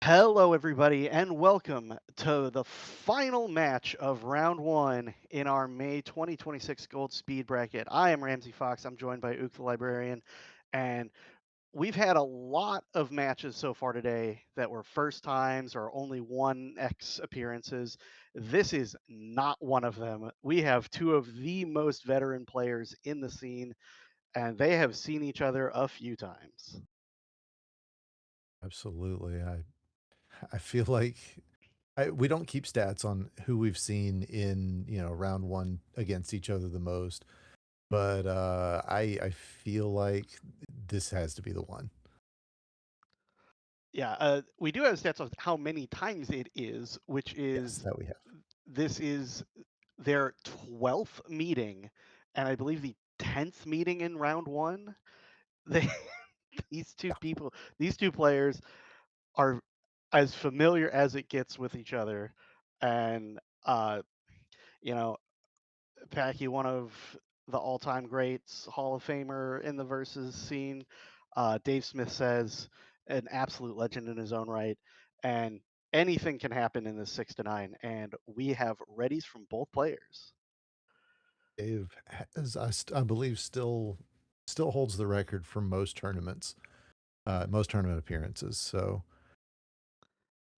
Hello, everybody, and welcome to the final match of round one in our May 2026 Gold Speed Bracket. I am Ramsey Fox. I'm joined by Ook the Librarian, and we've had a lot of matches so far today that were first times or only 1x appearances. This is not one of them. We have two of the most veteran players in the scene, and they have seen each other a few times. Absolutely. I feel like we don't keep stats on who we've seen in, round one against each other the most, but I feel like this has to be the one. Yeah, we do have stats of how many times it is, which Yes, is that we have. this is their 12th meeting, and I believe the 10th meeting in round one. They these two people, these two players are as familiar as it gets with each other, and you know, Packy, one of the all-time greats, Hall of Famer in the versus scene. Dave Smith says an absolute legend in his own right, and anything can happen in this 6-9, and we have readies from both players. Dave has, I believe, still holds the record for most tournaments, most tournament appearances. So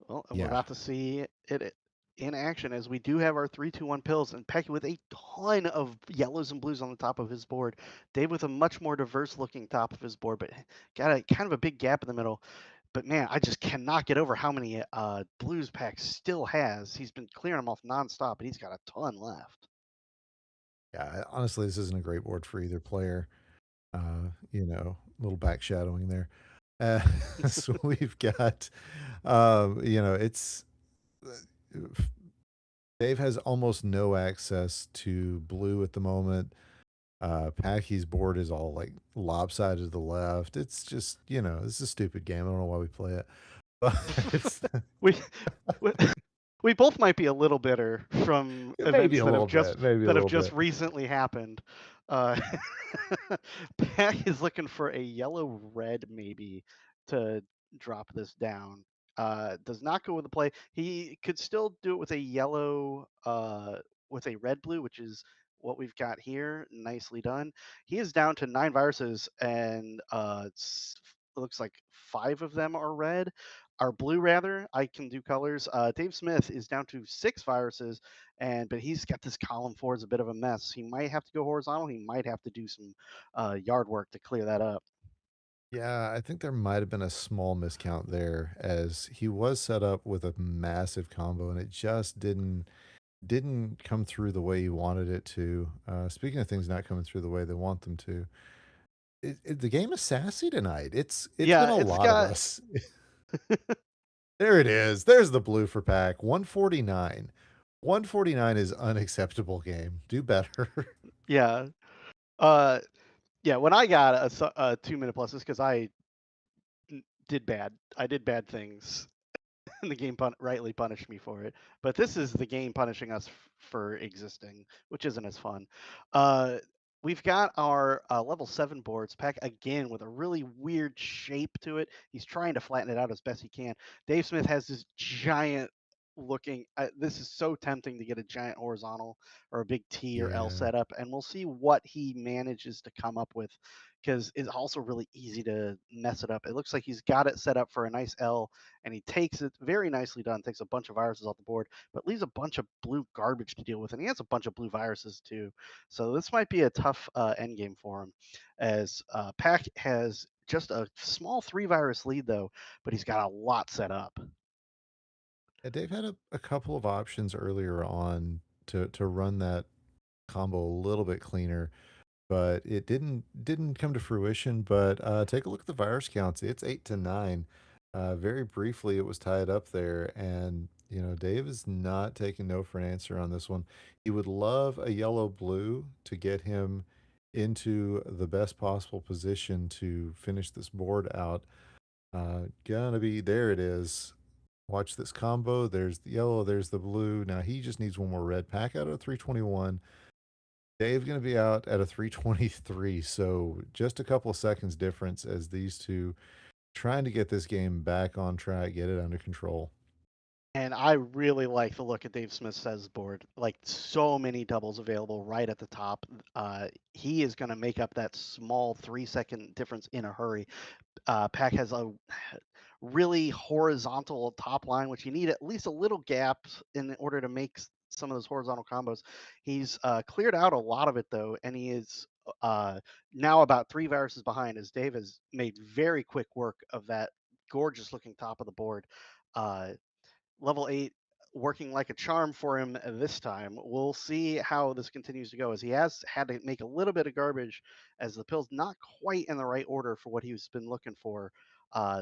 Well, and we're yeah, about to see it in action as we do have our 3-2-1 pills, and Pecky with a ton of yellows and blues on the top of his board. Dave with a much more diverse looking top of his board, but got a kind of a big gap in the middle. But man, I just cannot get over how many blues Pack still has. He's been clearing them off nonstop, but he's got a ton left. yeah. Honestly, this isn't a great board for either player. Little back shadowing there. So we've got, it's Dave has almost no access to blue at the moment. Packy's board is all like lopsided to the left. It's just, this is a stupid game. I don't know why we play it. But we, we we both might be a little bitter from maybe events a that little have just bit, maybe a little bit. recently happened. Uh, Pack is looking for a yellow red maybe to drop this down. Does not go with the play. He could still do it with a yellow with a red blue, which is what we've got here. Nicely done. He is down to 9 viruses, and it looks like 5 of them are red. Are blue rather. I can do colors. Dave Smith is down to 6 viruses, but he's got this column 4 is a bit of a mess. He might have to go horizontal. He might have to do some yard work to clear that up. Yeah, I think there might have been a small miscount there as he was set up with a massive combo and it just didn't come through the way he wanted it to. Speaking of things not coming through the way they want them to, the game is sassy tonight. It's been Yeah, a it's lot of got us. There it is. There's the blue for Pack. 149. 149 is unacceptable game. Do better. yeah. Uh yeah, when I got a 2-minute plus, it's because did bad. I did bad things, and the game rightly punished me for it. But this is the game punishing us for existing, which isn't as fun. Uh, we've got our level 7 boards Pack again with a really weird shape to it. He's trying to flatten it out as best he can. Dave Smith has this giant looking. This is so tempting to get a giant horizontal or a big T or L Yeah. setup, and we'll see what he manages to come up with because it's also really easy to mess it up. It looks like he's got it set up for a nice L, and he takes it very nicely done, takes a bunch of viruses off the board, but leaves a bunch of blue garbage to deal with, and he has a bunch of blue viruses too. So this might be a tough end game for him, as Pack has just a small 3 virus lead though, but he's got a lot set up. Yeah, Dave had a couple of options earlier on to run that combo a little bit cleaner, but it didn't come to fruition. But take a look at the virus counts. It's 8 to 9. Very briefly, it was tied up there, and Dave is not taking no for an answer on this one. He would love a yellow blue to get him into the best possible position to finish this board out. Gonna be there. It is. Watch this combo. There's the yellow, there's the blue. Now he just needs one more red. Pack out of 321. Dave's going to be out at a 323. So just a couple of seconds difference as these two trying to get this game back on track, get it under control. And I really like the look at Dave Smith says board. Like so many doubles available right at the top. He is going to make up that small 3-second difference in a hurry. Pack has a really horizontal top line, which you need at least a little gap in order to make some of those horizontal combos. He's cleared out a lot of it though, and he is now about 3 viruses behind, as Dave has made very quick work of that gorgeous looking top of the board. Level 8 working like a charm for him this time. We'll see how this continues to go, as he has had to make a little bit of garbage as the pill's not quite in the right order for what he's been looking for.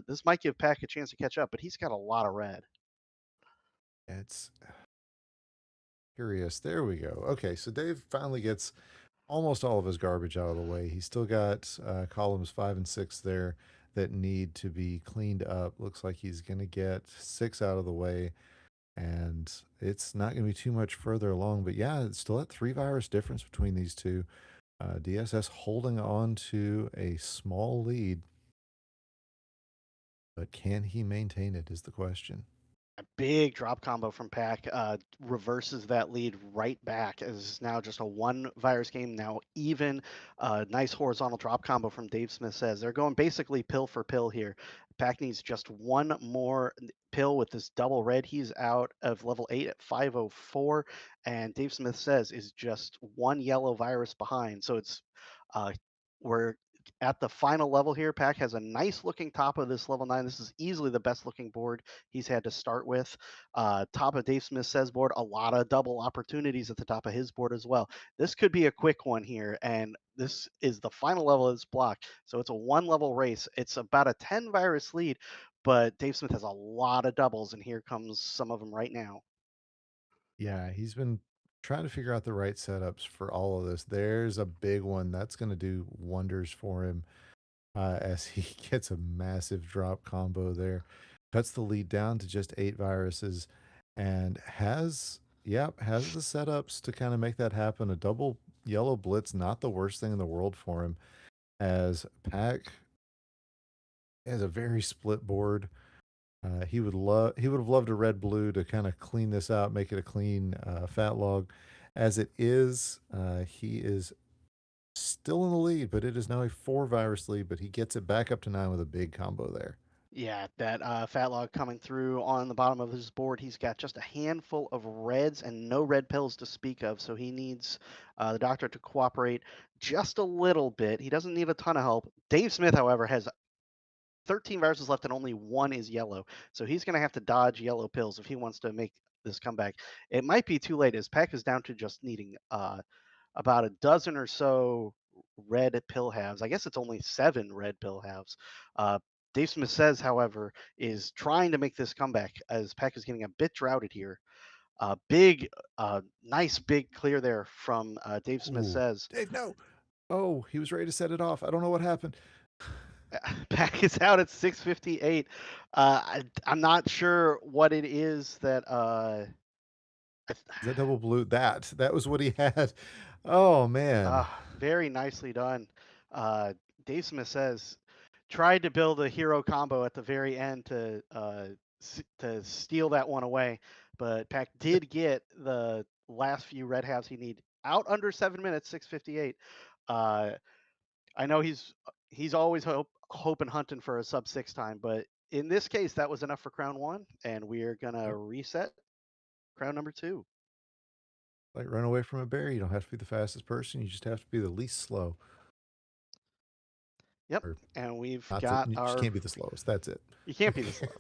This might give Pack a chance to catch up, but he's got a lot of red. It's curious. There we go. Okay, so Dave finally gets almost all of his garbage out of the way. He's still got columns 5 and 6 there that need to be cleaned up. Looks like he's going to get 6 out of the way, and it's not going to be too much further along. But yeah, it's still at 3 virus difference between these two. DSS holding on to a small lead, but can he maintain it is the question. A big drop combo from Pack reverses that lead right back, as it's now just a 1 virus game, now even. Nice horizontal drop combo from Dave Smith says. They're going basically pill for pill here. Pack needs just 1 more pill with this double red. He's out of level 8 at 504, and Dave Smith says is just 1 yellow virus behind. So it's we're at the final level here. Pack has a nice looking top of this level 9. This is easily the best looking board he's had to start with. Top of Dave Smith says board, a lot of double opportunities at the top of his board as well. This could be a quick one here, and this is the final level of this block. So it's a 1 level race. It's about a 10 virus lead, but Dave Smith has a lot of doubles, and here comes some of them right now. Yeah, he's been trying to figure out the right setups for all of this. There's a big one that's going to do wonders for him as he gets a massive drop combo there. Cuts the lead down to just 8 viruses and has the setups to kind of make that happen. A double yellow blitz, not the worst thing in the world for him, as Pack has a very split board. He would have loved a red blue to kind of clean this out, make it a clean fat log. As it is, he is still in the lead, but it is now a 4 virus lead, but he gets it back up to 9 with a big combo there. Yeah, that fat log coming through on the bottom of his board. He's got just a handful of reds and no red pills to speak of, so he needs the doctor to cooperate just a little bit. He doesn't need a ton of help. Dave Smith, however, has 13 viruses left and only 1 is yellow, so he's going to have to dodge yellow pills if he wants to make this comeback. It might be too late, as Pack is down to just needing about a dozen or so red pill halves. I guess it's only 7 red pill halves. Dave Smith says, however, is trying to make this comeback, as Pack is getting a bit droughted here. Nice big clear there from Dave Smith Ooh. says. Dave, no. Oh, he was ready to set it off. I don't know what happened. Pack is out at 658. I'm not sure what it is that That double blue, that was what he had. Oh man. Very nicely done. Dave Smith says tried to build a hero combo at the very end to steal that one away, but Pack did get the last few red halves he need out under 7 minutes, 658. I know he's always hoping hunting for a sub 6 time, but in this case that was enough for crown 1, and we're gonna reset crown number 2. Like run away from a bear, you don't have to be the fastest person, you just have to be the least slow. Yep, Or and we've you got just can't be the slowest. That's it. You can't be the slowest.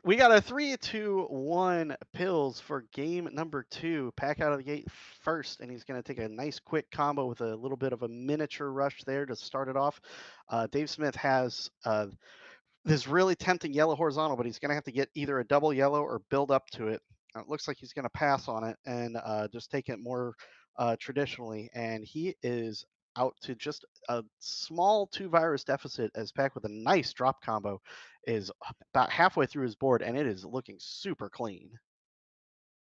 We got a 3-2-1 pills for game number 2. Pack out of the gate first, and he's going to take a nice quick combo with a little bit of a miniature rush there to start it off. Dave Smith has this really tempting yellow horizontal, but he's going to have to get either a double yellow or build up to it. It looks like he's going to pass on it and just take it more traditionally, and he is out to just a small 2 virus deficit, as Pack with a nice drop combo is about halfway through his board, and it is looking super clean.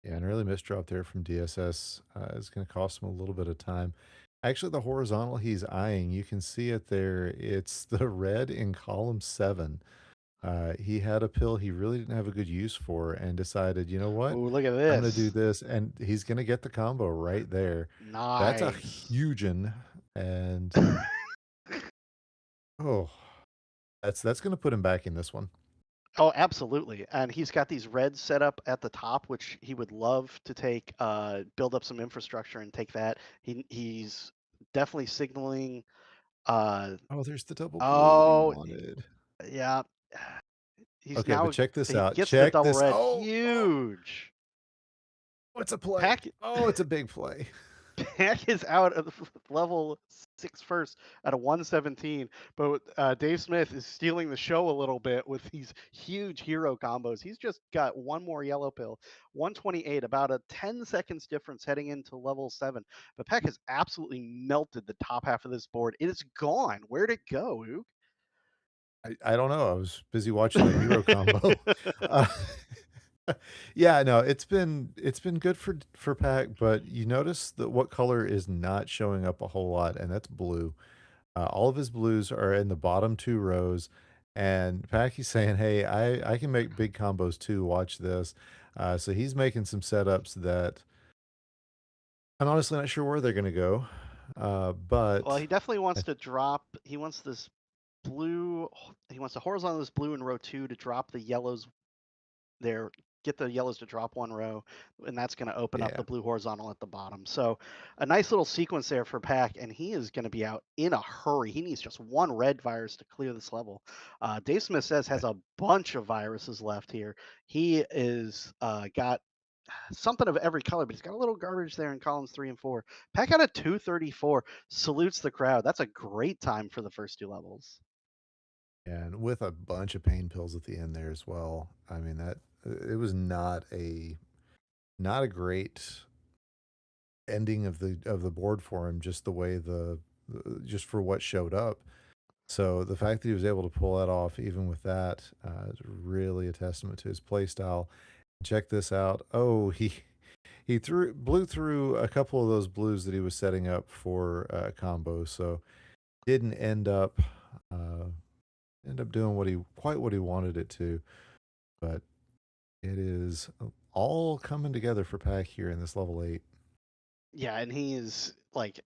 Yeah, an early misdrop there from DSS is going to cost him a little bit of time. Actually, the horizontal he's eyeing, you can see it there. It's the red in column 7. He had a pill he really didn't have a good use for and decided, you know what? Oh, look at I'm going to do this. this. And he's going to get the combo right there. That's a Nice. hugein. And oh, that's going to put him back in this one. Oh, absolutely. And he's got these reds set up at the top, which he would love to take, build up some infrastructure and take that. He's definitely signaling. Uh, Oh, there's the double blue he oh, wanted. yeah. He's Okay, but now check this he out. gets the Check double this. red. Oh, Huge. it's a play. Pack Oh, it's a big play. Pack is out of level 6 first at a 117, but Dave Smith is stealing the show a little bit with these huge hero combos. He's just got one more yellow pill, 128, about a 10 seconds difference heading into level 7. But Peck has absolutely melted the top half of this board. It is gone. Where'd it go, Ook? I don't know. I was busy watching that hero combo. Uh, yeah, no, it's been good for Pack, but you notice that what color is not showing up a whole lot, and that's blue. All of his blues are in the bottom 2 rows, and Packy's saying, "Hey, I can make big combos too. Watch this." So he's making some setups that I'm honestly not sure where they're going to go, Well, but he definitely wants to drop. He wants this blue. He wants to horizontal this blue in row 2 to drop the yellows there, get the yellows to drop 1 row, and that's going to open up yeah, the blue horizontal at the bottom. So a nice little sequence there for Pack, and he is going to be out in a hurry. He needs just one red virus to clear this level. Dave Smith says has a bunch of viruses left here. He is got something of every color, but he's got a little garbage there in columns 3 and 4. Pack out a 234, salutes the crowd. That's a great time for the first 2 levels. and with a bunch of pain pills at the end there as well. I mean that it was not a great ending of the board for him, just the way just for what showed up. So the fact that he was able to pull that off, even with that, is really a testament to his play style. Check this out. Oh, he blew through a couple of those blues that he was setting up for combo, so didn't end up doing what he wanted it to. But it is all coming together for Pack here in this level 8. Yeah, and he's like,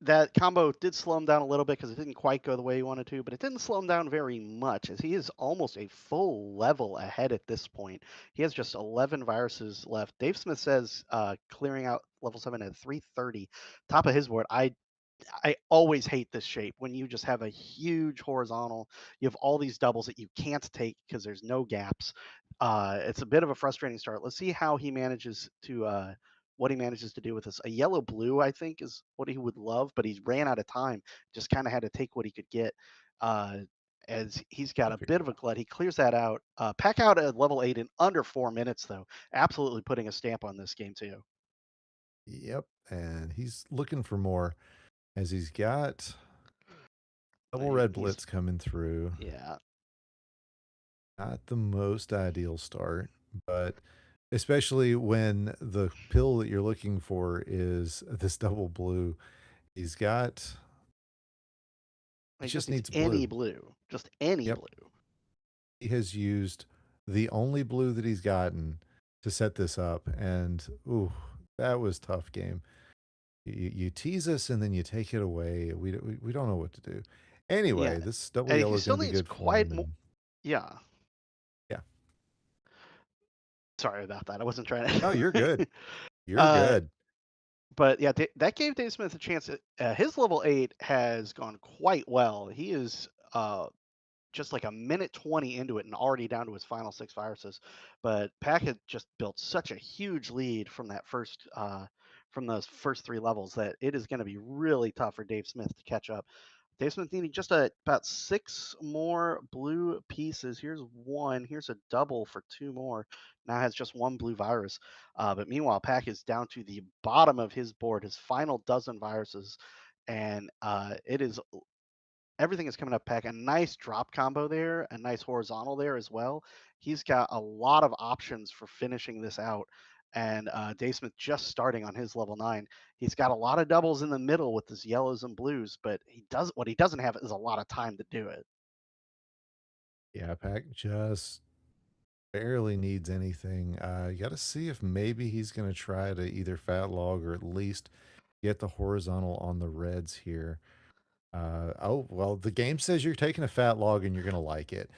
that combo did slow him down a little bit because it didn't quite go the way he wanted to, but it didn't slow him down very much as he is almost a full level ahead at this point. He has just 11 viruses left. Dave Smith says clearing out level 7 at 330, top of his board. I always hate this shape when you just have a huge horizontal. You have all these doubles that you can't take because there's no gaps. It's a bit of a frustrating start. Let's see how he manages to what he manages to do with this. A yellow blue, I think, is what he would love, but he's ran out of time. Just kind of had to take what he could get. Uh, as he's got a bit of a glut, he clears that out. Pack out at level 8 in under 4 minutes, though. Absolutely putting a stamp on this game too. Yep, and he's looking for more as he's got double red blitz coming through. Yeah. Not the most ideal start, but especially when the pill that you're looking for is this double blue. He's got He just just needs needs any blue. blue. Just any Yep. blue. He has used the only blue that he's gotten to set this up, and ooh, that was tough game. You tease us and then you take it away. We don't know what to do. Anyway, Yeah. this double And yellow he is going still to be needs good for quite him. more. And Yeah. yeah, Sorry about that. I wasn't trying to. no, you're good. You're uh, good. but yeah, that gave Dave Smith a chance. His level 8 has gone quite well. He is just like a minute 20 into it and already down to his final 6 viruses. But Pack had just built such a huge lead from that from those first 3 levels that it is going to be really tough for Dave Smith to catch up. Dave Smith needing just about 6 more blue pieces. Here's one. Here's a double for 2 more. Now has just 1 blue virus. But meanwhile, Pack is down to the bottom of his board, his final dozen viruses. And it is everything is coming up Pack. A nice drop combo there, a nice horizontal there as well. He's got a lot of options for finishing this out. and Dave Smith just starting on his level 9. He's got a lot of doubles in the middle with his yellows and blues, but what he doesn't have is a lot of time to do it. Yeah, Pack just barely needs anything. You got to see if maybe he's going to try to either fat log or at least get the horizontal on the reds here. Oh, well, the game says you're taking a fat log and you're going to like it.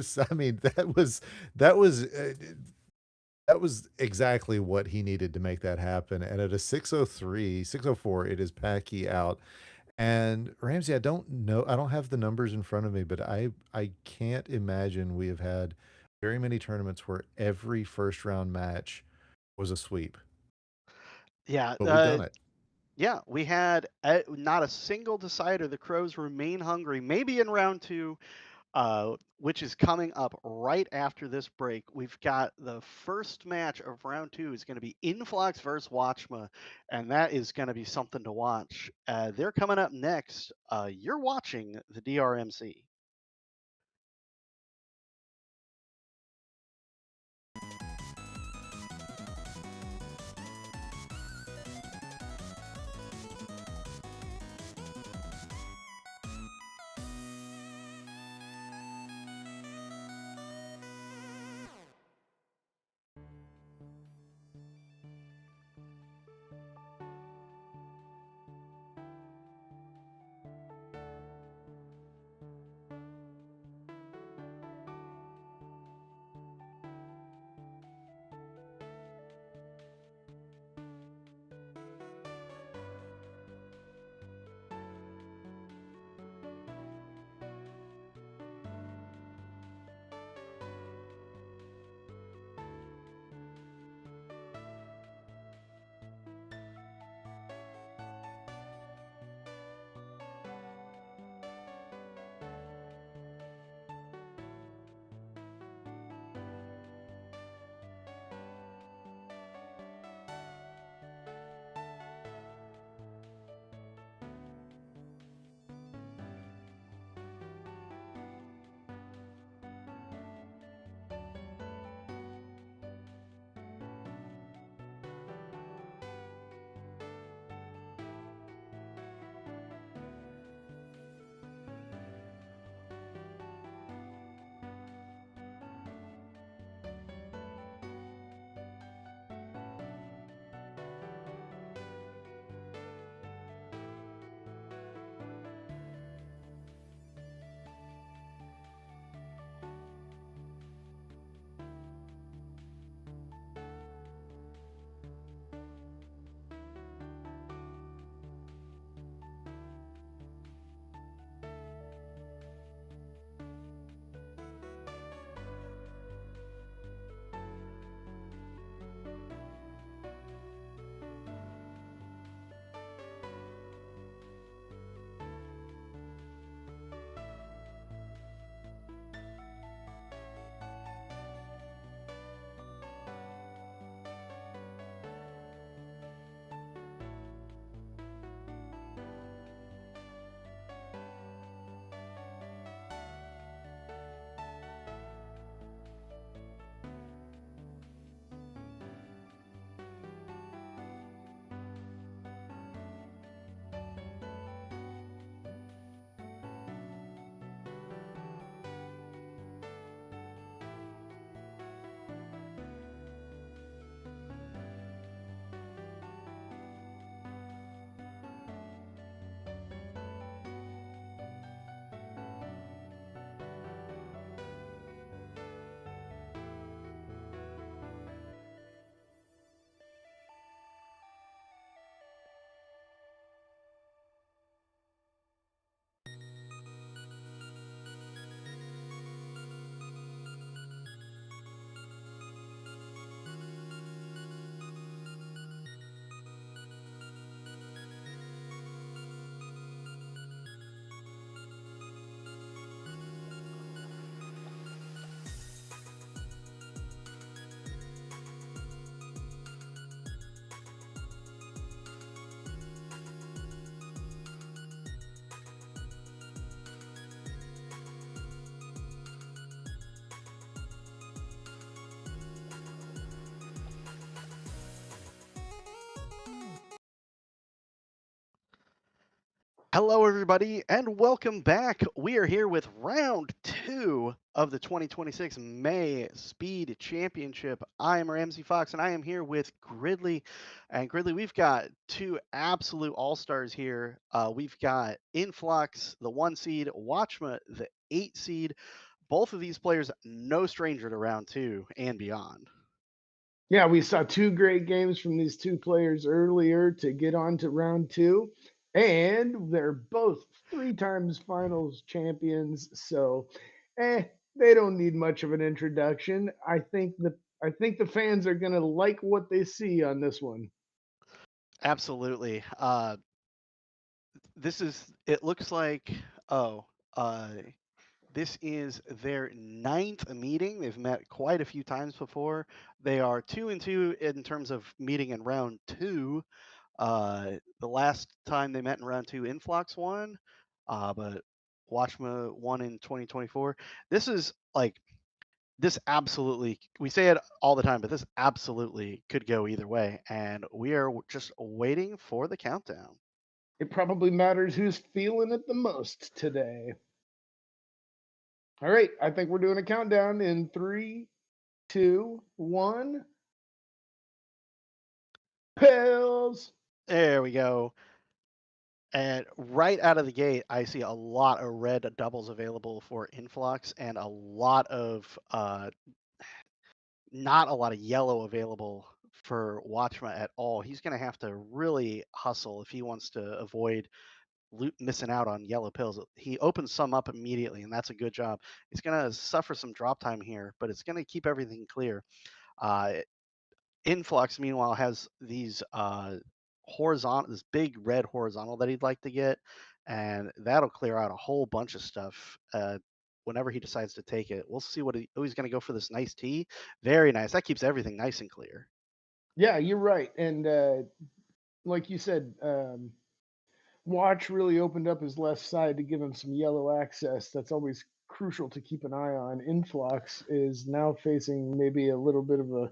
So, I mean, that was exactly what he needed to make that happen. And at a 603, 604, it is Packy out. And Ramsey, I don't know, I don't have the numbers in front of me, but I can't imagine we have had very many tournaments where every first round match was a sweep, Yeah, but we've done it. yeah, we had not a single decider. The Crows remain hungry. Maybe in round 2, which is coming up right after this break. We've got the first match of round 2 is going to be Influx versus Watchma, and that is going to be something to watch. They're coming up next. You're watching the DRMC. Hello, everybody, and welcome back. We are here with round 2 of the 2026 May Speed Championship. I am Ramsey Fox, and I am here with Gridley. And Gridley, we've got two absolute all-stars here. We've got Influx, the 1 seed, Watchma, the 8 seed. Both of these players, no stranger to round 2 and beyond. Yeah, we saw two great games from these two players earlier to get on to round two, and they're both three times finals champions. So, they don't need much of an introduction. I think the fans are gonna like what they see on this one. Absolutely. It looks like, oh, uh, this is their 9th meeting. They've met quite a few times before. They are 2-2 in terms of meeting in round 2. The last time they met in round 2, Influx won, but Watchma won in 2024. This is like this absolutely, we say it all the time, but this absolutely could go either way, and we are just waiting for the countdown. It probably matters who's feeling it the most today. All right, I think we're doing a countdown in 3, 2, 1. Pills. There we go. And right out of the gate, I see a lot of red doubles available for Influx and a lot of not a lot of yellow available for Watchma at all. He's going to have to really hustle if he wants to avoid missing out on yellow pills. He opens some up immediately, and that's a good job. He's going to suffer some drop time here, but it's going to keep everything clear. Influx, meanwhile, has these this big red horizontal that he'd like to get, and that'll clear out a whole bunch of stuff whenever he decides to take it. We'll see he's going to go for this nice T. Very nice. That keeps everything nice and clear. Yeah, you're right. And like you said, Watch really opened up his left side to give him some yellow access. That's always crucial to keep an eye on. Influx is now facing maybe a little bit of a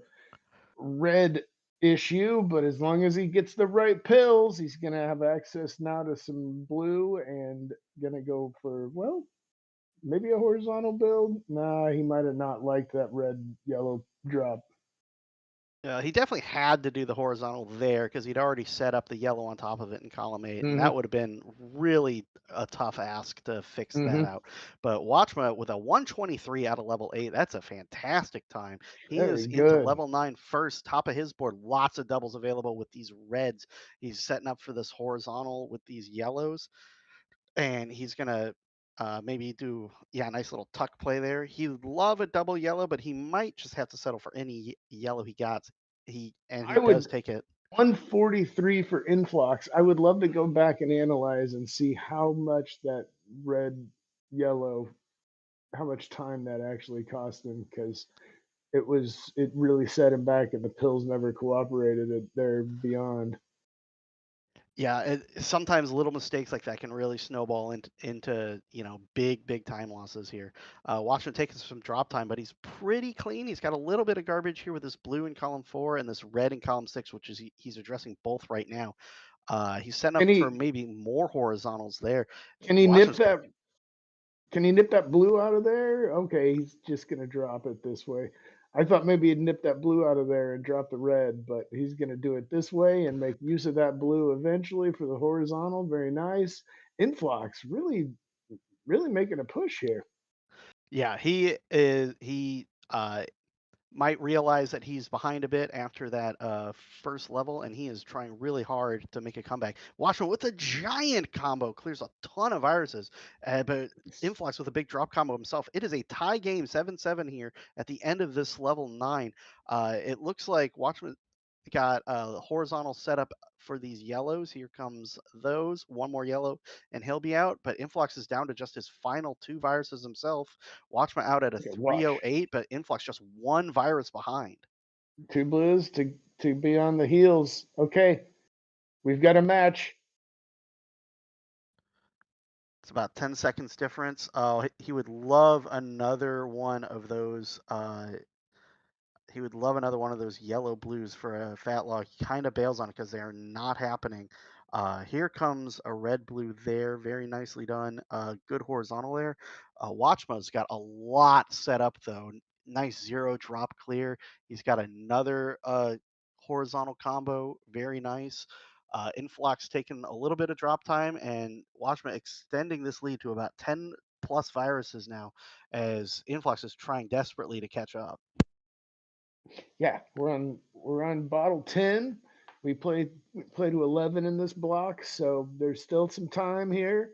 red issue, but as long as he gets the right pills, he's going to have access now to some blue and going to go for, well, maybe a horizontal build. Nah, he might have not liked that red yellow drop. He definitely had to do the horizontal there because he'd already set up the yellow on top of it in column 8, and that would have been really a tough ask to fix that out. But Watchma with a 123 out of level 8, that's a fantastic time. He Very is into good. level 9 first, top of his board, lots of doubles available with these reds. He's setting up for this horizontal with these yellows, and he's gonna maybe do a nice little tuck play there. He would love a double yellow, but he might just have to settle for any yellow he got. He I does would take it. 143 for Influx. I would love to go back and analyze and see how much that red yellow, how much time that actually cost him, because it really set him back and the pills never cooperated at their beyond. Yeah, sometimes little mistakes like that can really snowball into big time losses here. Watching taking some drop time, but he's pretty clean. He's got a little bit of garbage here with this blue in column 4 and this red in column 6, which is he's addressing both right now. He's setting up Can for he maybe more horizontals there. can he nip Watchman's that can he nip that blue out of there? Okay, he's just gonna drop it this way. I thought maybe he'd nip that blue out of there and drop the red, but he's gonna do it this way and make use of that blue eventually for the horizontal. Very nice. Influx really making a push here. Yeah, he might realize that he's behind a bit after that first level, and he is trying really hard to make a comeback. Watchman with a giant combo clears a ton of viruses, but Influx with a big drop combo himself. It is a tie game, 7-7 here at the end of this level 9. It looks like Watchman got a horizontal setup for these yellows. Here comes those. One more yellow, and he'll be out. But Influx is down to just his final 2 viruses himself. Watchman out at a Okay, watch. 308, but Influx just 1 virus behind. 2 blues to be on the heels. Okay, we've got a match. It's about 10 seconds difference. Oh, he would love another one of those. He would love another one of those yellow blues for a fat log. He kind of bails on it because they are not happening. Here comes a red-blue there, very nicely done. Good horizontal there. Watchma's got a lot set up though. Nice zero drop clear. He's got another horizontal combo, very nice. Influx taking a little bit of drop time, and Watchman extending this lead to about 10 plus viruses now, as Influx is trying desperately to catch up. Yeah, we're on bottle 10. We play to 11 in this block, so there's still some time here,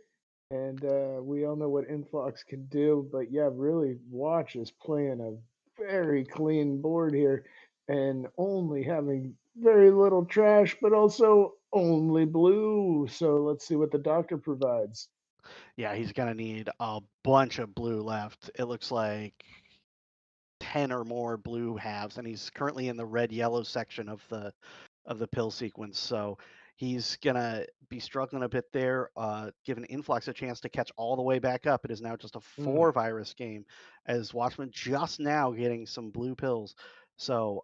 and we all know what Influx can do. But yeah, really, Watch is playing a very clean board here, and only having very little trash, but also only blue. So let's see what the doctor provides. Yeah, he's gonna need a bunch of blue left. It looks like 10 or more blue halves, and he's currently in the red-yellow section of the pill sequence. So he's gonna be struggling a bit there, giving Influx a chance to catch all the way back up. It is now just a 4-virus game, as Watchman just now getting some blue pills. So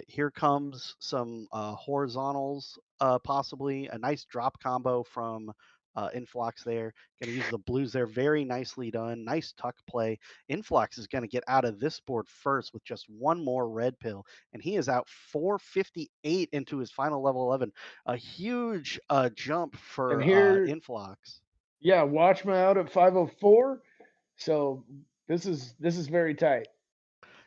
here comes some horizontals, possibly a nice drop combo from Influx there. Going to use the blues there, very nicely done. Nice tuck play. Influx is going to get out of this board first with just one more red pill, and he is out 458 into his final level 11. A huge jump And for here, Influx. yeah, Watchman out at 504. So this is very tight.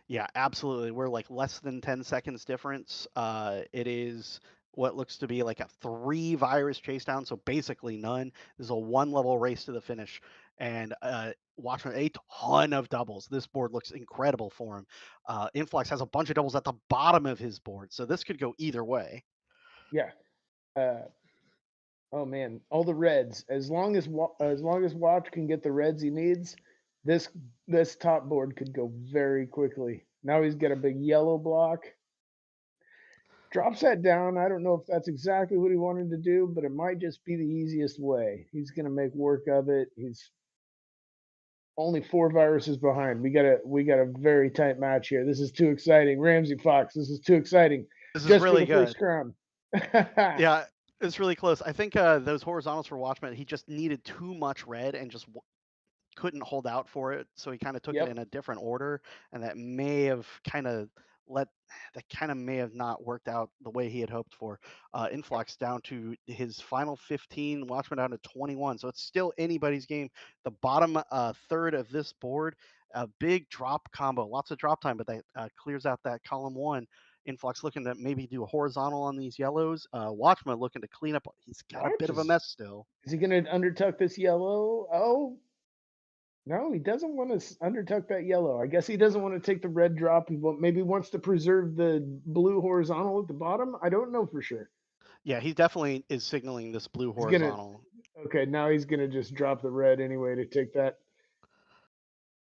Yeah, absolutely. We're like less than 10 seconds difference. It is what looks to be like a 3-virus chase down, so basically none. This is a 1-level race to the finish, and Watchman a ton of doubles. This board looks incredible for him. Influx has a bunch of doubles at the bottom of his board, so this could go either way. Yeah. Oh man, all the reds. As long as Watch can get the reds he needs, this top board could go very quickly. Now he's got a big yellow block. Drops that down. I don't know if that's exactly what he wanted to do, but it might just be the easiest way. He's gonna make work of it. He's only 4 viruses behind. We got a very tight match here. This is too exciting. Ramsey Fox, this is too exciting. This is Just really for the first good. crown. Yeah, it's really close. I think those horizontals for Watchman, he just needed too much red and just couldn't hold out for it, so he kind of took it in a different order, and that may have not worked out the way he had hoped for. Influx down to his final 15, Watchman down to 21, so it's still anybody's game. The bottom third of this board, a big drop combo, lots of drop time, but that clears out that column 1. Influx looking to maybe do a horizontal on these yellows. Watchman looking to clean up. He's got a bit of a mess still. Is he going to undertuck this yellow? Oh, no, he doesn't want to undertuck that yellow. I guess he doesn't want to take the red drop and maybe wants to preserve the blue horizontal at the bottom. I don't know for sure. Yeah, he definitely is signaling this blue horizontal. Okay, now he's going to just drop the red anyway to take that.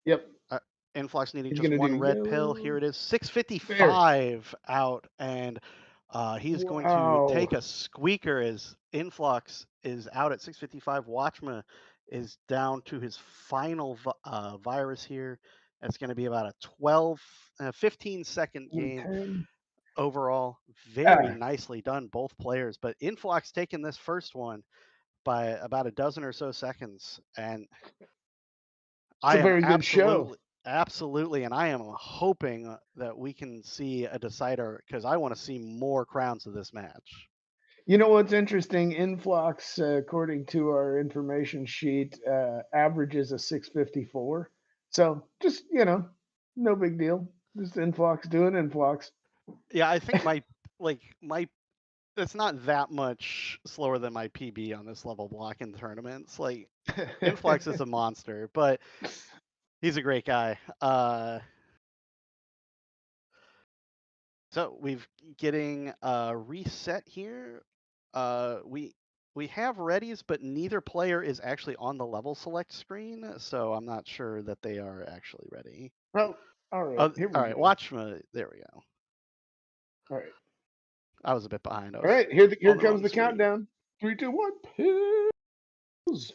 Yep. Influx needing just one red pill. Here it is, 655 out, and he's going to take a squeaker as Influx is out at 655. Watchma is down to his final virus here. That's going to be about a 15-second game overall. Very nicely done, both players. But Influx taking this first one by about a dozen or so seconds, and it's a very good show. Absolutely, and I am hoping that we can see a decider, because I want to see more crowns of this match. You know what's interesting? Influx, according to our information sheet, averages a 654. So just, no big deal. Just Influx doing Influx. Yeah, I think it's not that much slower than my PB on this level block in tournaments. Like, Influx is a monster, but he's a great guy. So we've getting reset here. We have readies, but neither player is actually on the level select screen, so I'm not sure that they are actually ready. Oh, all right. All right, watch me. There we go. All right. I was a bit behind. All right, here comes the countdown. 3, 2, 1, pills.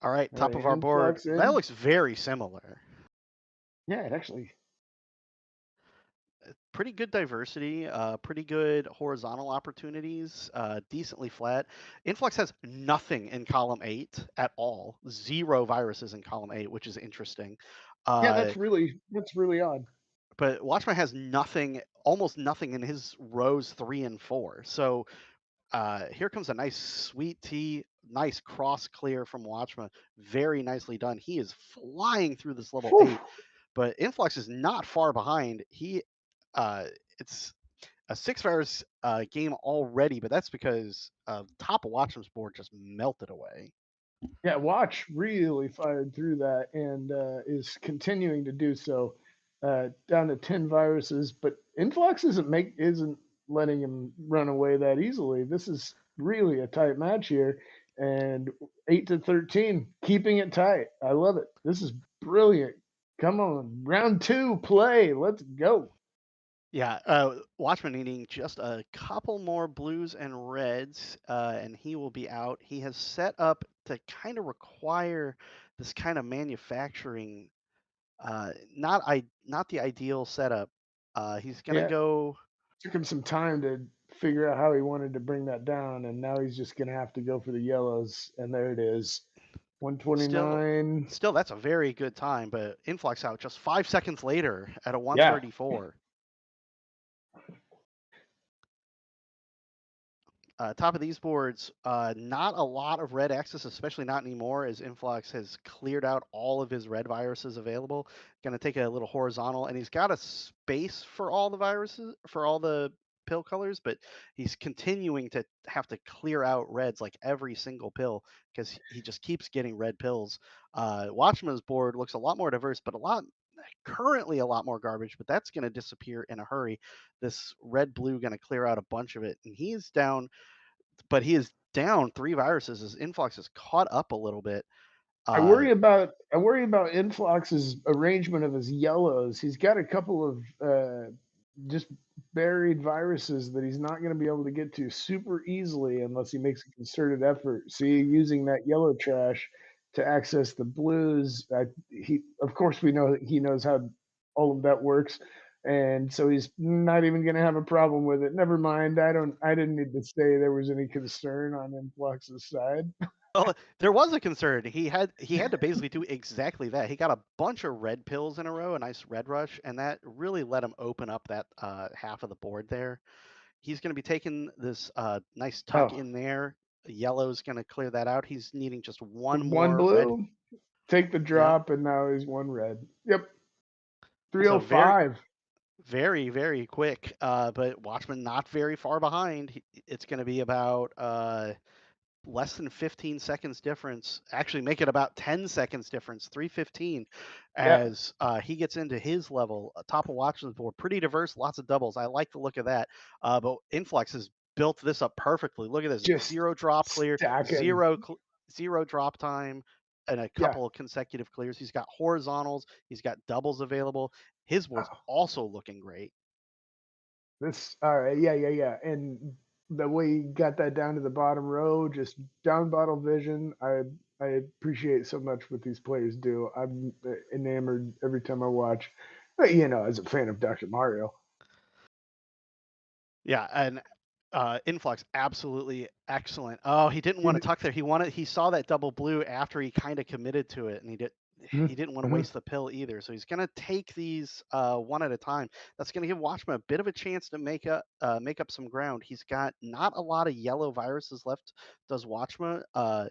All right, top of our board. That looks very similar. Yeah, it actually. pretty good diversity, pretty good horizontal opportunities, decently flat. Influx has nothing in column 8 at all. 0 viruses in column 8, which is interesting. Yeah, Uh, that's really odd. but Watchman has nothing, almost nothing in his rows 3 and 4. So here comes a nice sweet tea, nice cross clear from Watchman. Very nicely done. He is flying through this level Whew. 8, but Influx is not far behind. Uh, it's a 6 virus game already, but that's because top of Watchman's board just melted away. Yeah, Watch really fired through that and is continuing to do so. Down to 10 viruses, but Influx isn't letting him run away that easily. This is really a tight match here, and 8-13, keeping it tight. I love it. This is brilliant. Come on, round 2, play. Let's go. Yeah, Watchman needing just a couple more blues and reds, and he will be out. He has set up to kind of require this kind of manufacturing, not the ideal setup. He's gonna Yeah, go. took him some time to figure out how he wanted to bring that down, and now he's just gonna have to go for the yellows, and there it is. Still, 129. still, that's a very good time, but Influx out just 5 seconds later at a Yeah. 134. Top of these boards, not a lot of red access, especially not anymore, as Influx has cleared out all of his red viruses available. Going to take a little horizontal, and he's got a space for all the viruses, for all the pill colors, but he's continuing to have to clear out reds like every single pill because he just keeps getting red pills. Watchman's board looks a lot more diverse, but currently a lot more garbage, but that's going to disappear in a hurry. This red blue going to clear out a bunch of it, and he's down, but he is down 3 viruses. His influx is caught up a little bit. I worry about Influx's arrangement of his yellows. He's got a couple of just buried viruses that he's not going to be able to get to super easily unless he makes a concerted effort. See, using that yellow trash to access the blues. He, of course, we know that he knows how all of that works, and so he's not even going to have a problem with it. Never mind. I didn't need to say there was any concern on Influx's side. Well, there was a concern. He had to basically do exactly that. He got a bunch of red pills in a row, a nice red rush, and that really let him open up that half of the board there. He's going to be taking this nice tuck Oh, in there. Yellow's going to clear that out. He's needing just one one more red. blue, take the Yep. drop, and now he's one red. Yep. So 305. very, very quick. But Watchman not very far behind. It's going to be about less than 15 seconds difference. Actually, make it about 10 seconds difference. 3:15 Yeah. as he gets into his level. Top of Watchman's board, pretty diverse, lots of doubles. I like the look of that. But Influx has built this up perfectly. Look at this: Just 0 drop clear, stacking. 0 drop time, and a couple of consecutive clears. He's got horizontals. He's got doubles available. His board's also looking great. This, all right. Yeah. And the way you got that down to the bottom row, just down bottle vision. I appreciate so much what these players do. I'm enamored every time I watch. But, as a fan of Dr. Mario. Yeah, and Influx absolutely excellent. Oh, he didn't want to tuck there. He saw that double blue after he kind of committed to it, and he didn't want to waste the pill either. So he's going to take these one at a time. That's going to give Watchman a bit of a chance to make up some ground. He's got not a lot of yellow viruses left. Does Watchman?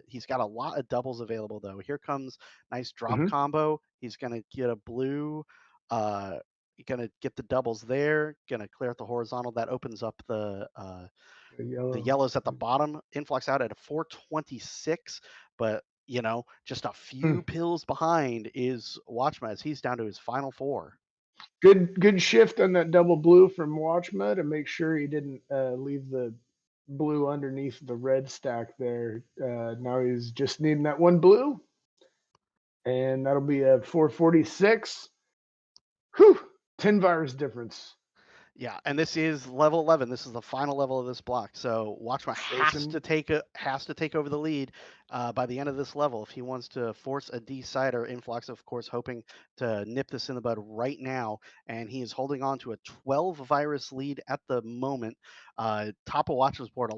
He's got a lot of doubles available though. Here comes nice drop combo. He's going to get a blue. Gonna get the doubles there. Gonna clear out the horizontal. That opens up the yellows at the bottom. Influx out at a 426, but just a few pills behind is Watchman as he's down to his final 4. Good shift on that double blue from Watchma to make sure he didn't leave the blue underneath the red stack there. Now he's just needing that one blue, and that'll be a 446. Whew, 10 virus difference. Yeah, and this is level 11. This is the final level of this block. So Watchman has to take over the lead. by the end of this level if he wants to force a D-sider. Influx, of course, hoping to nip this in the bud right now, and he is holding on to a 12 virus lead at the moment. Top of Watchman's board, a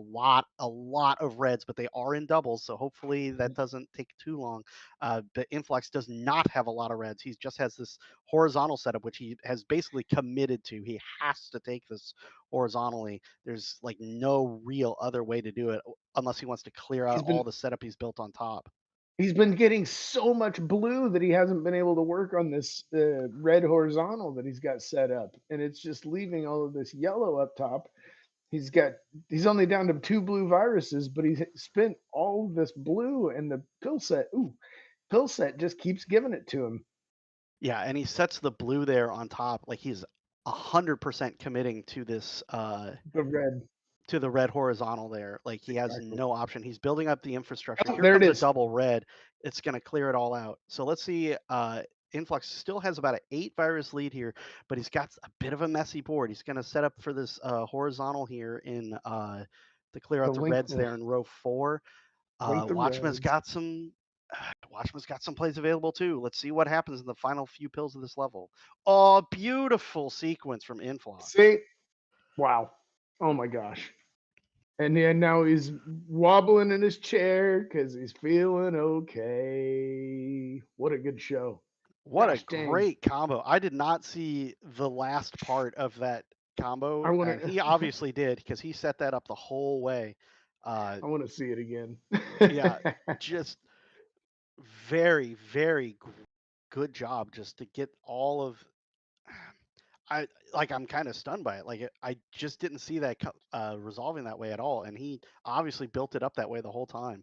lot of reds, but they are in doubles, so hopefully that doesn't take too long. But Influx does not have a lot of reds. He just has this horizontal setup, which he has basically committed to. He has to take this horizontally. There's like no real other way to do it unless he wants to clear out all the setup he's built on top. He's been getting so much blue that he hasn't been able to work on this red horizontal that he's got set up, and it's just leaving all of this yellow up top. He's only down to 2 blue viruses, but he's spent all this blue, and the pill set just keeps giving it to him. Yeah, and he sets the blue there on top, like he's 100% committing to this The red. to the red horizontal there. Like he has Exactly. no option. He's building up the infrastructure. Oh, Here there it comes a is. double red. It's going to clear it all out. So let's see. Influx still has about an 8 virus lead here, but he's got a bit of a messy board. He's going to set up for this horizontal here in to clear out the reds there in row 4. Watchman's got some plays available too. Let's see what happens in the final few pills of this level. Oh, beautiful sequence from Influx. See? Wow. Oh my gosh. And then now he's wobbling in his chair because he's feeling okay. What a good show. What Gosh a dang. great combo. I did not see the last part of that combo. wanna- And he obviously did because he set that up the whole way. I want to see it again. Yeah, just very, very good job just to get all of. I'm kind of stunned by it. Like I just didn't see that resolving that way at all, and he obviously built it up that way the whole time.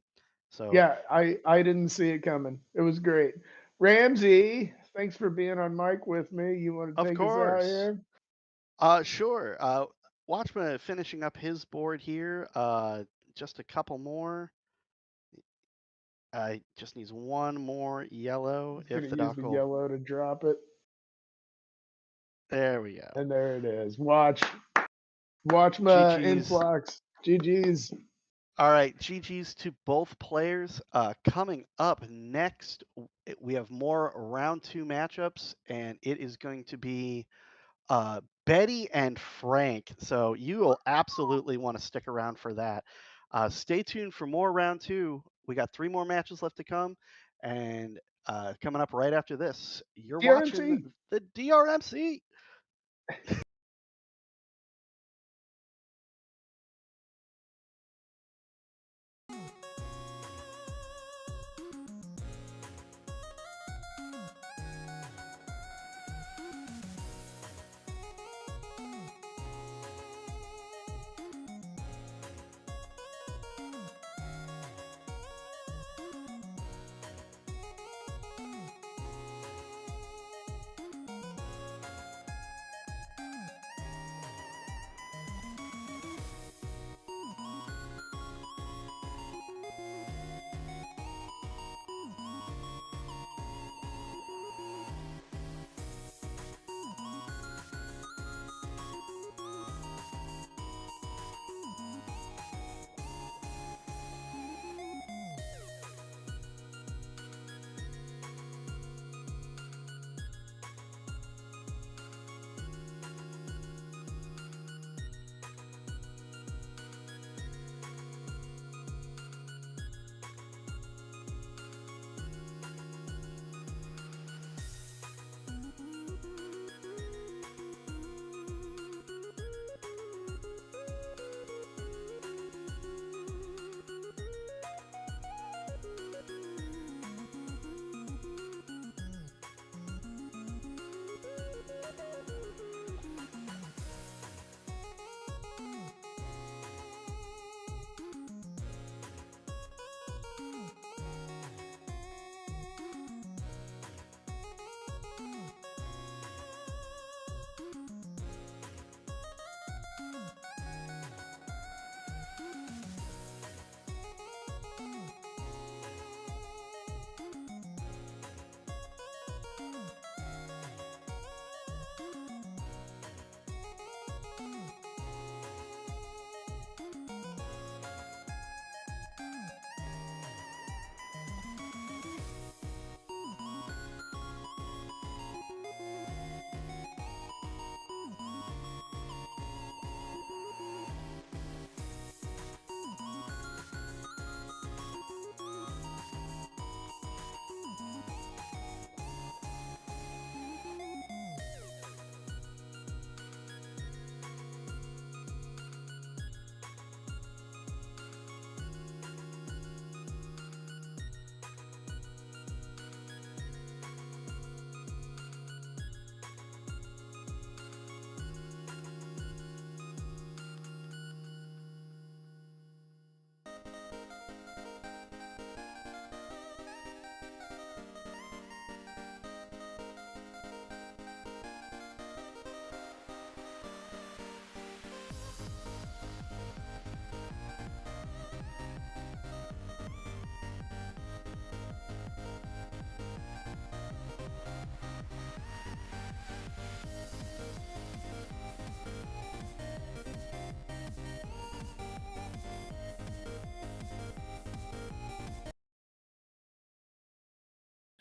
So Yeah, I didn't see it coming. It was great. Ramsey, thanks for being on mic with me. You want to of take us out course, here? sure. Watchman finishing up his board here. Just a couple more. Just needs one more yellow. He's If the gonna use doc the will. yellow to drop it. There we go. And there it is. Watch my GG's. Influx. GG's. All right, GG's to both players. Coming up next, we have more round 2 matchups, and it is going to be Betty and Frank. So you will absolutely want to stick around for that. Stay tuned for more round 2. We got 3 more matches left to come, and coming up right after this, you're watching the DRMC.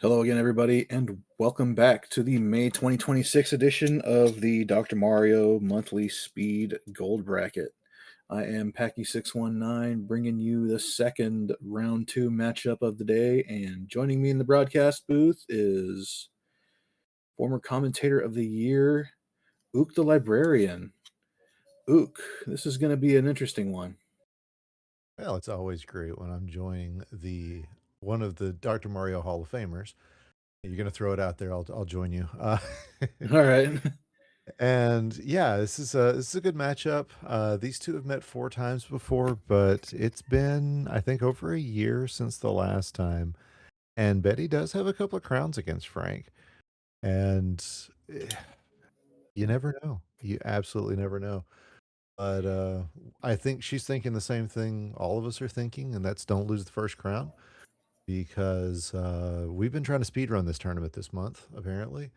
Hello again, everybody, and welcome back to the May 2026 edition of the Dr. Mario Monthly Speed Gold Bracket. I am Packy619, bringing you the second round 2 matchup of the day, and joining me in the broadcast booth is former commentator of the year, Ook the Librarian. Ook, this is going to be an interesting one. Well, it's always great when I'm joining one of the Dr. Mario Hall of Famers. You're going to throw it out there. I'll join you. All right. And yeah, this is a good matchup. These two have met 4 times before, but it's been, I think, over a year since the last time. And Betty does have a couple of crowns against Frank. And you never know. You absolutely never know. But I think she's thinking the same thing all of us are thinking, and that's don't lose the first crown, because we've been trying to speed run this tournament this month, apparently.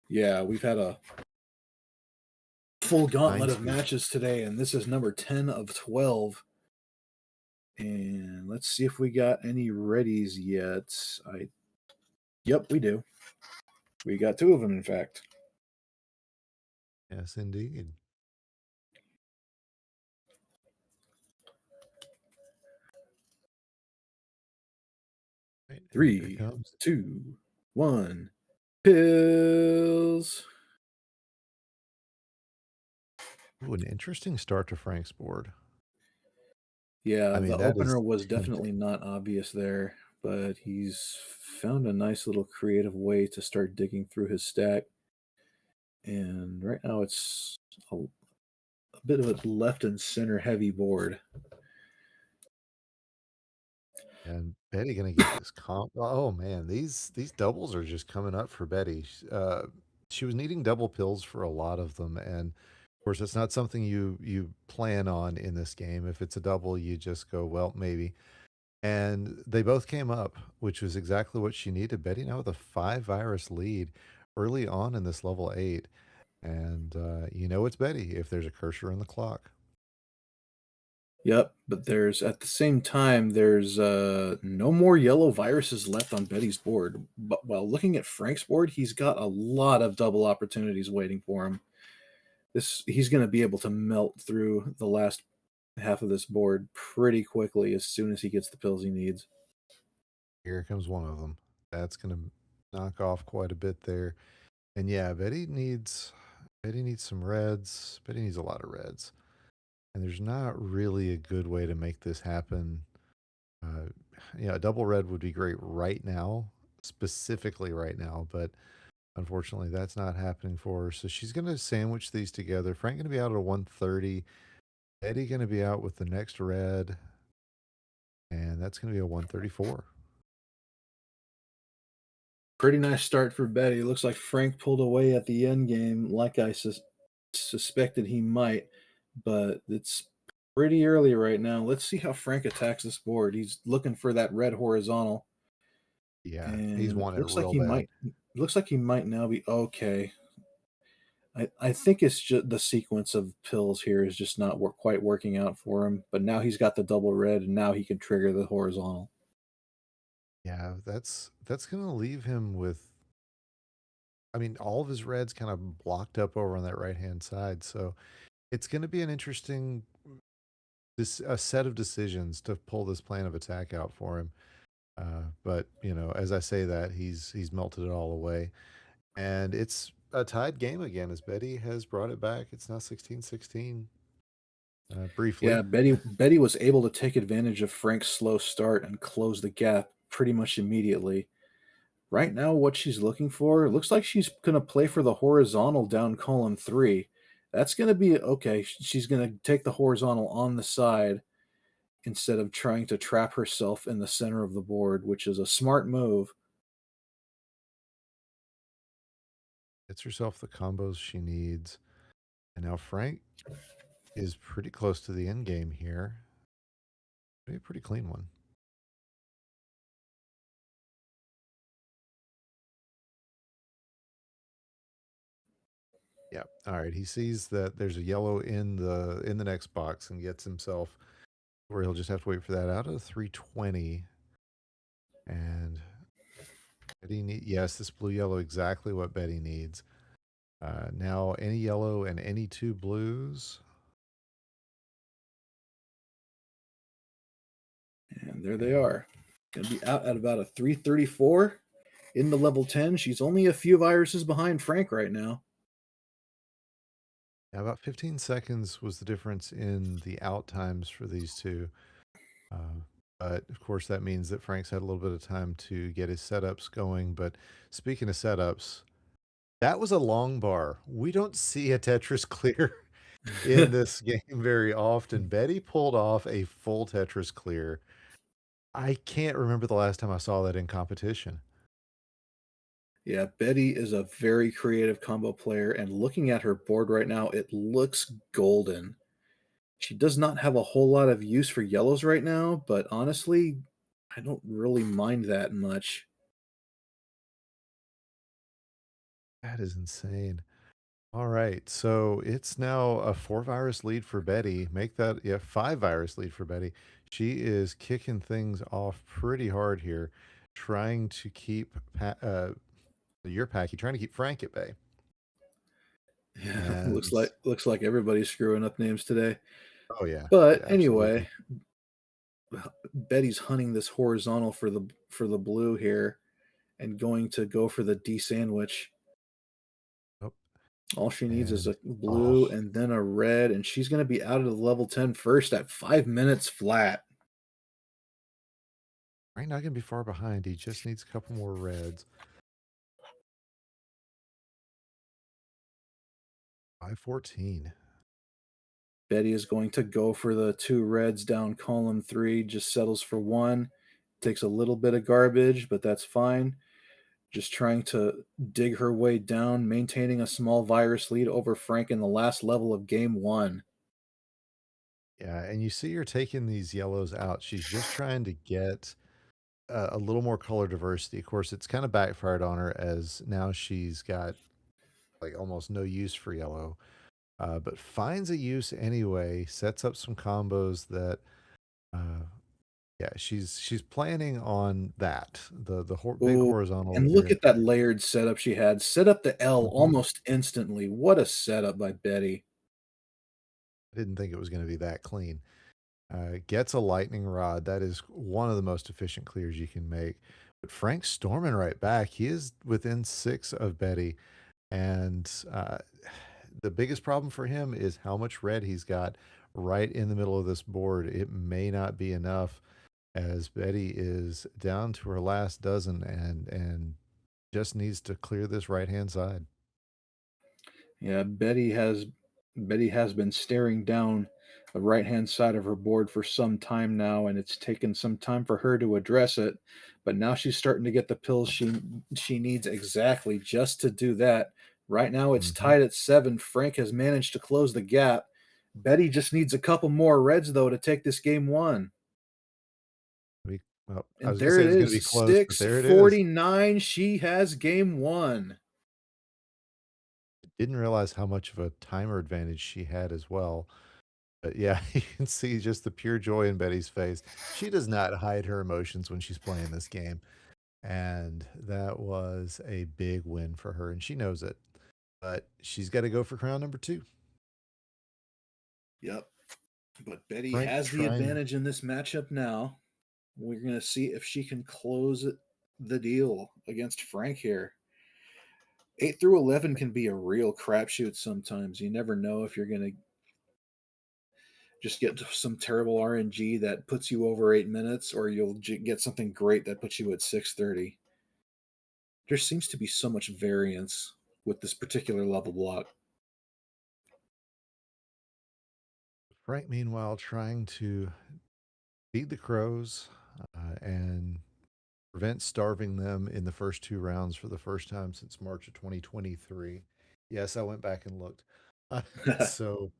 Yeah, we've had a full gauntlet of speed. matches today, and this is number 10 of 12. And let's see if we got any readies yet. Yep, we do. We got 2 of them, in fact. Yes, indeed. Right, here it 3, comes. 2, 1. Pills. Ooh, an interesting start to Frank's board. Yeah, I mean, the that opener is was definitely not obvious there, but he's found a nice little creative way to start digging through his stack. And right now it's a bit of a left and center heavy board. And Betty gonna get this comp. Oh man, these doubles are just coming up for Betty. She was needing double pills for a lot of them, and of course, it's not something you plan on in this game. If it's a double, you just go, well, maybe. And they both came up, which was exactly what she needed. Betty now with a 5 virus lead early on in this level 8, and you know it's Betty if there's a cursor in the clock. Yep, but at the same time, there's no more yellow viruses left on Betty's board. But while looking at Frank's board, he's got a lot of double opportunities waiting for him. He's going to be able to melt through the last half of this board pretty quickly as soon as he gets the pills he needs. Here comes one of them. That's gonna knock off quite a bit there. And yeah, Betty needs some reds. Betty needs a lot of reds. And there's not really a good way to make this happen. Uh, yeah, a double red would be great right now, specifically right now, but unfortunately that's not happening for her. So she's going to sandwich these together. Frank going to be out at a 130. Betty going to be out with the next red. And that's going to be a 134. Pretty nice start for Betty. Looks like Frank pulled away at the end game like I suspected he might, but it's pretty early right now. Let's see how Frank attacks this board. He's looking for that red horizontal. Yeah, And he's wanting it real bad. Looks like he might now be okay. I think it's just the sequence of pills here is just not quite working out for him. But now he's got the double red, and now he can trigger the horizontal. Yeah, that's going to leave him with, I mean, all of his reds kind of blocked up over on that right-hand side. So it's going to be an interesting a set of decisions to pull this plan of attack out for him. But you know, as I say that, he's melted it all away, and it's a tied game again as Betty has brought it back. It's now 16-16. Briefly, Yeah, Betty was able to take advantage of Frank's slow start and close the gap pretty much immediately. Right now, what she's looking for, it looks like she's going to play for the horizontal down column 3. That's going to be okay. She's going to take the horizontal on the side instead of trying to trap herself in the center of the board, which is a smart move. gets herself the combos she needs, and now Frank is pretty close to the end game here. Maybe a pretty clean one. Yeah. All right. He sees that there's a yellow in the next box and gets himself where he'll just have to wait for that out of 320. And Yes, this blue yellow exactly what Betty needs. Now any yellow and any two blues. And there they are. Going to be out at about a 334 in the level 10. She's only a few viruses behind Frank right now. Yeah, about 15 seconds was the difference in the out times for these two. But of course, that means that Frank's had a little bit of time to get his setups going. But speaking of setups, that was a long bar. We don't see a Tetris clear in this game very often. Betty pulled off a full Tetris clear. I can't remember the last time I saw that in competition. Yeah, Betty is a very creative combo player, and looking at her board right now, it looks golden. She does not have a whole lot of use for yellows right now, but honestly, I don't really mind that much. That is insane. All right, so it's now a 4 virus lead for Betty. Make that 5 virus lead for Betty. She is kicking things off pretty hard here, trying to keep your packy, trying to keep Frank at bay. Yeah, And looks like everybody's screwing up names today. oh yeah, But yeah, anyway, absolutely. Betty's hunting this horizontal for the blue here, and going to go for the D sandwich. Oh, All she needs is a and blue and then a red, and she's going to be out of the level 10 first at 5 minutes flat. Frank not gonna be far behind. He just needs a couple more reds. 5:14. Betty is going to go for the 2 reds down column 3, just settles for 1. Takes a little bit of garbage, but that's fine. Just trying to dig her way down, maintaining a small virus lead over Frank in the last level of game 1. Yeah, and you see her taking these yellows out. She's just trying to get a little more color diversity. Of course, it's kind of backfired on her as now she's got like almost no use for yellow, but finds a use anyway. Sets up some combos that, uh, yeah, she's planning on that big Oh, horizontal and look here. at that layered setup she had. Set up the L Mhm. almost instantly. What a setup by Betty. I didn't think it was going to be that clean. Gets a lightning rod. That is one of the most efficient clears you can make. But Frank's storming right back. He is within 6 of Betty. And the biggest problem for him is how much red he's got right in the middle of this board. It may not be enough as Betty is down to her last dozen and just needs to clear this right-hand side. Yeah, Betty has been staring down the right-hand side of her board for some time now, and it's taken some time for her to address it. But now she's starting to get the pills she needs exactly just to do that. Right now it's Mhm. tied at 7. Frank has managed to close the gap. Betty just needs a couple more reds though to take this game 1. Well, I And was going to there say it it's going to be is, close, but there it is. 6:49. She has game 1. Didn't realize how much of a timer advantage she had as well. But yeah, you can see just the pure joy in Betty's face. She does not hide her emotions when she's playing this game. And that was a big win for her, and she knows it. But she's got to go for crown number 2. Yep. But Betty Frank has the trying. advantage in this matchup now. We're going to see if she can close the deal against Frank here. 8 through 11 can be a real crapshoot sometimes. You never know if you're going to just get some terrible RNG that puts you over 8 minutes, or you'll get something great that puts you at 6:30. There seems to be so much variance with this particular level block. Frank, meanwhile, trying to feed the crows and prevent starving them in the first 2 rounds for the first time since March of 2023. Yes, I went back and looked. So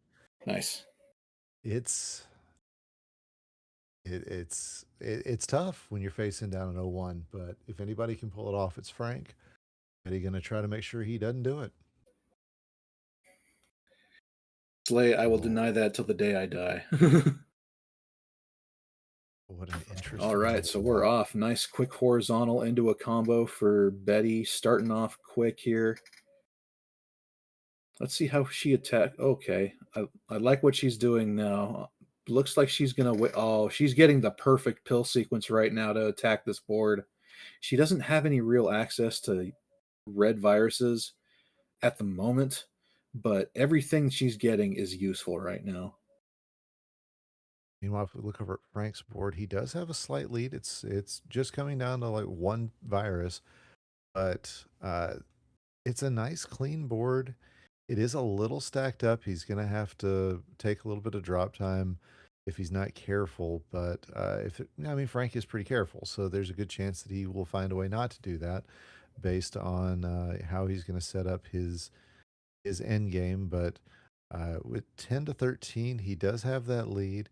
Nice. it's it's tough when you're facing down an 0-1, but if anybody can pull it off, it's Frank. And he's going to try to make sure he doesn't do it. Slay, I will Oh, deny that till the day I die. What an All interesting right, level so we're block. off. Nice quick horizontal into a combo for Betty, starting off quick here. Let's see how she attack. Okay, I like what she's doing now. Looks like she's gonna. Oh, she's getting the perfect pill sequence right now to attack this board. She doesn't have any real access to red viruses at the moment, but everything she's getting is useful right now. Meanwhile, if we look over at Frank's board, he does have a slight lead. It's just coming down to like one virus, but it's a nice clean board. It is a little stacked up. He's gonna have to take a little bit of drop time if he's not careful. But I mean, Frank is pretty careful, so there's a good chance that he will find a way not to do that, based on how he's going to set up his end game. But with 10 to 13, he does have that lead,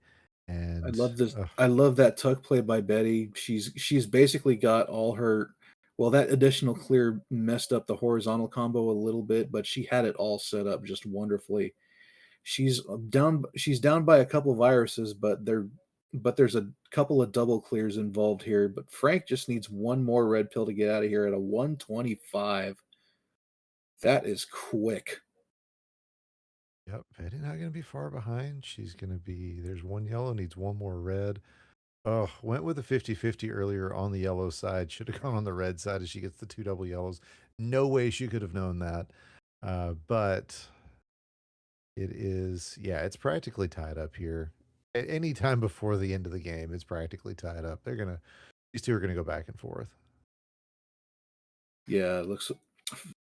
I and love this. I love that tuck play by Betty. She's basically got all her. Well, that additional clear messed up the horizontal combo a little bit, but she had it all set up just wonderfully. She's down. She's down by a couple viruses, but there's a couple of double clears involved here. But Frank just needs one more red pill to get out of here at a 125. That is quick. yep, Betty not going to be far behind. She's going to be, there's one yellow, needs one more red. Oh, went with a 50-50 earlier on the yellow side. Should have gone on the red side as she gets the two double yellows. No way she could have known that. But it is, yeah, it's practically tied up here. At any time before the end of the game, it's practically tied up. These two are gonna go back and forth. Yeah, it looks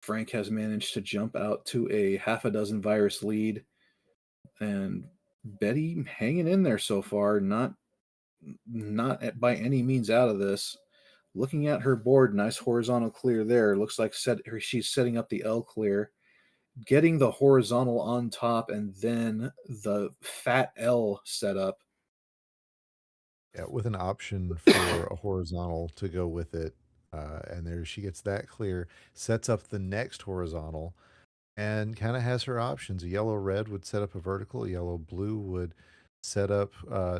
Frank has managed to jump out to a half a dozen virus lead, and Betty hanging in there so far, not by any means out of this. Looking at her board, nice horizontal clear there. Looks like she's setting up the L clear, getting the horizontal on top, and then the fat L setup. Yeah, with an option for a horizontal to go with it. And there she gets that clear, sets up the next horizontal, and kind of has her options. A yellow red would set up a vertical, a yellow blue would set up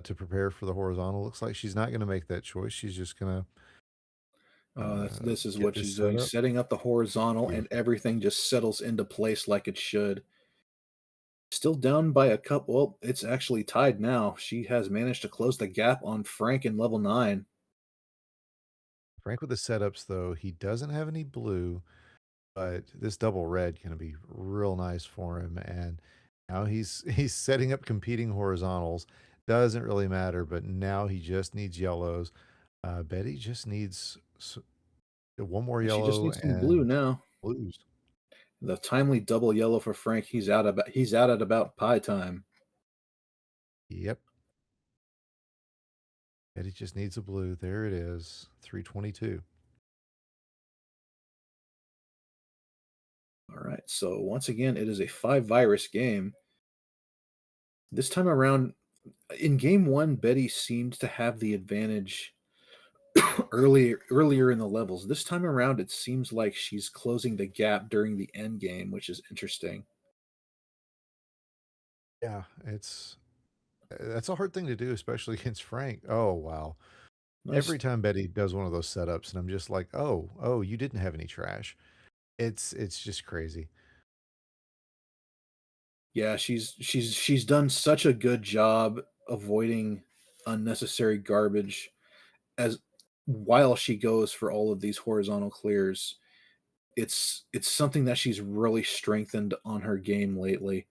to prepare for the horizontal. Looks like she's not going to make that choice. She's just going This to is get what this she's set doing, up. setting up the horizontal, and Beautiful. everything just settles into place like it should. Still down by a couple. Well, it's actually tied now. She has managed to close the gap on Frank in level 9. Frank with the setups, though, he doesn't have any blue, but this double red can be real nice for him. And now he's setting up competing horizontals. Doesn't really matter, but now he just needs yellows. Betty just needs one more She just yellow needs some blue and now. blues. The timely double yellow for Frank. He's out at about pie time. Yep. Betty just needs a blue. There it is. 322. All right. So once again, it is a 5 virus game. This time around, in game 1, Betty seemed to have the advantage earlier in the levels. This time around, it seems like she's closing the gap during the end game, which is interesting. Yeah, it's that's a hard thing to do, especially against Frank. Oh wow. Nice. Every time Betty does one of those setups, and I'm just like, oh, you didn't have any trash. It's just crazy. Yeah, she's done such a good job avoiding unnecessary garbage as while she goes for all of these horizontal clears. It's something that she's really strengthened on her game lately.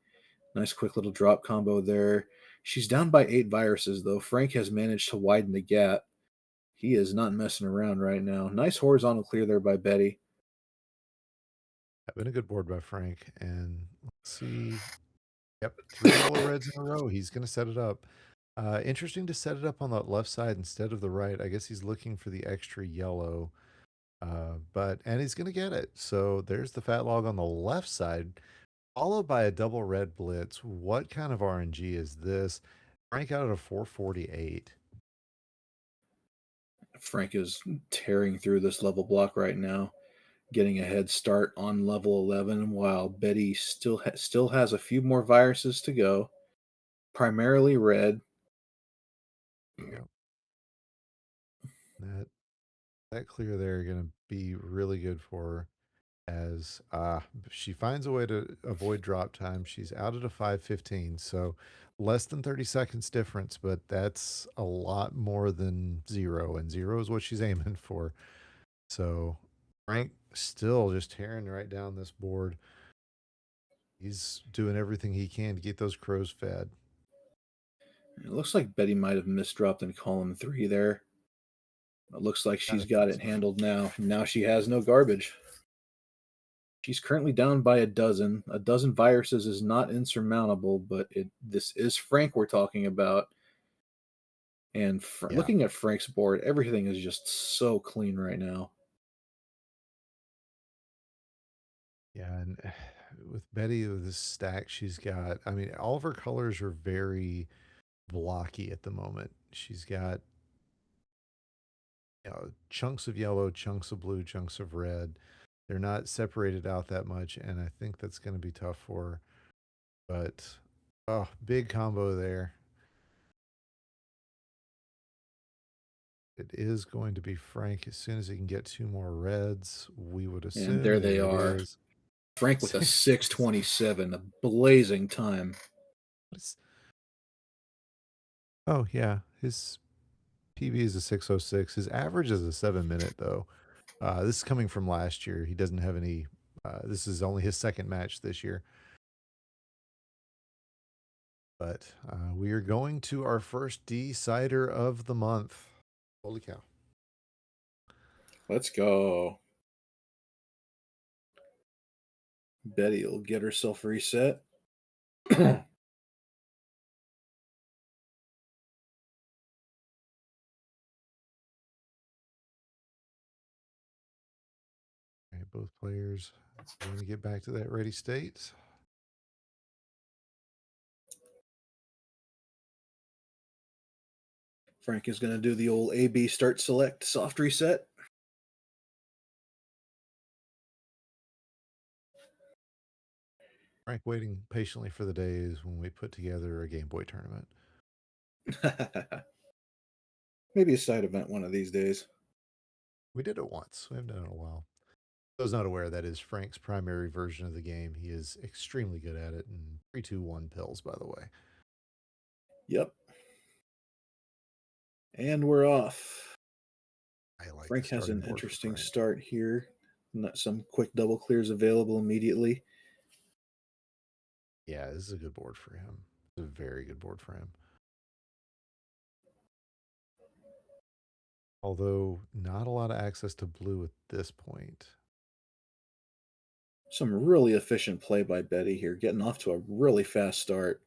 Nice quick little drop combo there. She's down by 8 viruses though. Frank has managed to widen the gap. He is not messing around right now. Nice horizontal clear there by Betty. Been a good board by Frank, and let's see. Yep, three yellow reds in a row. He's gonna set it up. Interesting to set it up on the left side instead of the right. I guess he's looking for the extra yellow. But and he's gonna get it. So there's the fat log on the left side, followed by a double red blitz. What kind of RNG is this? Frank out at a 448. Frank is tearing through this level block right now, getting a head start on level 11, while Betty still has a few more viruses to go, primarily red. Yep. That clear there going to be really good for her as she finds a way to avoid drop time. She's out at a 5:15, so less than 30 seconds difference, but that's a lot more than 0, and 0 is what she's aiming for. So Frank still just tearing right down this board. He's doing everything he can to get those crows fed. It looks like Betty might have misdropped in column 3 there. It looks like she's got it handled now. Now she has no garbage. She's currently down by a dozen. A dozen viruses is not insurmountable, but this is Frank we're talking about. And looking at Frank's board, everything is just so clean right now. Yeah, and with Betty, with this stack she's got, I mean, all of her colors are very blocky at the moment. She's got chunks of yellow, chunks of blue, chunks of red. They're not separated out that much, and I think that's going to be tough for her. But big combo there. It is going to be Frank as soon as he can get 2 more reds. We would assume. And there they are. Frank with a 6:27, a blazing time. Oh yeah, his PB is a 6:06. His average is a 7-minute though. This is coming from last year. He doesn't have any. This is only his second match this year. But we are going to our first decider of the month. Holy cow. Let's go. Betty will get herself reset. Okay, both players going to get back to that ready state. Frank is going to do the old AB start select soft reset. Frank waiting patiently for the days when we put together a Game Boy tournament. Maybe a side event one of these days. We did it once. We haven't done it in a while. Those not aware, that is Frank's primary version of the game. He is extremely good at it. And 3-2-1 pills, by the way. Yep. And we're off. Frank has an interesting start here. Some quick double clears available immediately. Yeah, this is a good board for him. It's a very good board for him. Although not a lot of access to blue at this point. Some really efficient play by Betty here, getting off to a really fast start.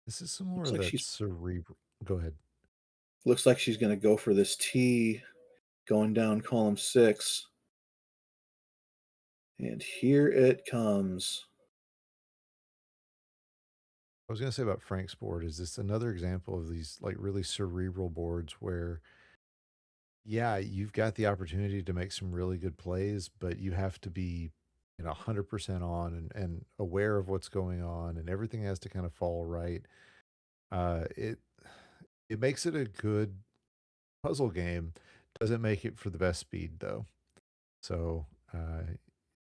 This is some more of that cerebral. Go ahead. Looks like she's going to go for this T going down column 6. And here it comes. I was going to say about Frank's board, is this another example of these like really cerebral boards where, yeah, you've got the opportunity to make some really good plays, but you have to be 100% on and aware of what's going on, and everything has to kind of fall right. It makes it a good puzzle game. Doesn't make it for the best speed though. So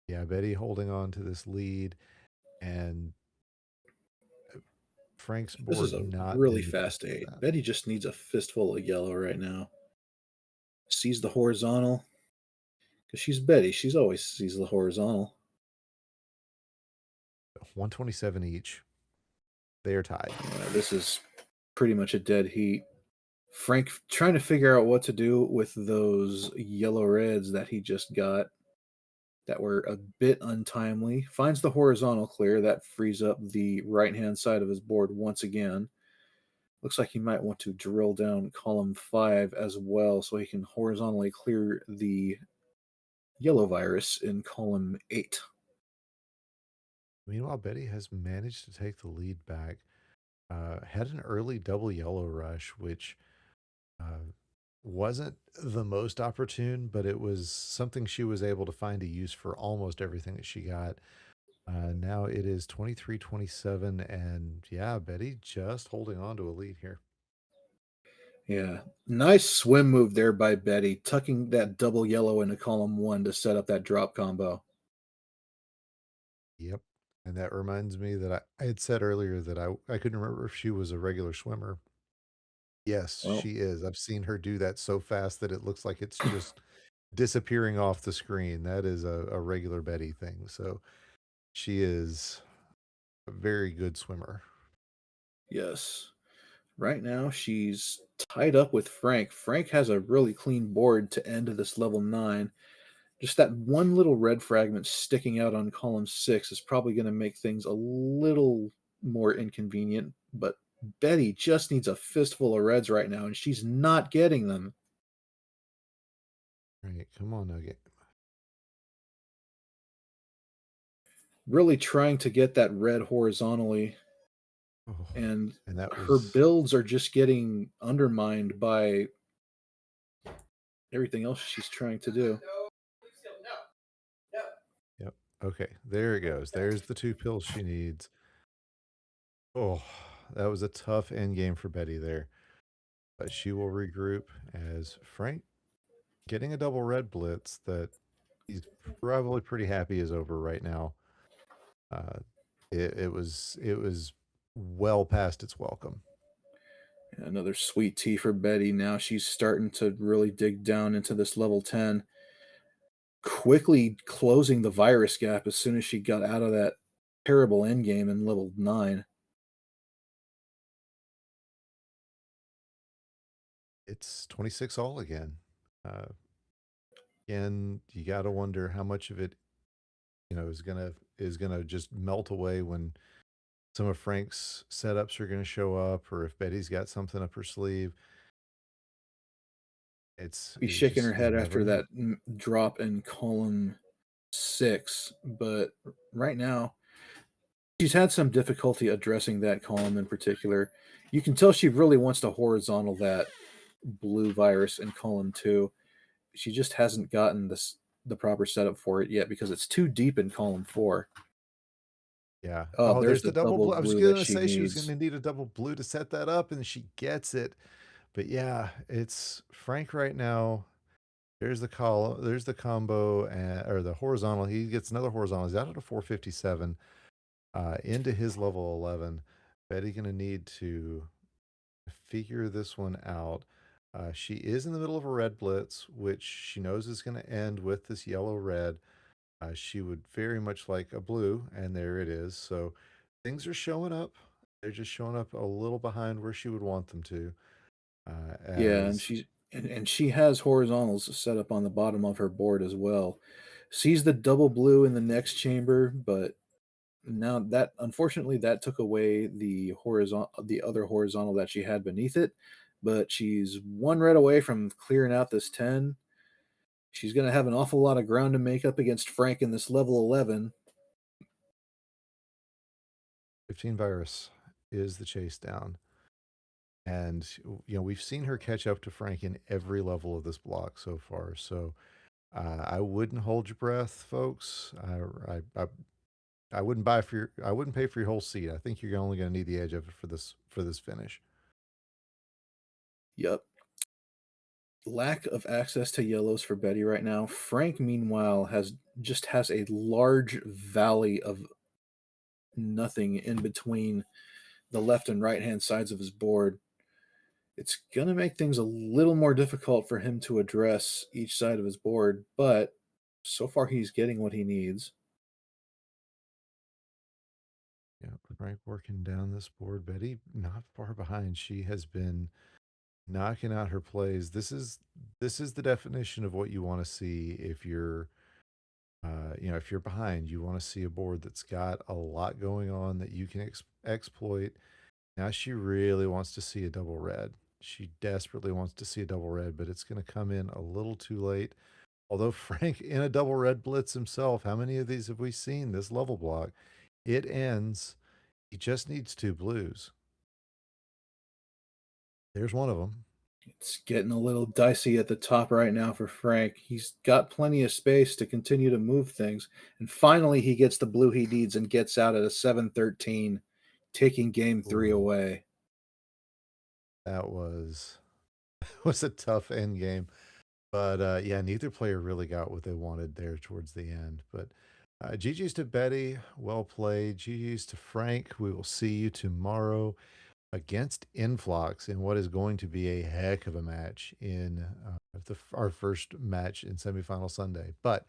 yeah, Betty holding on to this lead, and Frank's board. This is a not really fast 8. Betty just needs a fistful of yellow right now. Sees the horizontal. Because she's Betty. She's always sees the horizontal. 127 each. They are tied. Yeah, this is pretty much a dead heat. Frank trying to figure out what to do with those yellow reds that he just got that were a bit untimely. Finds the horizontal clear. That frees up the right-hand side of his board once again. Looks like he might want to drill down column 5 as well so he can horizontally clear the yellow virus in column 8. Meanwhile, Betty has managed to take the lead back. Had an early double yellow rush, which wasn't the most opportune, but it was something she was able to find a use for almost everything that she got. Now it is 23-27, and yeah, Betty just holding on to a lead here. Yeah. Nice swim move there by Betty, tucking that double yellow into column 1 to set up that drop combo. Yep. And that reminds me that I had said earlier that I couldn't remember if she was a regular swimmer. Yes, Well, she is. I've seen her do that so fast that it looks like it's just disappearing off the screen. That is a regular Betty thing. So she is a very good swimmer. yes. Right now, she's tied up with Frank. Frank has a really clean board to end this level 9. Just that one little red fragment sticking out on column 6 is probably going to make things a little more inconvenient, but Betty just needs a fistful of reds right now, and she's not getting them. All right, come on, Nugget. Really trying to get that red horizontally, Oh, and that her was builds are just getting undermined by everything else she's trying to do. yep. Okay, there it goes. There's the 2 pills she needs. Oh, that was a tough end game for Betty there. But she will regroup as Frank getting a double red blitz that he's probably pretty happy is over right now. It was well past its welcome. Another sweet tea for Betty. Now she's starting to really dig down into this level 10. Quickly closing the virus gap as soon as she got out of that terrible endgame in level 9. It's 26 all again. And you got to wonder how much of it, is gonna just melt away when some of Frank's setups are gonna show up, or if Betty's got something up her sleeve. It's Be you shaking just her you head never after know. that drop in column 6, but right now she's had some difficulty addressing that column in particular. You can tell she really wants to horizontal that blue virus in column 2. She just hasn't gotten the proper setup for it yet because it's too deep in column 4. Yeah. Oh, Oh, there's there's the the double double blue. I was blue that gonna she say she was needs. gonna need a double blue to set that up, and she gets it. But yeah, it's Frank right now. There's the column. There's the combo or the horizontal. He gets another horizontal. He's out at a 457 into his level 11. Betty gonna need to figure this one out. She is in the middle of a red blitz, which she knows is going to end with this yellow red. She would very much like a blue, and there it is. So things are showing up. They're just showing up a little behind where she would want them to. Yeah, and As she has horizontals set up on the bottom of her board as well. Sees the double blue in the next chamber, but now that unfortunately that took away the other horizontal that she had beneath it. But she's one red away from clearing out this 10. She's going to have an awful lot of ground to make up against Frank in this level 11. 15 virus is the chase down. And we've seen her catch up to Frank in every level of this block so far. So I wouldn't hold your breath, folks. I wouldn't I wouldn't pay for your whole seat. I think you're only going to need the edge of it for this finish. Yep. Lack of access to yellows for Betty right now. Frank, meanwhile, has a large valley of nothing in between the left and right hand sides of his board. It's going to make things a little more difficult for him to address each side of his board, but so far he's getting what he needs. Yeah, Frank working down this board. Betty not far behind. She has been knocking out her plays. This is the definition of what you want to see if you're if you're behind. You want to see a board that's got a lot going on that you can exploit. Now she really wants to see a double red. She desperately wants to see a double red, but it's going to come in a little too late. Although Frank in a double red blitz himself, how many of these have we seen this level block? It ends. He just needs 2 blues. There's one of them. It's getting a little dicey at the top right now for Frank. He's got plenty of space to continue to move things. And finally, he gets the blue he needs and gets out at a 7-13, taking game 3 Ooh. away. That was a tough end game. But yeah, neither player really got what they wanted there towards the end. But GG's to Betty. Well played. GG's to Frank. We will see you tomorrow against Influx in what is going to be a heck of a match in our first match in semifinal Sunday. But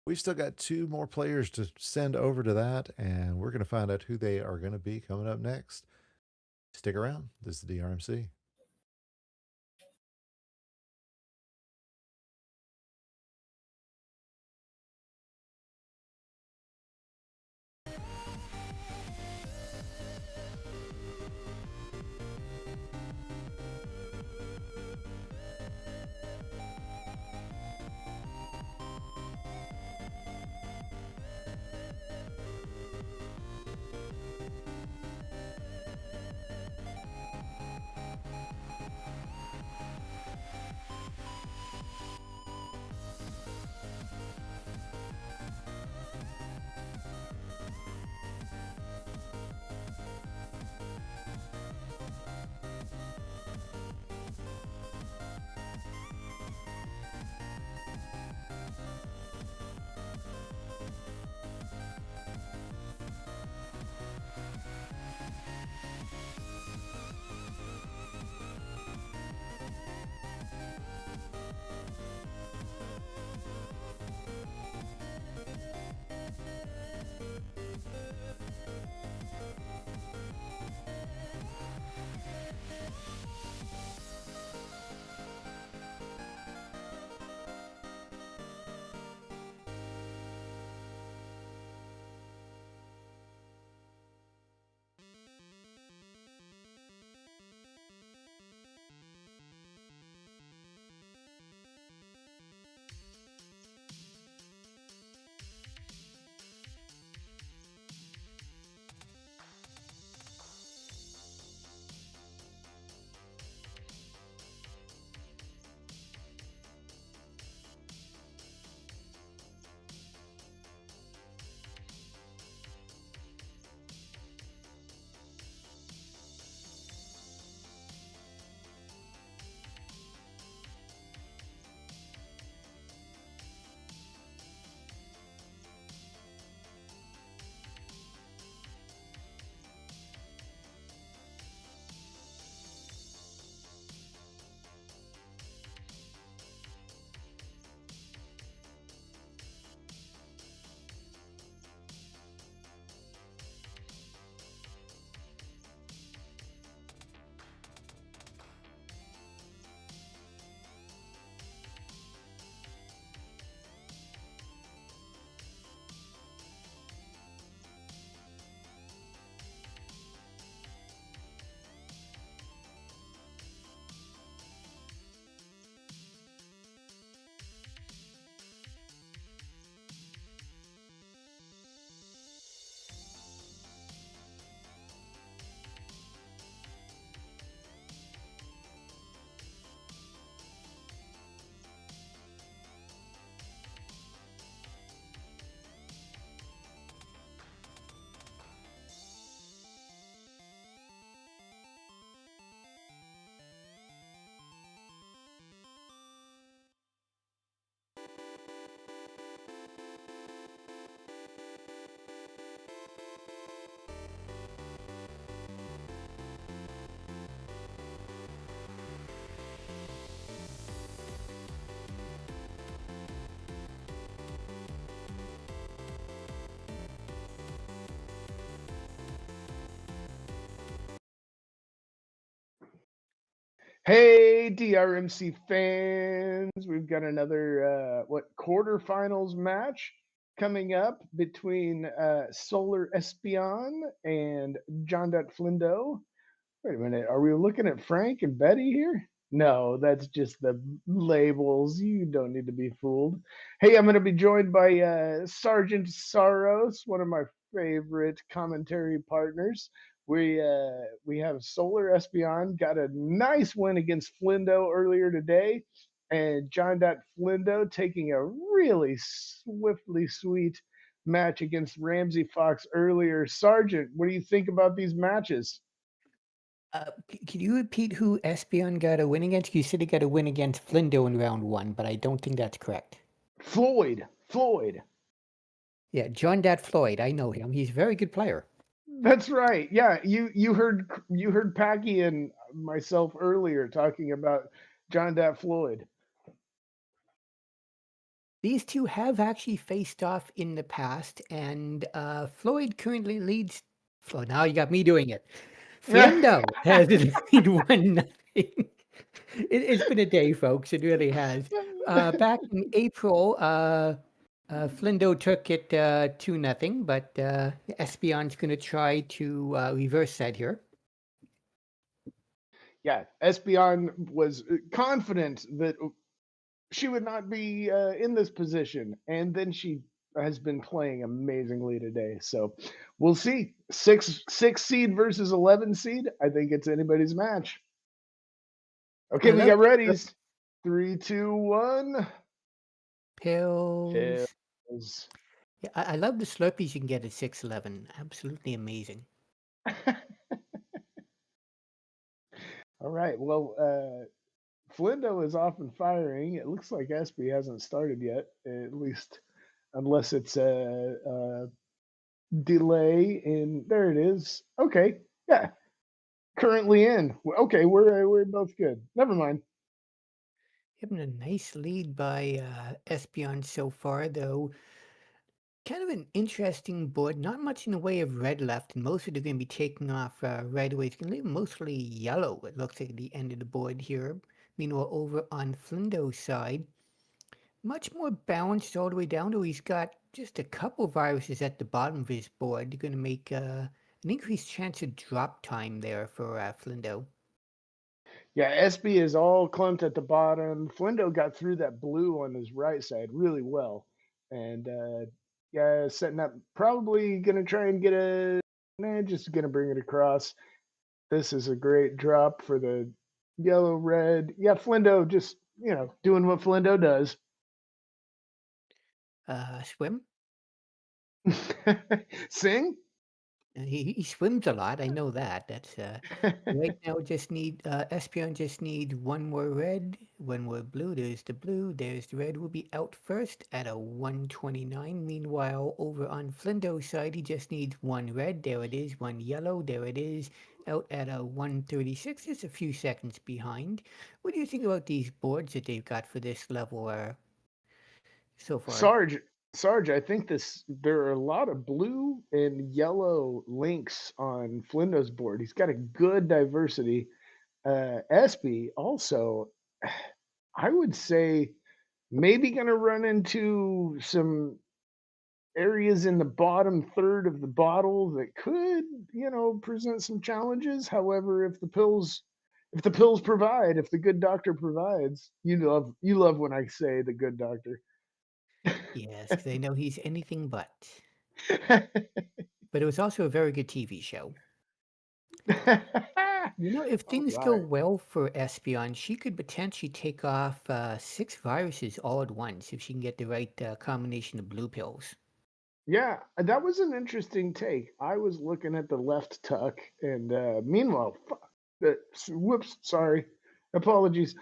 we've still got 2 more players to send over to that, and we're going to find out who they are going to be coming up next. Stick around. This is the DRMC. Hey, DRMC fans, we've got another quarterfinals match coming up between Solar Espion and John Dutt Flindo. Wait a minute, are we looking at Frank and Betty here? No, that's just the labels. You don't need to be fooled. Hey, I'm going to be joined by Sergeant Saros, one of my favorite commentary partners. We have Solar Espeon got a nice win against Flindo earlier today, and John Flindo taking a really swiftly sweet match against Ramsey Fox earlier. Sergeant, what do you think about these matches? Can you repeat who Espeon got a win against? You said he got a win against Flindo in round 1, but I don't think that's correct. Floyd. Yeah, John Dat Floyd. I know him. He's a very good player. That's right. Yeah, you heard Packy and myself earlier talking about John Dat Floyd. These two have actually faced off in the past, and Floyd currently leads. Oh, now you got me doing it. Flindo has lead 1-0. It's been a day, folks. It really has. Back in April, Flindo took it 2-0, but Espeon's going to try to reverse that here. Yeah, Espeon was confident that she would not be in this position, and then she has been playing amazingly today. So we'll see. Six seed versus 11 seed. I think it's anybody's match. Okay, we got readies. 3, 2, 1. Pills. Yeah, I love the Slurpees you can get at 6-11. Absolutely amazing. All right. Well, Flindo is off and firing. It looks like Espy hasn't started yet, at least unless it's a delay in. There it is. Okay. Yeah. Currently in. Okay, we're both good. Never mind. Having a nice lead by Espeon so far, though. Kind of an interesting board. Not much in the way of red left, and most of it are going to be taking off right away. It's going to leave mostly yellow, it looks like, at the end of the board here. Meanwhile, over on Flindo's side, much more balanced all the way down, though he's got just a couple viruses at the bottom of his board. They're going to make an increased chance of drop time there for Flindo. Yeah, Espy is all clumped at the bottom. Flindo got through that blue on his right side really well. And yeah, setting up, probably going to try and get just going to bring it across. This is a great drop for the yellow red. Yeah, Flindo just, doing what Flindo does. Swim? Sing? He swims a lot. I know that. That's right now. Just need Espeon. Just need one more red, one more blue. There's the blue. There's the red. Will be out first at a 129. Meanwhile, over on Flindo's side, he just needs one red. There it is. One yellow. There it is. Out at a 136. Just a few seconds behind. What do you think about these boards that they've got for this level? So far, Sarge, I think there are a lot of blue and yellow links on Flindo's board. He's got a good diversity. Espy also, I would say, maybe going to run into some areas in the bottom third of the bottle that could, present some challenges. However, if the pills provide, if the good doctor provides, you love when I say the good doctor. yes, because I know he's anything but. But it was also a very good TV show. If things go well for Espeon, she could potentially take off 6 viruses all at once if she can get the right combination of blue pills. Yeah, that was an interesting take. I was looking at the left tuck, and meanwhile, whoops, sorry, apologies.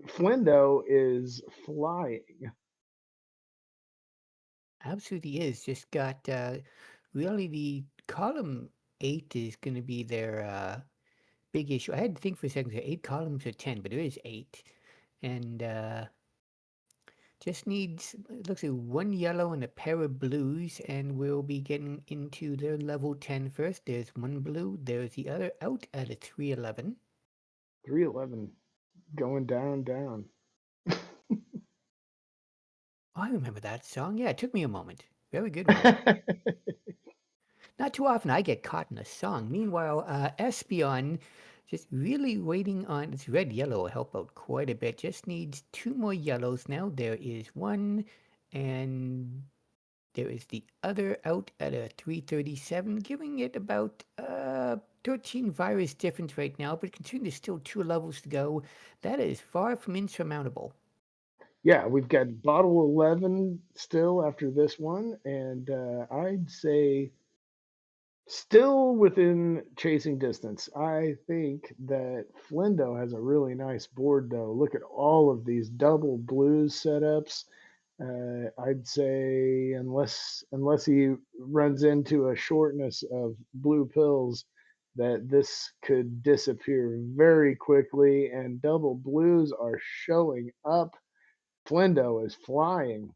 Flindo is flying. Absolutely is. Just got really the column 8 is going to be their big issue. I had to think for a second. 8 columns or 10, but there is 8, and just needs, it looks like one yellow and a pair of blues, and we'll be getting into their level 10 first. There's one blue. There's the other out at a 311. 311, going down. I remember that song. Yeah, it took me a moment. Very good one. Not too often I get caught in a song. Meanwhile, Espeon just really waiting on its red-yellow will help out quite a bit. Just needs 2 more yellows now. There is 1 and There is the other out at a 337, giving it about 13 virus difference right now. But considering there's still 2 levels to go, that is far from insurmountable. Yeah, we've got bottle 11 still after this one, and I'd say still within chasing distance. I think that Flendo has a really nice board, though. Look at all of these double blues setups. I'd say unless he runs into a shortness of blue pills, that this could disappear very quickly. And double blues are showing up. Flendo is flying.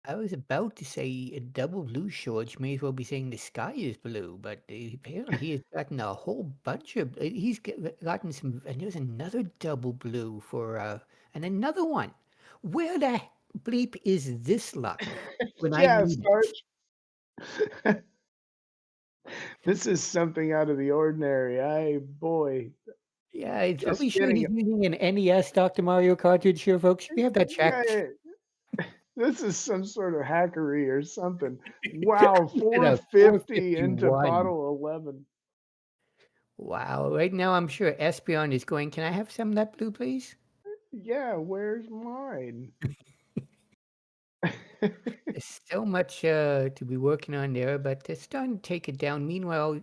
I was about to say a double blue shorts. May as well be saying the sky is blue, but apparently he has gotten a whole bunch of. Gotten some, and there's another double blue for, and another one. Where the bleep is this luck when I Yeah, need it? Sarge. This is something out of the ordinary. I boy, Yeah, are just we sure getting he's using an NES Dr. Mario cartridge here, folks? We have that checked. yeah, this is some sort of hackery or something. Wow, At a 450 into 451. bottle 11. Wow. Right now, I'm sure Espeon is going, can I have some of that blue, please? Yeah, where's mine? There's so much to be working on there, but they're starting to take it down. Meanwhile,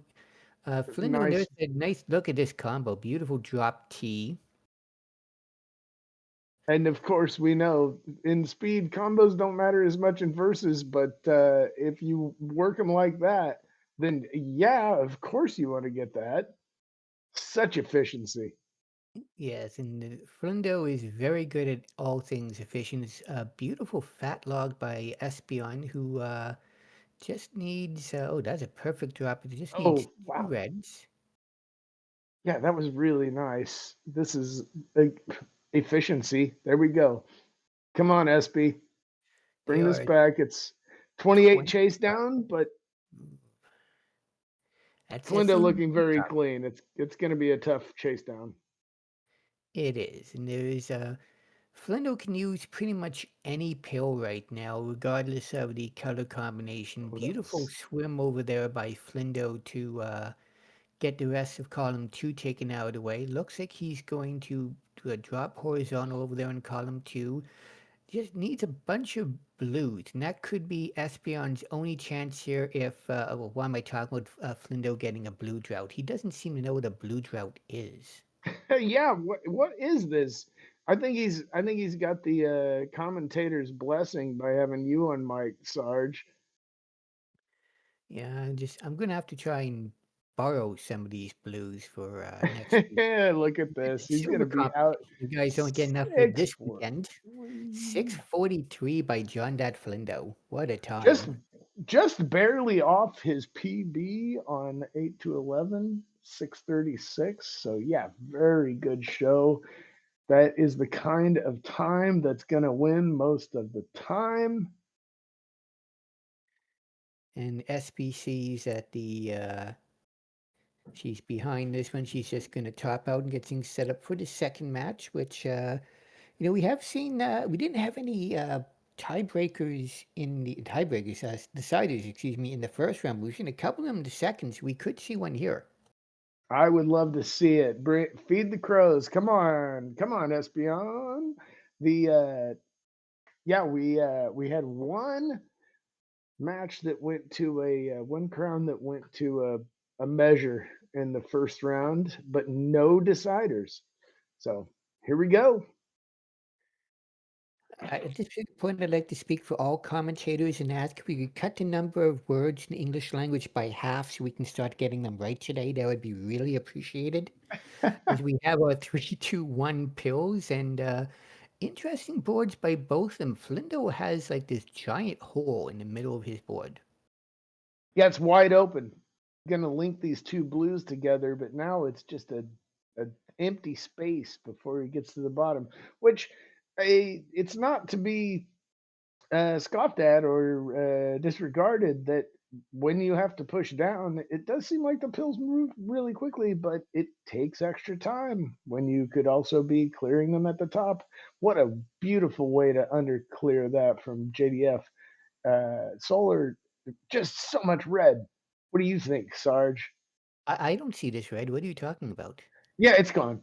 Flindo, there's Nice. a nice look at this combo. Beautiful drop T. And of course, we know in speed combos don't matter as much in versus, but if you work them like that, then yeah, of course you want to get that. Such efficiency. Yes, and Flindo is very good at all things efficient. It's a beautiful fat log by Espeon, who just needs, oh, that's a perfect drop. It just needs Oh, 2 wow. reds. Yeah, that was really nice. This is like efficiency. There we go. Come on, SB. They Bring this are back. It's 28 20. chase down, but That's Flinda a looking good very drop. clean. It's going to be a tough chase down. It is, and there is Flindo can use pretty much any pill right now, regardless of the color combination. Oh, that Beautiful was swim over there by Flindo to get the rest of column 2 taken out of the way. Looks like he's going to do a drop horizontal over there in column 2. Just needs a bunch of blues, and that could be Espeon's only chance here if, well, why am I talking about Flindo getting a blue drought? He doesn't seem to know what a blue drought is. yeah. What is this? I think he's got the commentator's blessing by having you on mic, Sarge. Yeah, I'm gonna have to try and borrow some of these blues for next week. Look at this. He's going Silver to be out competition. You guys don't get enough of six this four. weekend. 643 by John Dat Flindo. What a Just time. just barely off his PB on 8 to 11, 636. So yeah, very good show. That is the kind of time that's going to win most of the time. And SBC's at the she's behind this one. She's just gonna top out and get things set up for the second match, which we have seen we didn't have any tiebreakers in the tiebreakers, deciders, excuse me, in the first round. We've seen a couple of them in the seconds. We could see one here. I would love to see it. Feed the crows. Come on. Come on, Espion. The yeah, we had one match that went to one crown that went to a measure in the first round, but no deciders. So here we go. At this point, I'd like to speak for all commentators and ask if we could cut the number of words in the English language by half so we can start getting them right today. That would be really appreciated. As we have our 3, 2, 1 pills and interesting boards by both of them. Flindo has like this giant hole in the middle of his board. Yeah, it's wide open. Gonna link these two blues together, but now it's just a empty space before he gets to the bottom, which it's not to be scoffed at or disregarded that when you have to push down, it does seem like the pills move really quickly, but it takes extra time when you could also be clearing them at the top. What a beautiful way to under clear that from JDF. Solar, just so much red. What do you think, Sarge? I don't see this red. What are you talking about? Yeah, it's gone.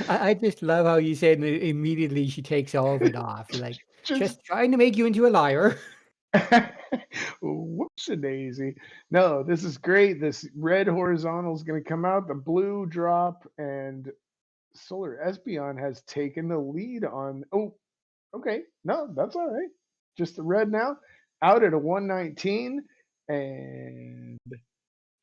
I just love how you said immediately she takes all of it off. Like, Just just trying to make you into a liar. whoops a daisy. No, this is great. This red horizontal is going to come out, the blue drop, and Solar Espeon has taken the lead on. Oh, okay. No, that's all right. Just the red now. Out at a 119. And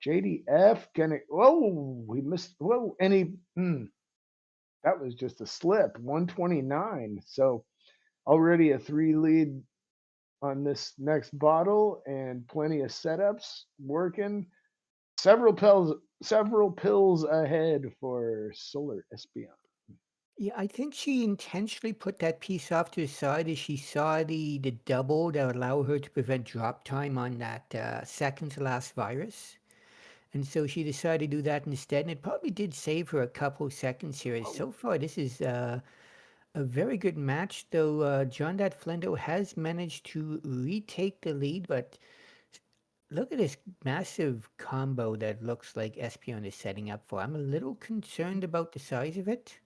JDF gonna. Whoa, we missed. Whoa, and that was just a slip. 129. So already a 3 lead on this next bottle and plenty of setups working. Several pills ahead for Solar Espeon. Yeah, I think she intentionally put that piece off to the side as she saw the double that would allow her to prevent drop time on that second to last virus. And so she decided to do that instead, and it probably did save her a couple of seconds here. So far, this is a very good match, though John Dat Flendo has managed to retake the lead, but look at this massive combo that looks like Espeon is setting up for. I'm a little concerned about the size of it.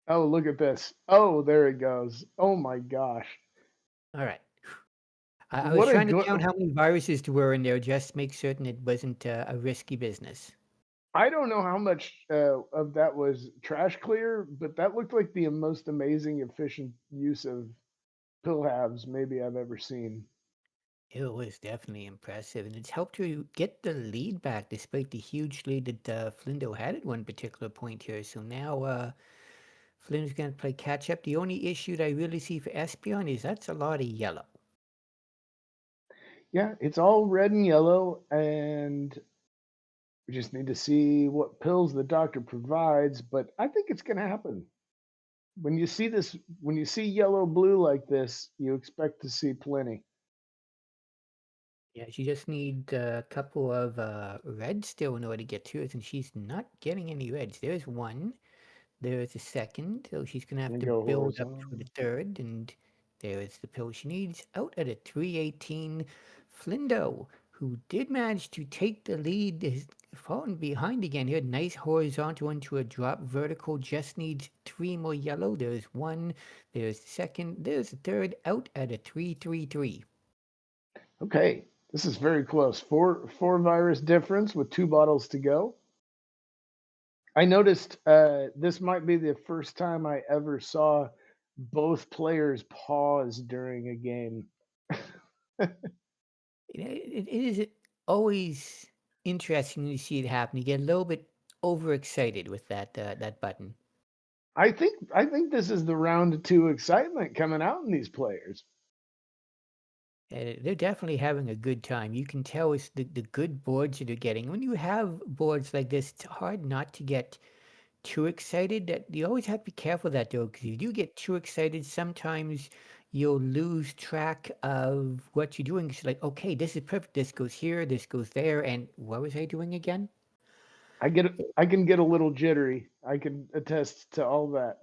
Oh, look at this. Oh, there it goes. Oh my gosh. All right. I was What a trying to good. count how many viruses there were in there just to make certain it wasn't a risky business. I don't know how much of that was trash clear, but that looked like the most amazing, efficient use of pill halves maybe I've ever seen. It was definitely impressive, and it's helped her get the lead back despite the huge lead that Flindo had at one particular point here. So now Flindo's going to play catch up. The only issue that I really see for Espeon is that's a lot of yellow. Yeah, it's all red and yellow, and we just need to see what pills the doctor provides. But I think it's going to happen. When you see this, when you see yellow blue like this, you expect to see plenty. Yeah, she just needs a couple of reds still in order to get to it, and she's not getting any reds. There's one. There's a second, so she's gonna have And to go build up for horizontal. the third, and there's the pill she needs. Out at a 318, Flindo, who did manage to take the lead, is falling behind again here. Nice horizontal into a drop vertical, just needs 3 more yellow. There's one, there's the second, there's the third, out at a 333. Okay, this is very close. Four virus difference with 2 bottles to go. I noticed this might be the first time I ever saw both players pause during a game. It is always interesting to see it happen. You get a little bit overexcited with that button. I think this is the round 2 excitement coming out in these players. They're definitely having a good time. You can tell it's the good boards that they're getting. When you have boards like this, it's hard not to get too excited. That you always have to be careful of that though, because if you do get too excited, sometimes you'll lose track of what you're doing. It's like, okay, this is perfect. This goes here, this goes there, and what was I doing again? I can get a little jittery. I can attest to all that.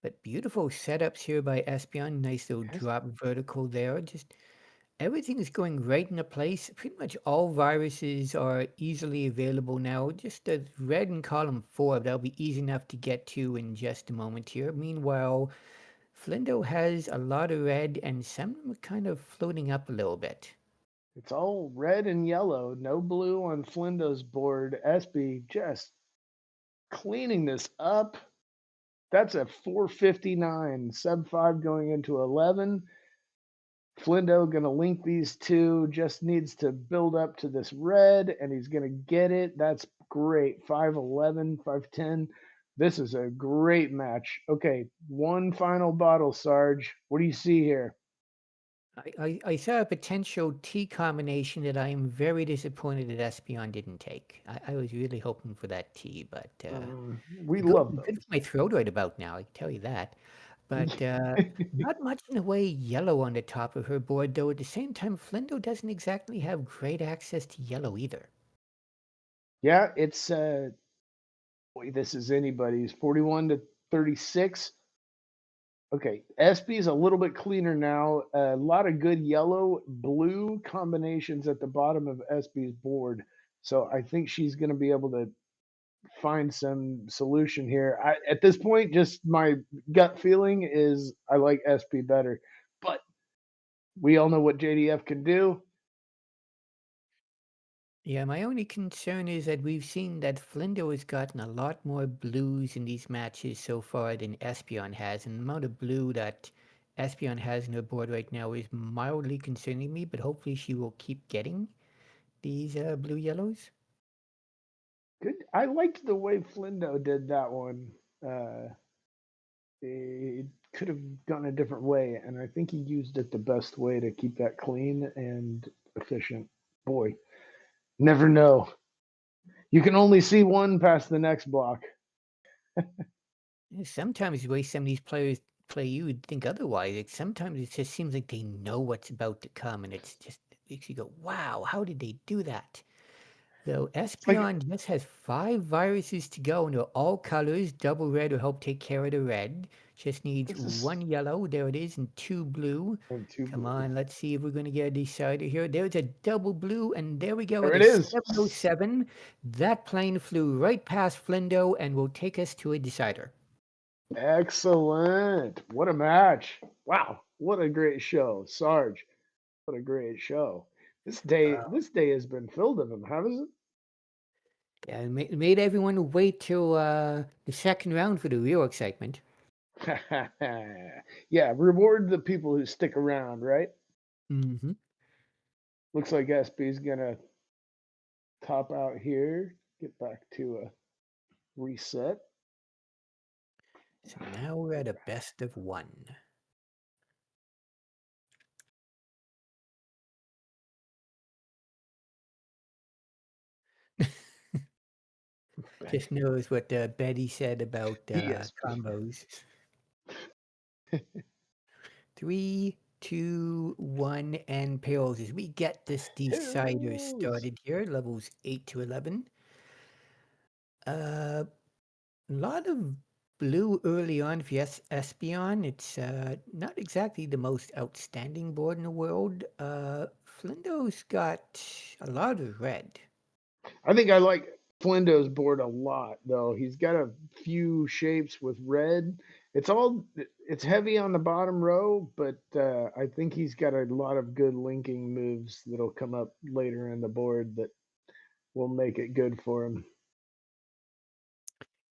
But beautiful setups here by Espeon. Nice little Yes. drop vertical there. Just everything is going right into place. Pretty much all viruses are easily available now. Just the red in column 4, that'll be easy enough to get to in just a moment here. Meanwhile, Flindo has a lot of red and some of them are kind of floating up a little bit. It's all red and yellow, no blue on Flindo's board. SB just cleaning this up. That's a 459, sub 5 going into 11. Flindo going to link these two, just needs to build up to this red, and he's going to get it. That's great. 511, 510. This is a great match. Okay, one final bottle, Sarge. What do you see here? I saw a potential T combination that I am very disappointed that Espeon didn't take. I was really hoping for that T, but We good, love good those. for my throat right about now, I can tell you that. But not much in the way yellow on the top of her board, though at the same time, Flindo doesn't exactly have great access to yellow either. Yeah, it's boy, this is anybody's 41 to 36. Okay, SP's a little bit cleaner now. A lot of good yellow, blue combinations at the bottom of SP's board. So I think she's going to be able to find some solution here. At this point, just my gut feeling is I like SP better, but we all know what JDF can do. Yeah, my only concern is that we've seen that Flindo has gotten a lot more blues in these matches so far than Espeon has. And the amount of blue that Espeon has in her board right now is mildly concerning me, but hopefully she will keep getting these blue yellows. Good. I liked the way Flindo did that one. It could have gone a different way, and I think he used it the best way to keep that clean and efficient. Boy, never know. You can only see one past the next block. Sometimes the way some of these players play, you would think otherwise. Sometimes it just seems like they know what's about to come, and it makes you go, "Wow, how did they do that?" So Like Espeon just has 5 viruses to go, and they're all colors. Double red will help take care of the red. Just needs this is 1 yellow. There it is, and 2 blue. and two Come blue. on, let's see if we're going to get a decider here. There's a double blue, and there we go. There It it is is. 707. That plane flew right past Flindo and will take us to a decider. Excellent. What a match. Wow. What a great show. Sarge, what a great show. This day has been filled of them, hasn't it? Yeah, it made everyone wait till the second round for the real excitement. Yeah, reward the people who stick around, right? Mm-hmm. Looks like SB's gonna top out here. Get back to a reset. So now we're at a best of 1. Just knows what Betty said about ESP. combos. 3, 2, 1, and pills as we get this decider Pills. started here, levels 8 to 11. A lot of blue early on for Espeon. It's not exactly the most outstanding board in the world. Flindo's got a lot of red. I think I like Flindo's board a lot, though. He's got a few shapes with red. It's heavy on the bottom row, but I think he's got a lot of good linking moves that'll come up later in the board that will make it good for him.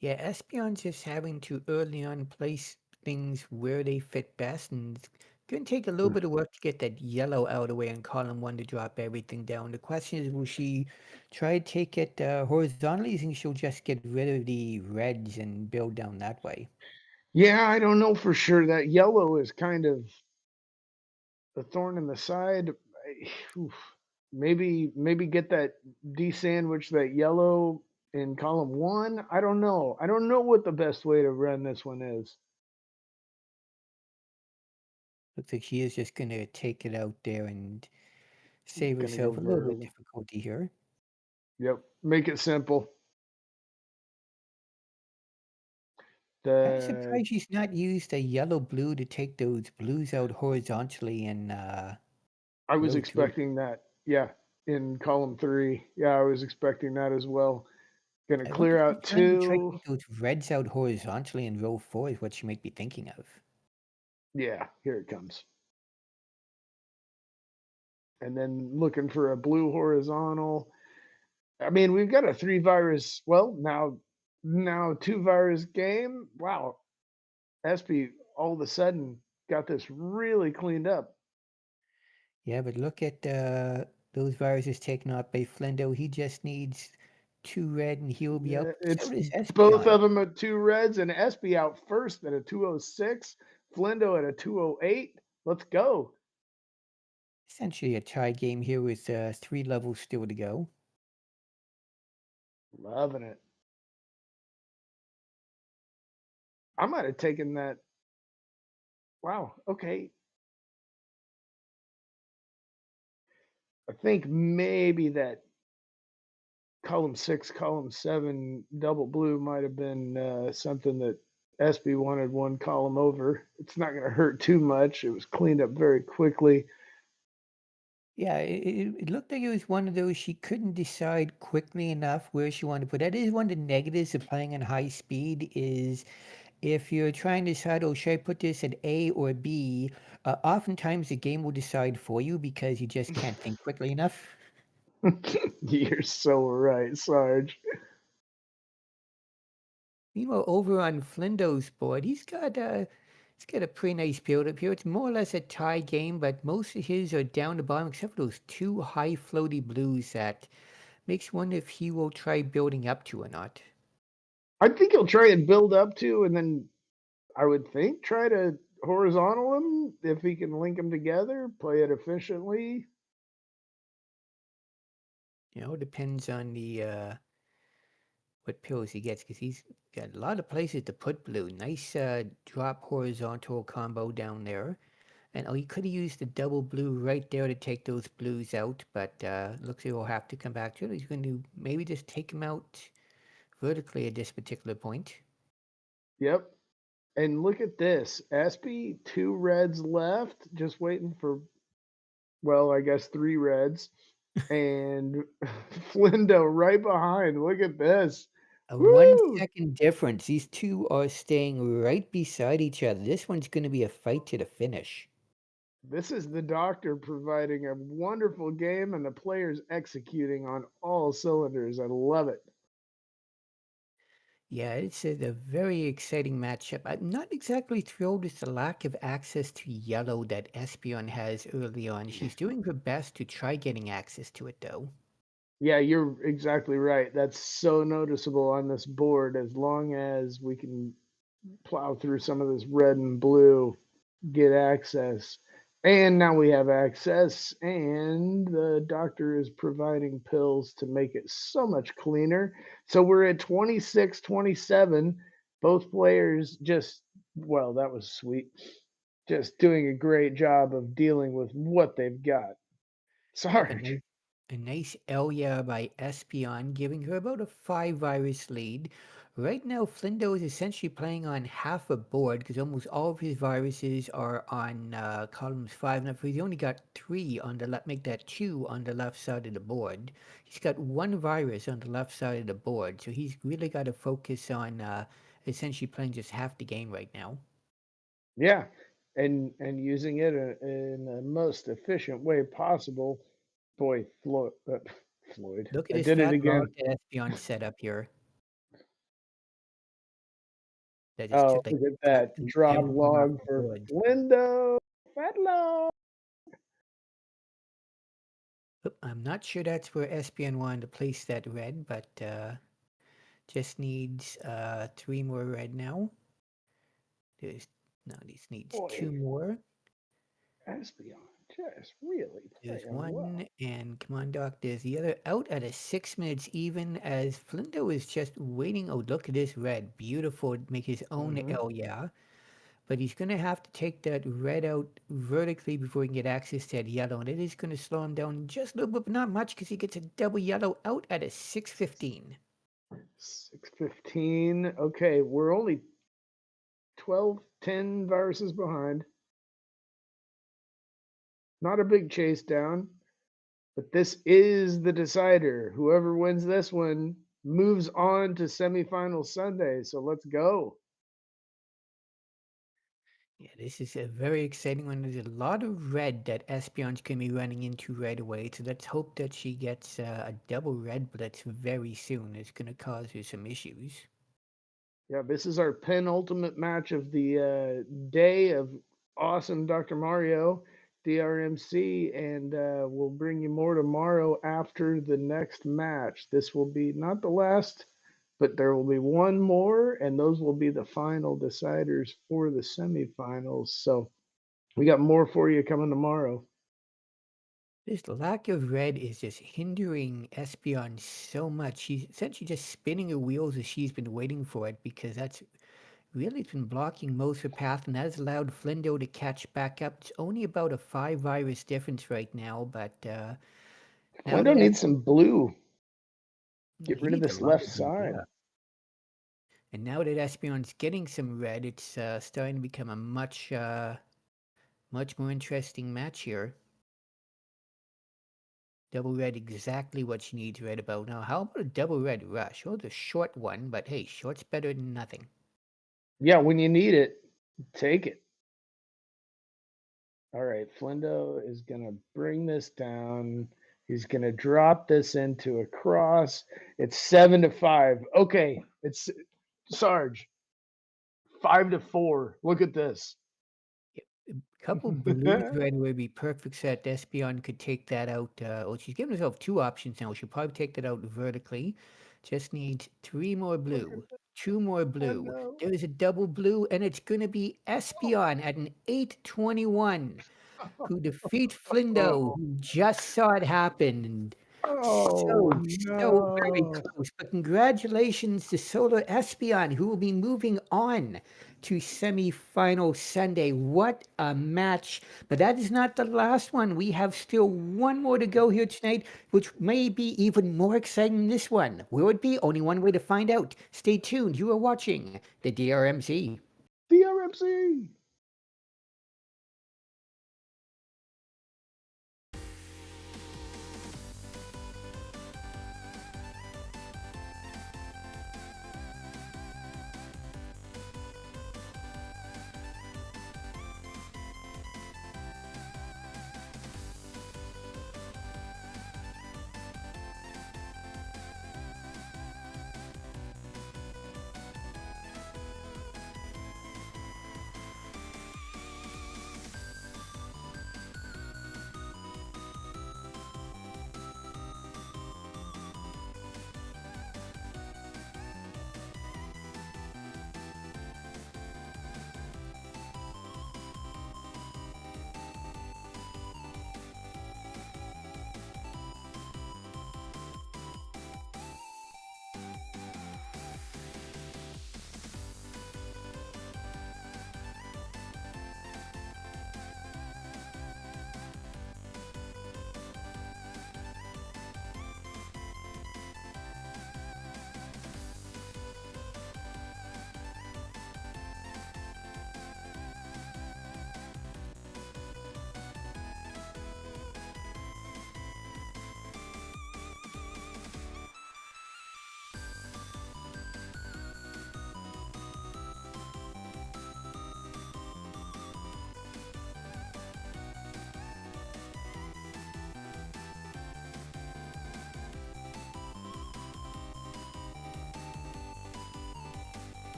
Yeah, Espeon's just having to early on place things where they fit best, and it's going to take a little bit of work to get that yellow out of the way in column 1 to drop everything down. The question is, will she try to take it horizontally? You think she'll just get rid of the reds and build down that way? Yeah, I don't know for sure. That yellow is kind of a thorn in the side. Oof. Maybe get that de-sandwich that yellow in column 1. I don't know. I don't know what the best way to run this one is. Looks like she is just going to take it out there and save Gonna herself go a little bit of vertical. difficulty here. Yep. Make it simple. I'm surprised she's not used a yellow blue to take those blues out horizontally and I was row 2. expecting that. Yeah, in column 3. Yeah, I was expecting that as well. Gonna I clear wonder if out she's trying to 2. take those reds out horizontally in row 4 is what she might be thinking of. Yeah, here it comes. And then looking for a blue horizontal. I mean, we've got a 3 virus. Well, now 2 virus game. Wow, SP all of a sudden got this really cleaned up. Yeah, but look at those viruses taken out by Flindo. He just needs 2 red and he'll be out. It's So does both Espeon. of them at 2 reds, and SP out first at a 206, Flindo at a 208. Let's go. Essentially a tie game here with 3 levels still to go. Loving it. I might have taken that. Wow. Okay. I think maybe that column 6, column 7 double blue might have been something that Espy wanted one column over. It's not going to hurt too much. It was cleaned up very quickly. Yeah, it looked like it was one of those she couldn't decide quickly enough where she wanted to put. That is one of the negatives of playing on high speed is if you're trying to decide, oh, should I put this at A or B? Oftentimes the game will decide for you because you just can't think quickly enough. You're so right, Sarge. Meanwhile, over on Flindo's board, he's got a pretty nice build up here. It's more or less a tie game, but most of his are down the bottom, except for those two high floaty blues that makes one if he will try building up to or not. I think he'll try and build up to, and then I would think try to horizontal him if he can link them together, play it efficiently. You know, depends on the what pills he gets, because he's got a lot of places to put blue. Nice drop horizontal combo down there. And oh, he could have used the double blue right there to take those blues out, but looks like he'll have to come back to it. He's going to maybe just take him out vertically at this particular point. Yep. And look at this. Espy, 2 reds left, just waiting for, well, I guess 3 reds. And Flindo right behind. Look at this. A Woo! 1 second difference. These two are staying right beside each other. This one's going to be a fight to the finish. This is the doctor providing a wonderful game and the players executing on all cylinders. I love it. Yeah, it's a very exciting matchup. I'm not exactly thrilled with the lack of access to yellow that Espeon has early on. She's doing her best to try getting access to it, though. Yeah, you're exactly right. That's so noticeable on this board. As long as we can plow through some of this red and blue, get access. And now we have access, and the doctor is providing pills to make it so much cleaner. So we're at 26-27. Both players just, well, that was sweet. Just doing a great job of dealing with what they've got. Sarge. A nice Elia by Espeon, giving her about a 5 virus lead. Right now, Flindo is essentially playing on half a board because almost all of his viruses are on columns 5 and up. He's only got 3 on the left, make that 2 on the left side of the board. He's got 1 virus on the left side of the board, so he's really got to focus on essentially playing just half the game right now. Yeah, and using it in the most efficient way possible. Boy, Floyd. Look at I this did it fat again. log that Espeon set up here. That just Oh, took like look at that absolute drop everything off log the for board. Flindo. Fat log. Oop, I'm not sure that's where Espeon wanted to place that red, but just needs 3 more red now. This needs Boy. 2 more. Espeon just really There's playing 1, well. and come on, Doc. There's the other out at a 6 minutes even as Flindo is just waiting. Oh, look at this red. Beautiful. Make his own yeah. But he's going to have to take that red out vertically before he can get access to that yellow. And it is going to slow him down just a little bit, but not much because he gets a double yellow out at a 6:15. 6:15. Okay, we're only 10 viruses behind. Not a big chase down, but this is the decider. Whoever wins this one moves on to semifinal Sunday. So let's go. Yeah, this is a very exciting one. There's a lot of red that Espeon's going to be running into right away. So let's hope that she gets a double red blitz very soon. It's going to cause her some issues. Yeah, this is our penultimate match of the day of awesome Dr. Mario DRMC, and we'll bring you more tomorrow after the next match. This will be not the last, but there will be one more, and those will be the final deciders for the semifinals. So we got more for you coming tomorrow. This lack of red is just hindering Espeon so much. She's essentially just spinning her wheels as she's been waiting for it because that's really been blocking most of her path, and that has allowed Flindo to catch back up. It's only about a 5 virus difference right now, but Flindo needs some blue. Yeah, Get he rid of needs a this lot left of blue, side. yeah. And now that Espeon's getting some red, it's starting to become a much more interesting match here. Double red, exactly what she needs red about. Now, how about a double red rush? Oh, the short one, but hey, short's better than nothing. Yeah, when you need it, take it. All right, Flindo is going to bring this down. He's going to drop this into a cross. It's 7-5. Okay, it's Sarge. 5-4. Look at this. Couple blues red would be perfect set. Espeon could take that out. Well, she's given herself two options now. She'll probably take that out vertically. Just needs 3 more blue, 2 more blue. no. There is a double blue, and it's going to be Espeon at an 821 who defeats Flindo, who just saw it happen. And Oh, so very no. close. But congratulations to Solar Espeon, who will be moving on to semifinal Sunday. What a match. But that is not the last one. We have still one more to go here tonight, which may be even more exciting than this one. Will it be? Only one way to find out. Stay tuned. You are watching the DRMC. DRMC.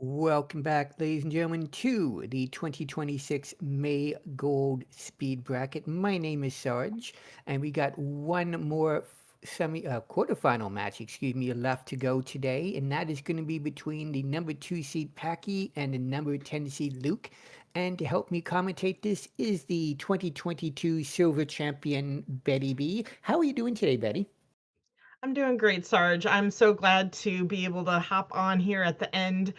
Welcome back, ladies and gentlemen, to the 2026 May Gold Speed Bracket. My name is Sarge, and we got one more quarterfinal match, left to go today, and that is going to be between the number 2 seed Packy and the number 10 seed Luke. And to help me commentate this is the 2022 Silver Champion Betty B. How are you doing today, Betty? I'm doing great, Sarge. I'm so glad to be able to hop on here at the end.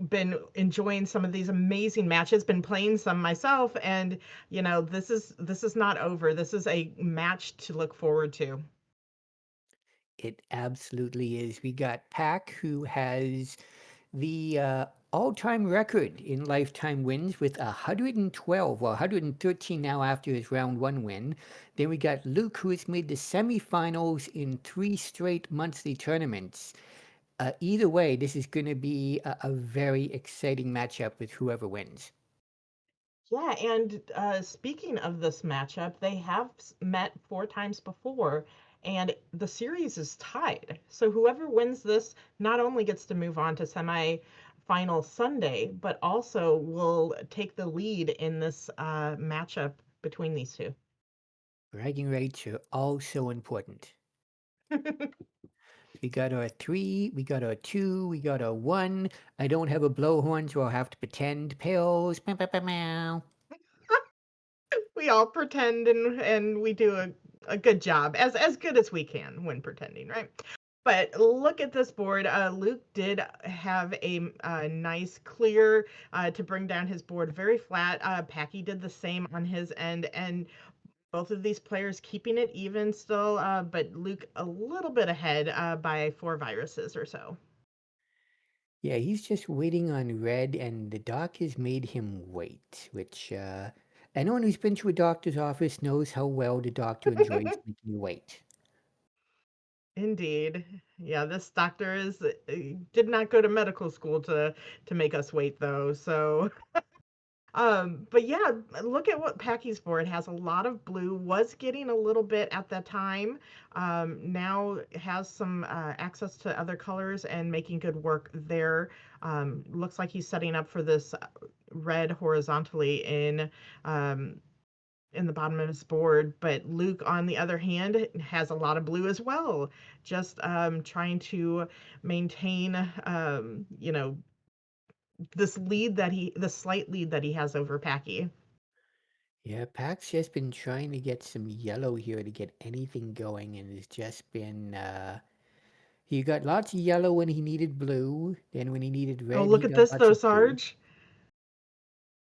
Been enjoying some of these amazing matches, been playing some myself, and this is not over. This is a match to look forward to. It absolutely is. We got Pack, who has the all-time record in lifetime wins with 112, well, 113 now after his round 1 win. Then we got Luke, who has made the semifinals in 3 straight monthly tournaments. Either way, this is going to be a very exciting matchup with whoever wins. Yeah, and speaking of this matchup, they have met 4 times before, and the series is tied. So whoever wins this not only gets to move on to semifinal Sunday, but also will take the lead in this matchup between these two. Bragging rights are also important. We got our 3, we got our 2, we got our 1. I don't have a blowhorn, so I'll have to pretend. Pills. Meow, meow, meow, meow. We all pretend and we do a good job, as good as we can when pretending, right? But look at this board. Luke did have a nice clear to bring down his board very flat. Packy did the same on his end, and both of these players keeping it even still, but Luke a little bit ahead by 4 viruses or so. Yeah, he's just waiting on red, and the doc has made him wait, which anyone who's been to a doctor's office knows how well the doctor enjoys making you wait. Indeed. Yeah, this doctor did not go to medical school to make us wait though. So but yeah, look at what Packy's board has. A lot of blue, was getting a little bit at that time. Now has some access to other colors and making good work there. Looks like he's setting up for this red horizontally in the bottom of his board, but Luke, on the other hand, has a lot of blue as well. Just trying to maintain, this slight lead that he has over Packy. Yeah, Pack's just been trying to get some yellow here to get anything going, and it's just been he got lots of yellow when he needed blue. Then when he needed red, Oh, look he at got this lots though, of blue. Sarge.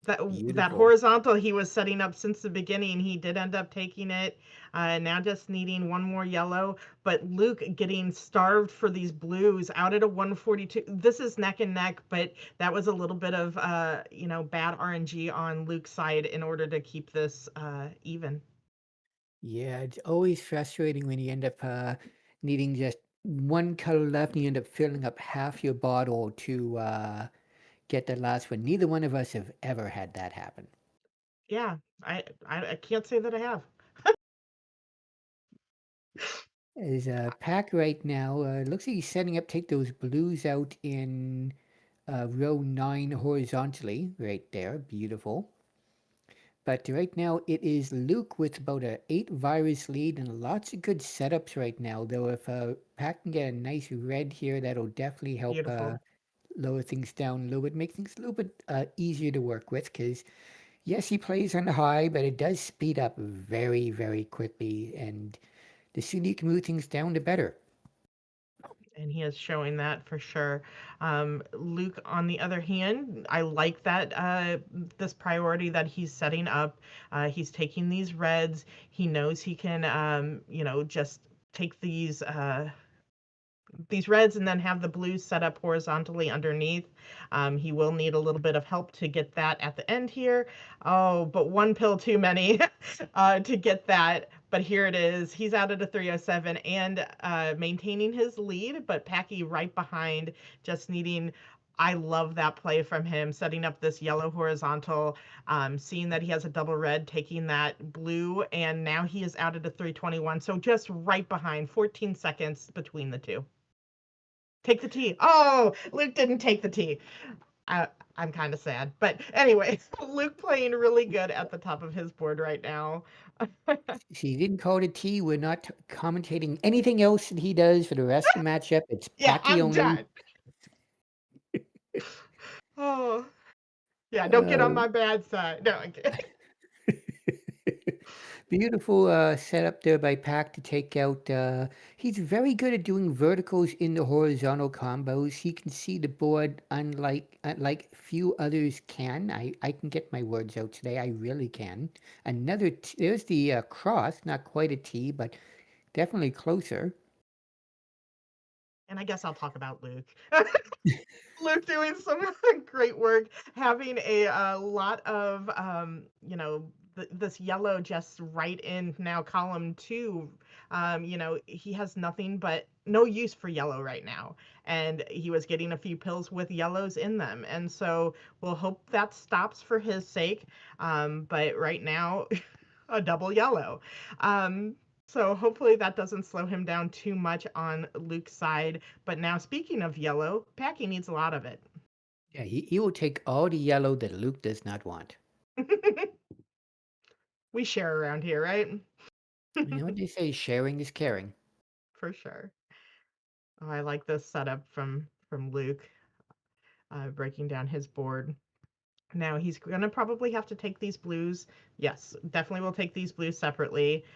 That Beautiful. horizontal he was setting up since the beginning, he did end up taking it. Now just needing 1 more yellow, but Luke getting starved for these blues out at a 142. This is neck and neck, but that was a little bit of bad RNG on Luke's side in order to keep this even. Yeah, it's always frustrating when you end up needing just 1 color left, and you end up filling up half your bottle to get the last one. Neither one of us have ever had that happen. Yeah, I can't say that I have. As Pack right now, looks like he's setting up, take those blues out in row 9 horizontally, right there. Beautiful. But right now it is Luke with about a 8 virus lead and lots of good setups right now. Though if Pack can get a nice red here, that'll definitely help Beautiful. lower things down a little bit, make things a little bit easier to work with. Because yes, he plays on the high, but it does speed up very, very quickly. And the sooner you can move things down, the better. And he is showing that for sure. Luke, on the other hand, I like that this priority that he's setting up. He's taking these reds. He knows he can, just take these reds and then have the blues set up horizontally underneath. He will need a little bit of help to get that at the end here. Oh, but 1 pill too many to get that. But here it is. He's out at a 307 and maintaining his lead, but Packy right behind, just needing. I love that play from him, setting up this yellow horizontal, seeing that he has a double red, taking that blue, and now he is out at a 321. So just right behind, 14 seconds between the two. Take the T. Oh, Luke didn't take the T. I'm kind of sad. But anyway, Luke playing really good at the top of his board right now. He didn't call it a T. We're not commentating anything else that he does for the rest of the matchup. It's Yeah, Packy I'm only. done. Oh, yeah, don't get on my bad side. No, I'm kidding. Beautiful setup there by Pack to take out. He's very good at doing verticals in the horizontal combos. He can see the board unlike few others can. I can get my words out today. I really can. There's the cross, not quite a T, but definitely closer. And I guess I'll talk about Luke. Luke doing some great work, having a lot of this yellow just right in now column 2. He has nothing but no use for yellow right now, and he was getting a few pills with yellows in them, and so we'll hope that stops for his sake. But right now, a double yellow. So hopefully that doesn't slow him down too much on Luke's side. But now, speaking of yellow, Packy needs a lot of it. Yeah, he will take all the yellow that Luke does not want. We share around here, right? You know what they say, sharing is caring. For sure. Oh, I like this setup from Luke, breaking down his board. Now he's gonna probably have to take these blues. Yes, definitely will take these blues separately,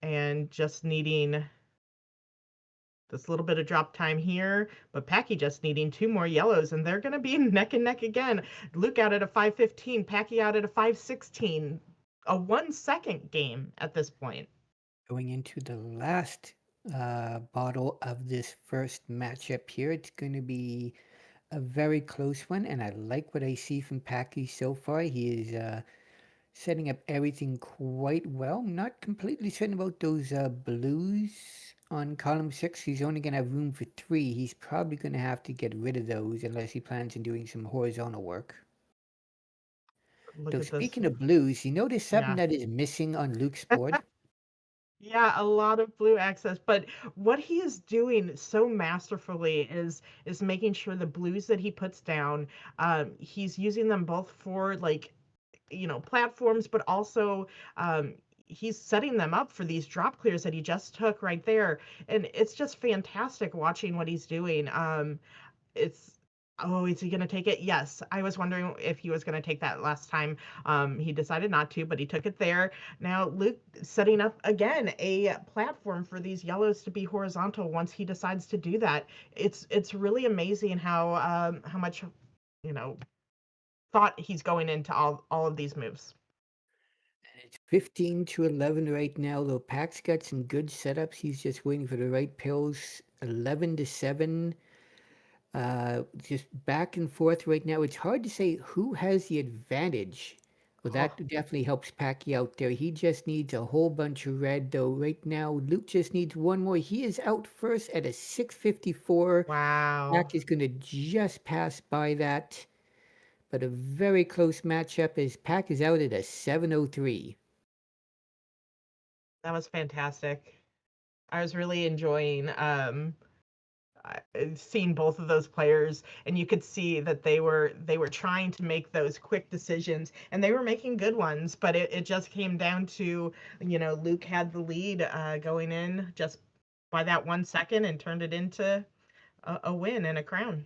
and just needing this little bit of drop time here, but Packy just needing 2 more yellows, and they're going to be neck and neck again. Luke out at a 5-15, Packy out at a 5-16. A 1-second game at this point. Going into the last bottle of this first matchup here, it's going to be a very close one, and I like what I see from Packy so far. He is setting up everything quite well. I'm not completely certain about those blues on column 6. He's only going to have room for 3. He's probably going to have to get rid of those unless he plans on doing some horizontal work. Look So at speaking this. of blues, you notice something Yeah. that is missing on Luke's board? Yeah, a lot of blue access, but what he is doing so masterfully is making sure the blues that he puts down, he's using them both for platforms, but also he's setting them up for these drop clears that he just took right there, and it's just fantastic watching what he's doing. Is he gonna take it? Yes. I was wondering if he was gonna take that last time. He decided not to, but he took it there. Now Luke setting up again a platform for these yellows to be horizontal once he decides to do that. It's really amazing how much thought he's going into all of these moves. It's 15-11 right now, though. Pac's got some good setups. He's just waiting for the right pills. 11-7. Just back and forth right now. It's hard to say who has the advantage. Well, that definitely helps Packy out there. He just needs a whole bunch of red, though. Right now, Luke just needs one more. He is out first at a 6:54. Wow. Pack is going to just pass by that. But a very close matchup as Pack is out at a 7:03. That was fantastic. I was really enjoying seeing both of those players, and you could see that they were trying to make those quick decisions, and they were making good ones, but it just came down to, Luke had the lead going in just by that 1 second and turned it into a win and a crown.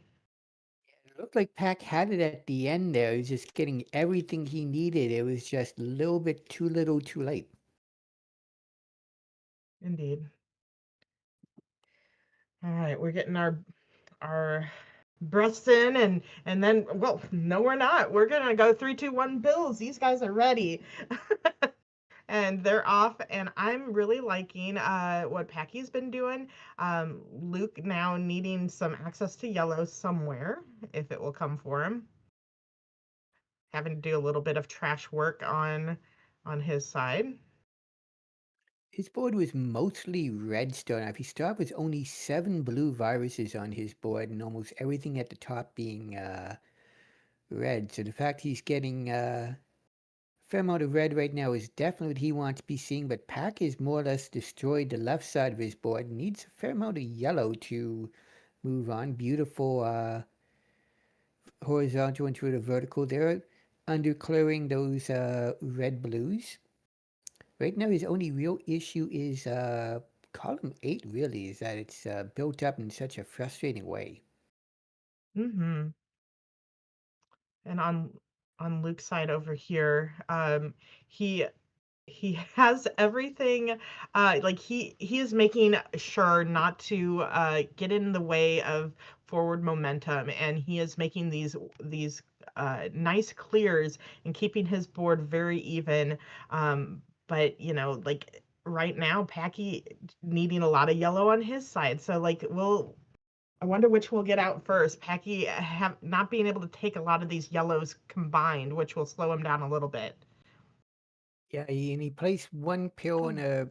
It looked like Pack had it at the end there. He was just getting everything he needed. It was just a little bit too little too late. Indeed. All right, we're getting our breaths in, and then, well, no, we're not. We're gonna go 3, 2, 1 Bills. These guys are ready. And they're off, and I'm really liking what Packy's been doing. Luke now needing some access to yellow somewhere, if it will come for him. Having to do a little bit of trash work on his side. His board was mostly red starting off. He started with only 7 blue viruses on his board and almost everything at the top being red. So the fact he's getting a fair amount of red right now is definitely what he wants to be seeing, but Pack has more or less destroyed the left side of his board and needs a fair amount of yellow to move on. Beautiful horizontal into the vertical there, underclearing those red blues. Right now, his only real issue is column 8, really, is that it's built up in such a frustrating way. Mm-hmm. And on Luke's side over here, he he has everything, like he is making sure not to get in the way of forward momentum, and he is making these nice clears and keeping his board very even. But like right now, Packy needing a lot of yellow on his side, so like I wonder which will get out first. Packy have not being able to take a lot of these yellows combined, which will slow him down a little bit. Yeah, and he placed one pill in Oh,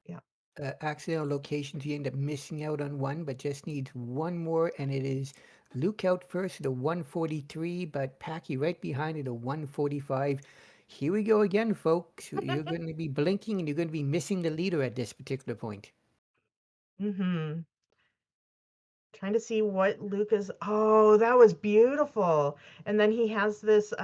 yeah. a accidental location to end up missing out on one, but just needs one more, and it is Luke out first at a 143, but Packy right behind at a 145. Here we go again, folks. You're going to be blinking and you're going to be missing the leader at this particular point. Mm-hmm. Trying to see what Luke is. Oh, that was beautiful. And then he has this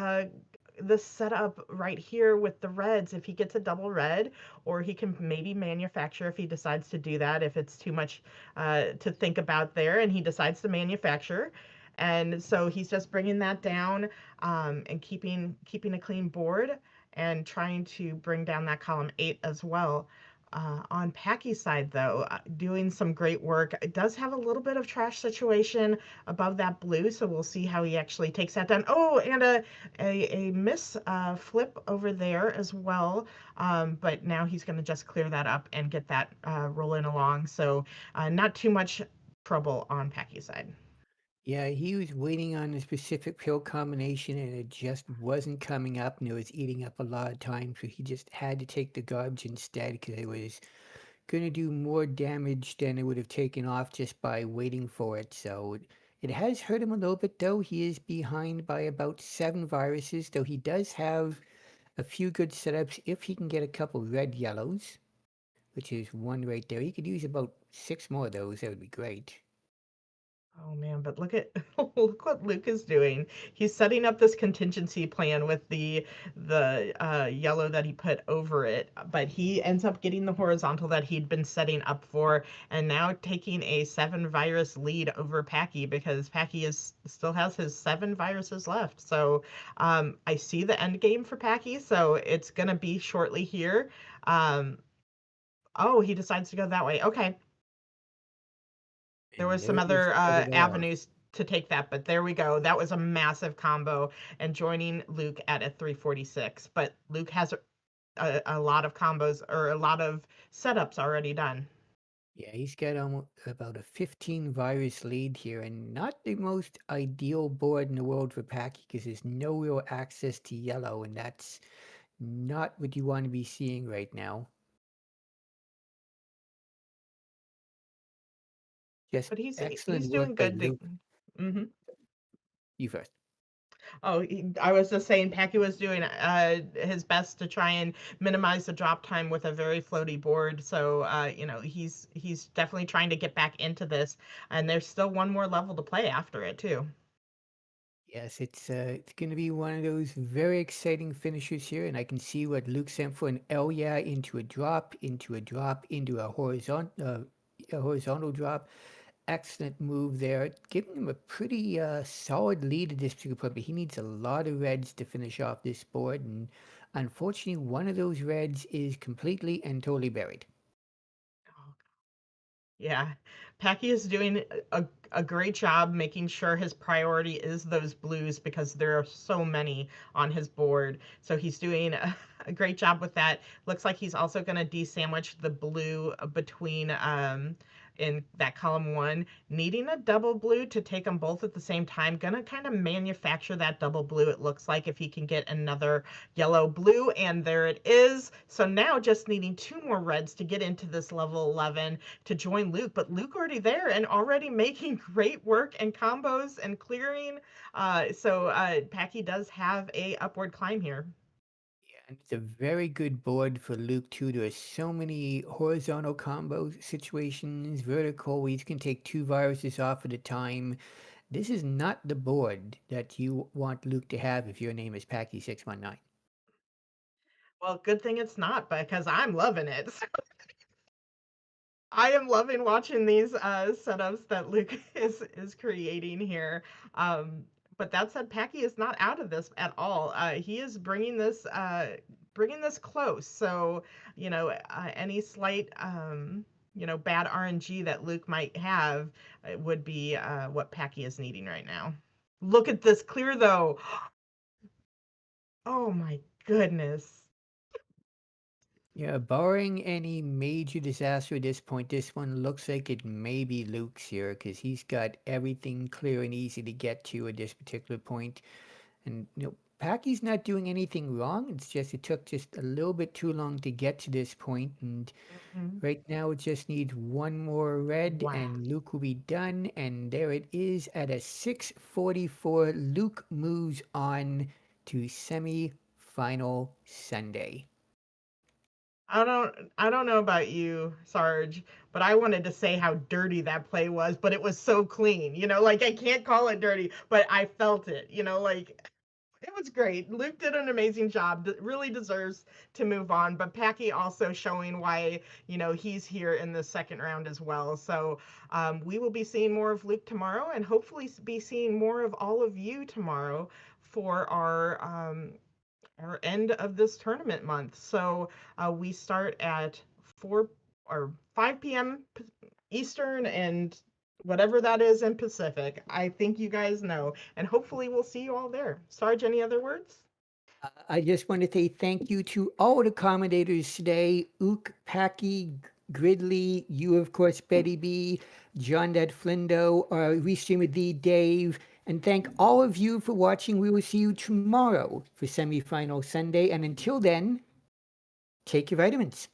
setup right here with the reds. If he gets a double red, or he can maybe manufacture if he decides to do that, if it's too much to think about there, and he decides to manufacture. And so he's just bringing that down, and keeping a clean board and trying to bring down that column 8 as well. On Packy's side, though, doing some great work. It does have a little bit of trash situation above that blue, so we'll see how he actually takes that down. Oh, and a miss flip over there as well. But now he's going to just clear that up and get that rolling along. So not too much trouble on Packy's side. Yeah, he was waiting on a specific pill combination and it just wasn't coming up and it was eating up a lot of time. So he just had to take the garbage instead because it was going to do more damage than it would have taken off just by waiting for it. So it has hurt him a little bit though. He is behind by about 7 viruses, though he does have a few good setups if he can get a couple red yellows, which is one right there. He could use about 6 more of those. That would be great. Oh man, but look what Luke is doing. He's setting up this contingency plan with the yellow that he put over it, but he ends up getting the horizontal that he'd been setting up for, and now taking a 7 virus lead over Packy because Packy is still has his 7 viruses left. So I see the end game for Packy, so it's gonna be shortly here. Oh, he decides to go that way. Okay. There And was there some it is, other cut it off. avenues to take that, but there we go. That was a massive combo and joining Luke at a 346. But Luke has a lot of combos or a lot of setups already done. Yeah, he's got almost about a 15 virus lead here, and not the most ideal board in the world for Packy because there's no real access to yellow, and that's not what you want to be seeing right now. Just But he's excellent doing work by good. Luke. Hmm. You first. Oh, I was just saying, Packy was doing his best to try and minimize the drop time with a very floaty board. So he's definitely trying to get back into this, and there's still one more level to play after it too. Yes, it's going to be one of those very exciting finishes here, and I can see what Luke sent for an L yeah into a drop, into a drop, into a horizontal drop. Excellent move there, giving him a pretty solid lead at this particular point, but he needs a lot of reds to finish off this board, and unfortunately, one of those reds is completely and totally buried. Oh, yeah, Packy is doing a great job making sure his priority is those blues because there are so many on his board. So he's doing a great job with that. Looks like he's also going to de-sandwich the blue between in that column 1, needing a double blue to take them both at the same time. Gonna kind of manufacture that double blue, it looks like, if he can get another yellow blue, and there it is. So now just needing 2 more reds to get into this level 11 to join Luke, but Luke already there and already making great work and combos and clearing. So Packy does have a upward climb here. And it's a very good board for Luke too. There are so many horizontal combo situations, vertical, where you can take 2 viruses off at a time. This is not the board that you want Luke to have if your name is Packy619. Well, good thing it's not because I'm loving it. I am loving watching these setups that Luke is creating here. But that said, Packy is not out of this at all. He is bringing this close. So any slight bad RNG that Luke might have would be what Packy is needing right now. Look at this clear though. Oh my goodness. Yeah, barring any major disaster at this point, this one looks like it may be Luke's here because he's got everything clear and easy to get to at this particular point. And Packy's not doing anything wrong. It's just it took just a little bit too long to get to this point, and right now it just needs one more red, Wow. and Luke will be done. And there it is at a 6:44. Luke moves on to semi-final Sunday. I don't know about you, Sarge, but I wanted to say how dirty that play was, but it was so clean. Like I can't call it dirty, but I felt it. Like it was great. Luke did an amazing job. Really deserves to move on, but Packy also showing why he's here in the second round as well. So we will be seeing more of Luke tomorrow, and hopefully be seeing more of all of you tomorrow for our end of this tournament month. So we start at 4 or 5 p.m. Eastern and whatever that is in Pacific. I think you guys know, and hopefully we'll see you all there. Sarge, any other words? I just want to say thank you to all the commentators today. Ook, Packy, Gridley, you of course, Betty B, John Dad Flindo, Restreamer D, Dave, and thank all of you for watching. We will see you tomorrow for semifinal Sunday. And until then, take your vitamins.